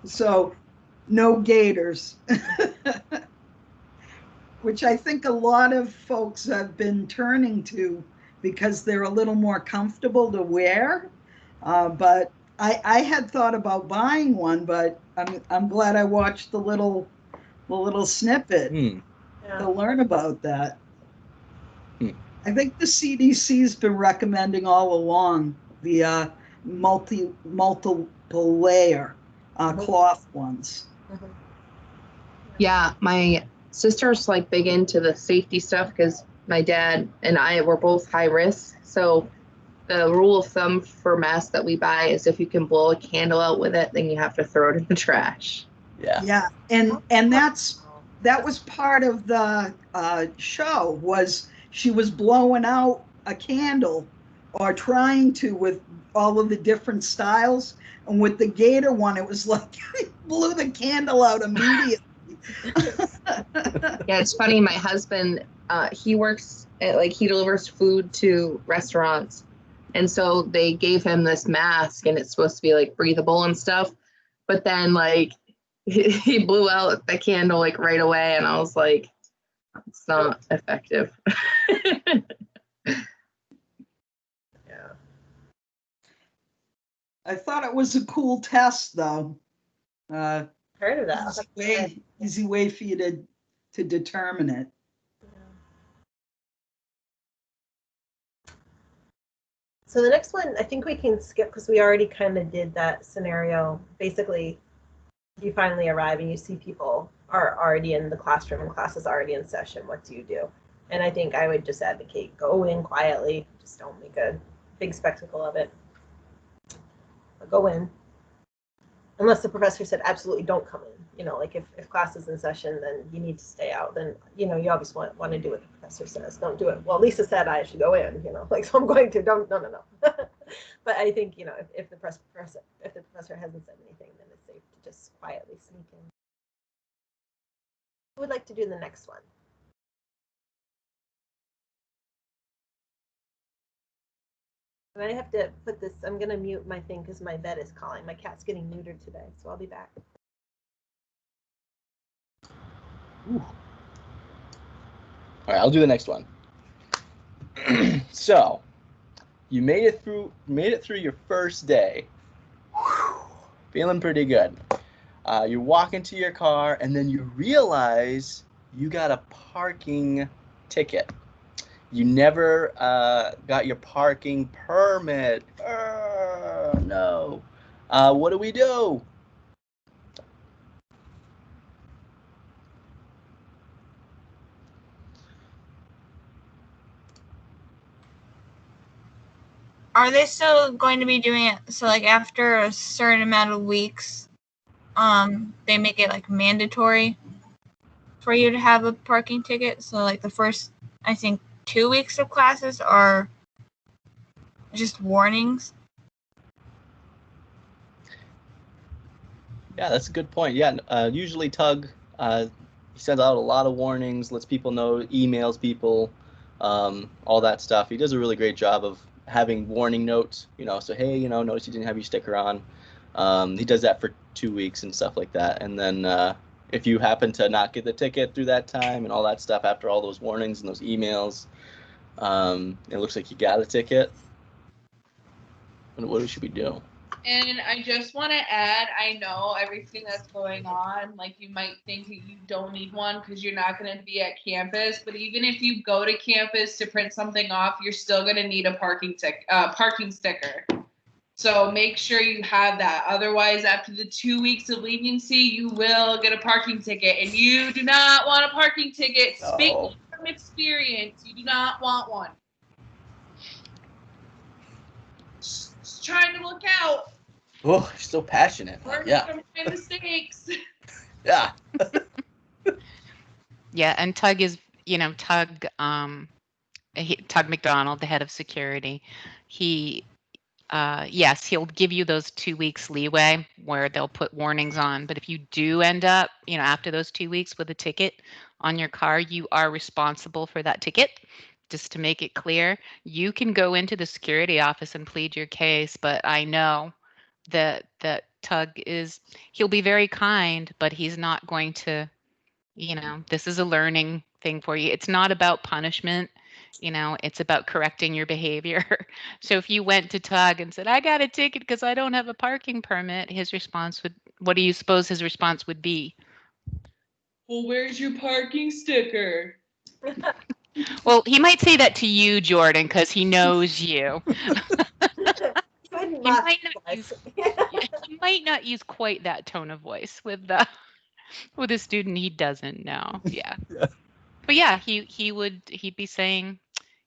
So no gaiters. which I think a lot of folks have been turning to because they're a little more comfortable to wear. But I had thought about buying one, but I'm glad I watched the little snippet to learn about that. I think the CDC's been recommending all along the multiple layer cloth ones. Yeah, my sister's like big into the safety stuff because my dad and I were both high risk. So the rule of thumb for masks that we buy is if you can blow a candle out with it, then you have to throw it in the trash. Yeah, and that was part of the show. Was she was blowing out a candle or trying to with all of the different styles, and with the gator one, it was like blew the candle out immediately. Yeah, it's funny. My husband, he works at, like, he delivers food to restaurants. And so they gave him this mask and it's supposed to be like breathable and stuff. But then like he blew out the candle like right away. And I was like, it's not effective. Yeah. I thought it was a cool test though. Heard of that. Easy way for you to determine it. So the next one, I think we can skip because we already kind of did that scenario. Basically, you finally arrive and you see people are already in the classroom and class is already in session. What do you do? And I think I would just advocate go in quietly. Just don't make a big spectacle of it. But go in. Unless the professor said absolutely don't come in. You know, like if class is in session, then you need to stay out. Then, you know, you always want to do what the professor says. Don't do it. Well, Lisa said I should go in, you know, like, so I'm going to. No. But I think, you know, if the professor hasn't said anything, then it's safe to just quietly sneak in. Who would like to do the next one? And I have to put this, I'm going to mute my thing because my vet is calling. My cat's getting neutered today, so I'll be back. Ooh. All right, I'll do the next one. So, you made it through your first day. Whew, feeling pretty good. You walk into your car and then you realize you got a parking ticket. You never got your parking permit. No. What do we do? Are they still going to be doing it? So like after a certain amount of weeks, they make it like mandatory for you to have a parking ticket. So like the first, I think, 2 weeks of classes are just warnings. Yeah, that's a good point. Yeah, usually Tug he sends out a lot of warnings, lets people know, emails people, all that stuff. He does a really great job of having warning notes, you know, so hey, you know, notice you didn't have your sticker on. He does that for 2 weeks and stuff like that. And then if you happen to not get the ticket through that time and all that stuff after all those warnings and those emails, it looks like you got a ticket. What should we do? And I just want to add, I know everything that's going on, like you might think that you don't need one because you're not going to be at campus, but even if you go to campus to print something off, you're still going to need a parking sticker. So make sure you have that. Otherwise, after the 2 weeks of leniency, you will get a parking ticket, and you do not want a parking ticket. No. Speaking from experience, you do not want one. Just trying to look out. Oh, you're so passionate. Learn Yeah. from my mistakes. Yeah. Yeah, and Tug is, you know, Tug McDonald, the head of security. He, yes, he'll give you those 2 weeks leeway where they'll put warnings on. But if you do end up, you know, after those 2 weeks with a ticket on your car, you are responsible for that ticket. Just to make it clear, you can go into the security office and plead your case, but I know that Tug he'll be very kind, but he's not going to, you know, this is a learning thing for you. It's not about punishment. It's about correcting your behavior. So if you went to Tug and said, I got a ticket because I don't have a parking permit, what do you suppose his response would be? Well, where's your parking sticker? Well, he might say that to you, Jordan, because he knows you. He might not use quite that tone of voice with a student he doesn't know. Yeah. But yeah, he'd be saying,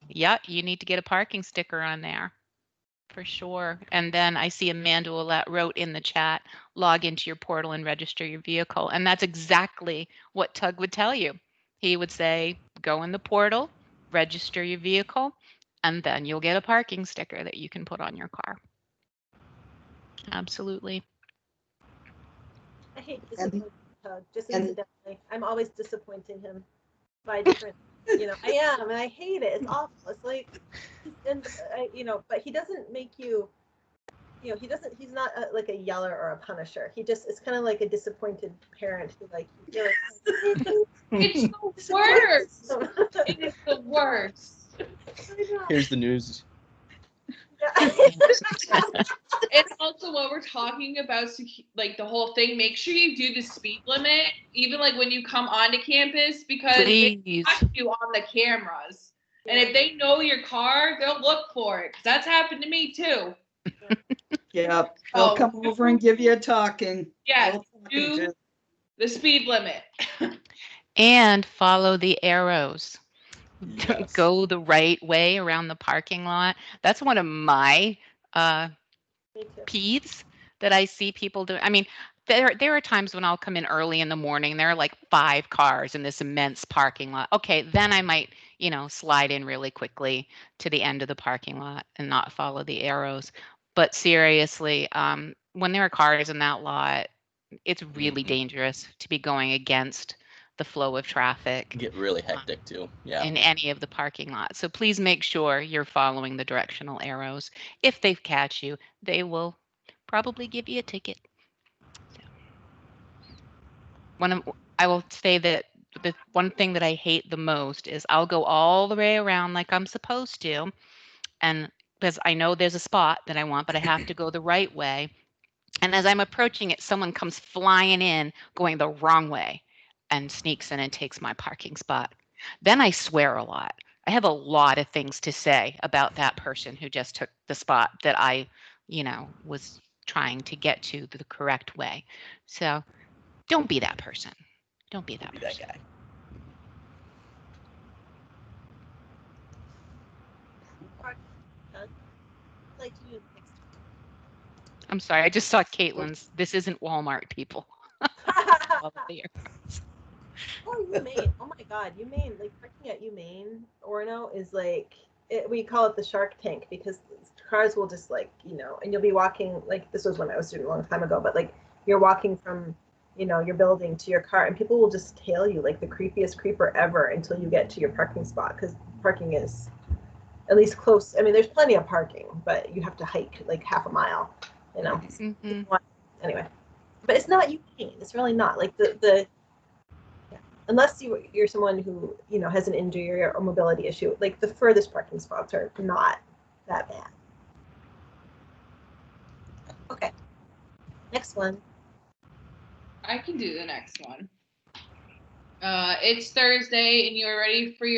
yeah, you need to get a parking sticker on there for sure. And then I see Amanda Ouellette wrote in the chat, log into your portal and register your vehicle. And that's exactly what Tug would tell you. He would say, go in the portal, register your vehicle, and then you'll get a parking sticker that you can put on your car. Absolutely. I hate disappointing Tug, just incidentally. I'm always disappointing him by different, I am, and I hate it. It's awful. It's like, but he doesn't make you, he's not like a yeller or a punisher. It's kind of like a disappointed parent who like, it's the worst. It is the worst. Here's the news. It's also what we're talking about, like the whole thing. Make sure you do the speed limit, even like when you come onto campus, because they watch you on the cameras. And if they know your car, they'll look for it. 'Cause that's happened to me too. Yep, they'll come over and give you a talking. Yeah, do the speed limit. And follow the arrows. Yes. Go the right way around the parking lot. That's one of my peeves that I see people do. I mean, there are times when I'll come in early in the morning. There are like 5 cars in this immense parking lot. Okay, then I might, slide in really quickly to the end of the parking lot and not follow the arrows. But seriously, when there are cars in that lot, it's really dangerous to be going against the flow of traffic. Get really hectic too. Yeah. In any of the parking lots. So please make sure you're following the directional arrows. If they catch you, they will probably give you a ticket. So, I will say that the one thing that I hate the most is I'll go all the way around like I'm supposed to, and because I know there's a spot that I want, but I have to go the right way. And as I'm approaching it, someone comes flying in going the wrong way and sneaks in and takes my parking spot. Then I swear a lot. I have a lot of things to say about that person who just took the spot that I, was trying to get to the correct way. So don't be that person. Don't be that person. That guy. I'm sorry, I just saw Caitlin's. This isn't Walmart, people. Oh, UMaine. Oh my God, UMaine. Like parking at UMaine, Orono is like, we call it the Shark Tank because cars will just like, and you'll be walking, like this was when I was doing a long time ago, but like you're walking from, your building to your car and people will just tail you like the creepiest creeper ever until you get to your parking spot because parking is at least close. I mean, there's plenty of parking, but you have to hike like half a mile, Mm-hmm. Anyway, but it's not UMaine. It's really not like unless you're someone who has an injury or mobility issue. Like the furthest parking spots are not that bad. Okay, next one. I can do the next one. It's Thursday and you are ready for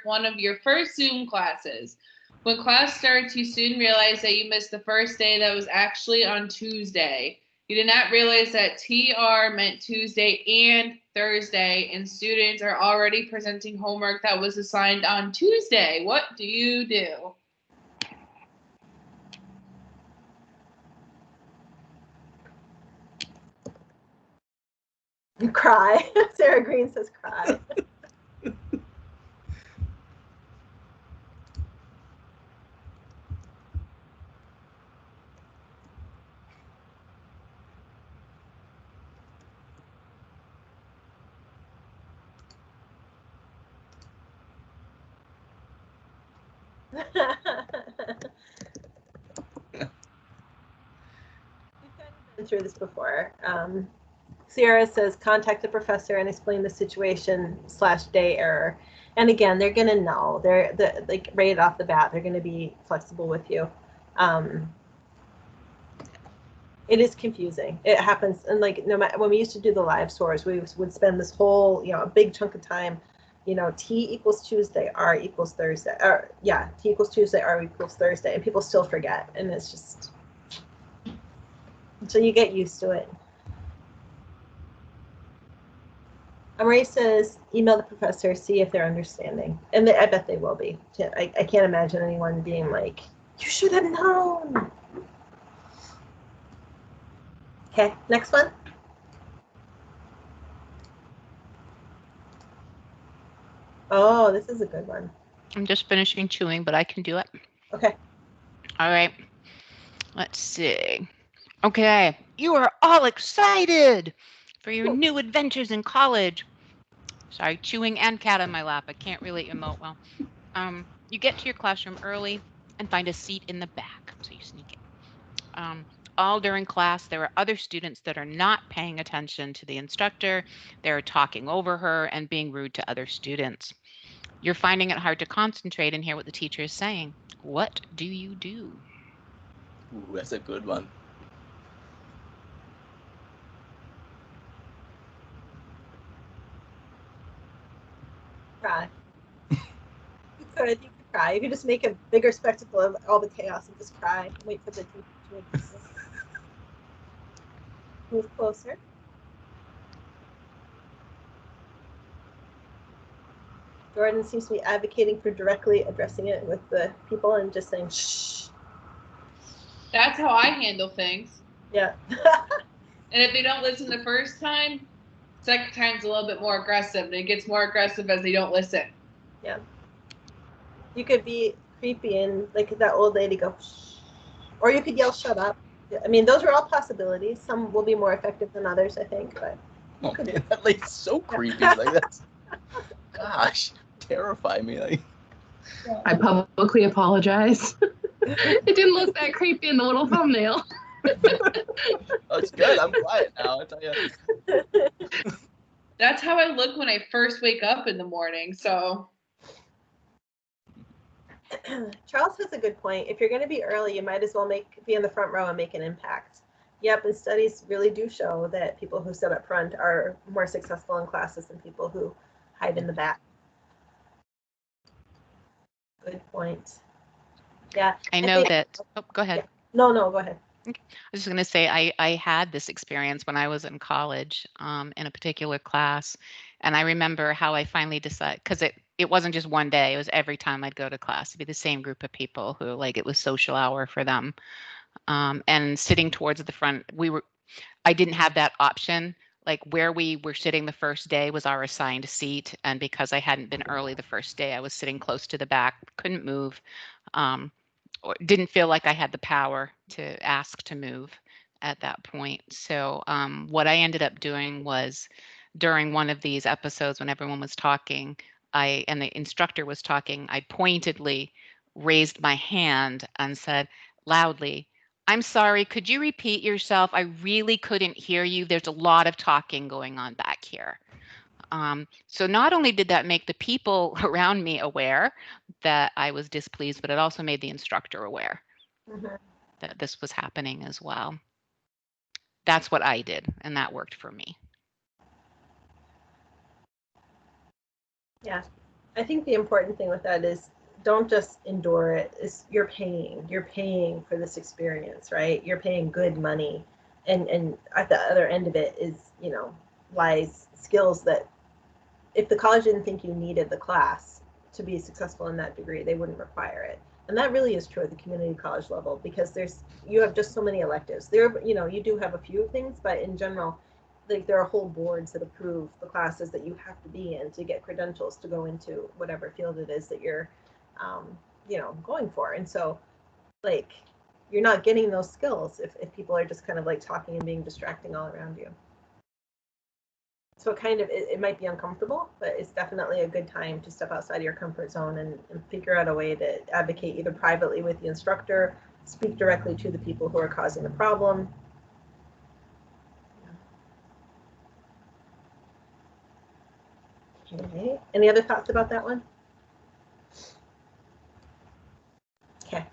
one of your first Zoom classes. When class starts, you soon realize that you missed the first day that was actually on Tuesday. You did not realize that TR meant Tuesday and Thursday, and students are already presenting homework that was assigned on Tuesday. What do you do? Cry. Sarah Green says cry. We've been through this before. Sierra says, contact the professor and explain the situation / day error. And again, they're gonna know. They're like right off the bat, they're gonna be flexible with you. It is confusing. It happens, and like no matter when we used to do the live tours, we would spend this whole a big chunk of time. T equals Tuesday, R equals Thursday, or yeah, T equals Tuesday, R equals Thursday, and people still forget, and it's just until you get used to it. Marie says, email the professor, see if they're understanding. And I bet they will be. I can't imagine anyone being like, you should have known. Okay, next one. Oh, this is a good one. I'm just finishing chewing, but I can do it. Okay. All right. Let's see. Okay, you are all excited for your new adventures in college. Sorry, chewing and cat on my lap. I can't really emote well. You get to your classroom early and find a seat in the back, so you sneak in. All during class, there are other students that are not paying attention to the instructor. They're talking over her and being rude to other students. You're finding it hard to concentrate and hear what the teacher is saying. What do you do? Ooh, that's a good one. Cry. You could cry. You could just make a bigger spectacle of all the chaos and just cry. Wait for the teacher to exist. Move closer. Jordan seems to be advocating for directly addressing it with the people and just saying, shh. That's how I handle things. Yeah. And if they don't listen the first time, second time's a little bit more aggressive. And it gets more aggressive as they don't listen. Yeah. You could be creepy and like that old lady go, shh. Or you could yell, shut up. I mean, those are all possibilities. Some will be more effective than others, I think. But oh man, that lady's so creepy. Like that's, gosh, terrify me. Like, I publicly apologize. It didn't look that creepy in the little thumbnail. Oh, it's good. I'm quiet now. I tell you. That's how I look when I first wake up in the morning. So. Charles has a good point. If you're going to be early, you might as well be in the front row and make an impact. Yep, and studies really do show that people who sit up front are more successful in classes than people who hide in the back. Good point. Yeah. I know that. Oh, go ahead. Yeah. No, go ahead. Okay. I was just going to say I had this experience when I was in college in a particular class. And I remember how I finally decided, because it wasn't just one day, it was every time I'd go to class. It'd be the same group of people who like it was social hour for them. And sitting towards the front, I didn't have that option. Like where we were sitting the first day was our assigned seat. And because I hadn't been early the first day, I was sitting close to the back, couldn't move. Or didn't feel like I had the power to ask to move at that point. So what I ended up doing was during one of these episodes when everyone was talking, and the instructor was talking, I pointedly raised my hand and said loudly, "I'm sorry, could you repeat yourself? I really couldn't hear you. There's a lot of talking going on back here." So not only did that make the people around me aware that I was displeased, but it also made the instructor aware that this was happening as well. That's what I did, and that worked for me. Yeah, I think the important thing with that is don't just endure it. You're paying for this experience, right? You're paying good money, and at the other end of it is lies skills that if the college didn't think you needed the class to be successful in that degree, they wouldn't require it. And that really is true at the community college level because you have just so many electives. You do have a few things, but in general, like there are whole boards that approve the classes that you have to be in to get credentials to go into whatever field it is that you're, going for. And so, like, you're not getting those skills if people are just kind of like talking and being distracting all around you. So it might be uncomfortable, but it's definitely a good time to step outside of your comfort zone and figure out a way to advocate either privately with the instructor, speak directly to the people who are causing the problem. Okay. Any other thoughts about that one? Okay.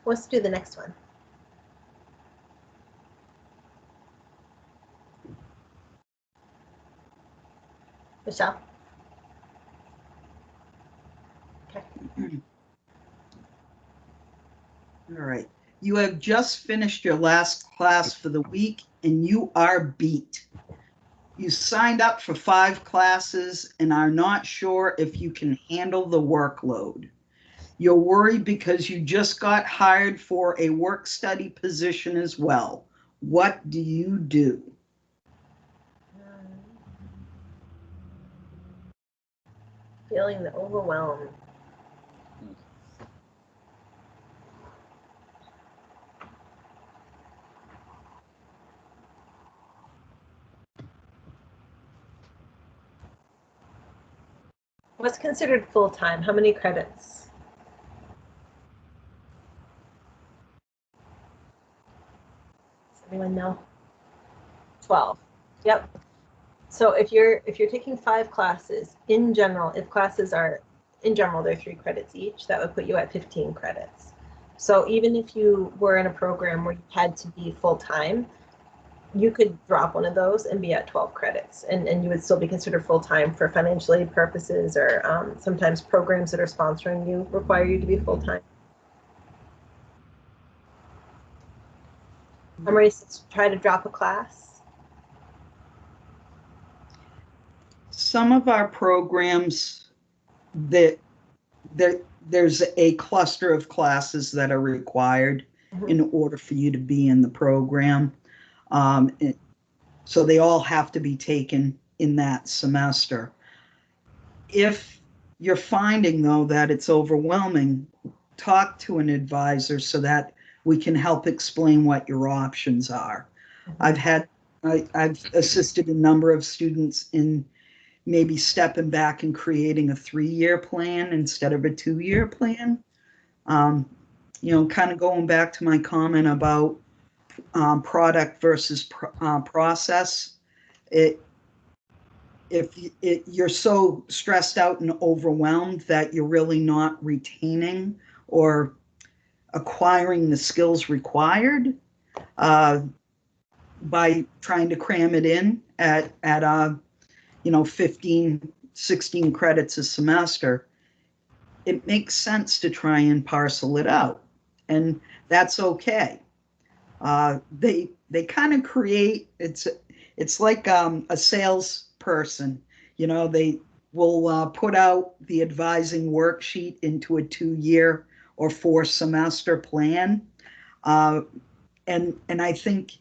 Let's do the next one. Michelle? Okay. All right. You have just finished your last class for the week and you are beat. You signed up for 5 classes and are not sure if you can handle the workload. You're worried because you just got hired for a work study position as well. What do you do? Feeling the overwhelm. What's considered full-time? How many credits? Does anyone know? 12. Yep. So if you're taking 5 classes, in general, if classes are, in general, they're 3 credits each, that would put you at 15 credits. So even if you were in a program where you had to be full-time, you could drop one of those and be at 12 credits, and you would still be considered full-time for financial aid purposes, or sometimes programs that are sponsoring you require you to be full-time. I'm ready to try to drop a class. Some of our programs there's a cluster of classes that are required in order for you to be in the program. So they all have to be taken in that semester. If you're finding, though, that it's overwhelming, talk to an advisor so that we can help explain what your options are. I've assisted a number of students in maybe stepping back and creating a 3-year plan instead of a 2-year plan. You know, kind of going back to my comment about product versus process. If you're so stressed out and overwhelmed that you're really not retaining or acquiring the skills required by trying to cram it in at 15, 16 credits a semester, it makes sense to try and parcel it out, and that's okay. They kind of create, it's like a salesperson, you know, they will put out the advising worksheet into a 2-year or 4-semester plan. And I think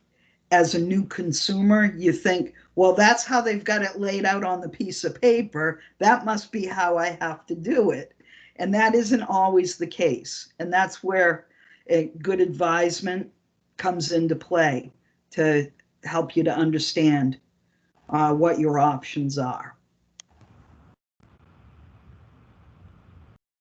as a new consumer, you think, well, that's how they've got it laid out on the piece of paper. That must be how I have to do it. And that isn't always the case. And that's where a good advisement comes into play to help you to understand what your options are.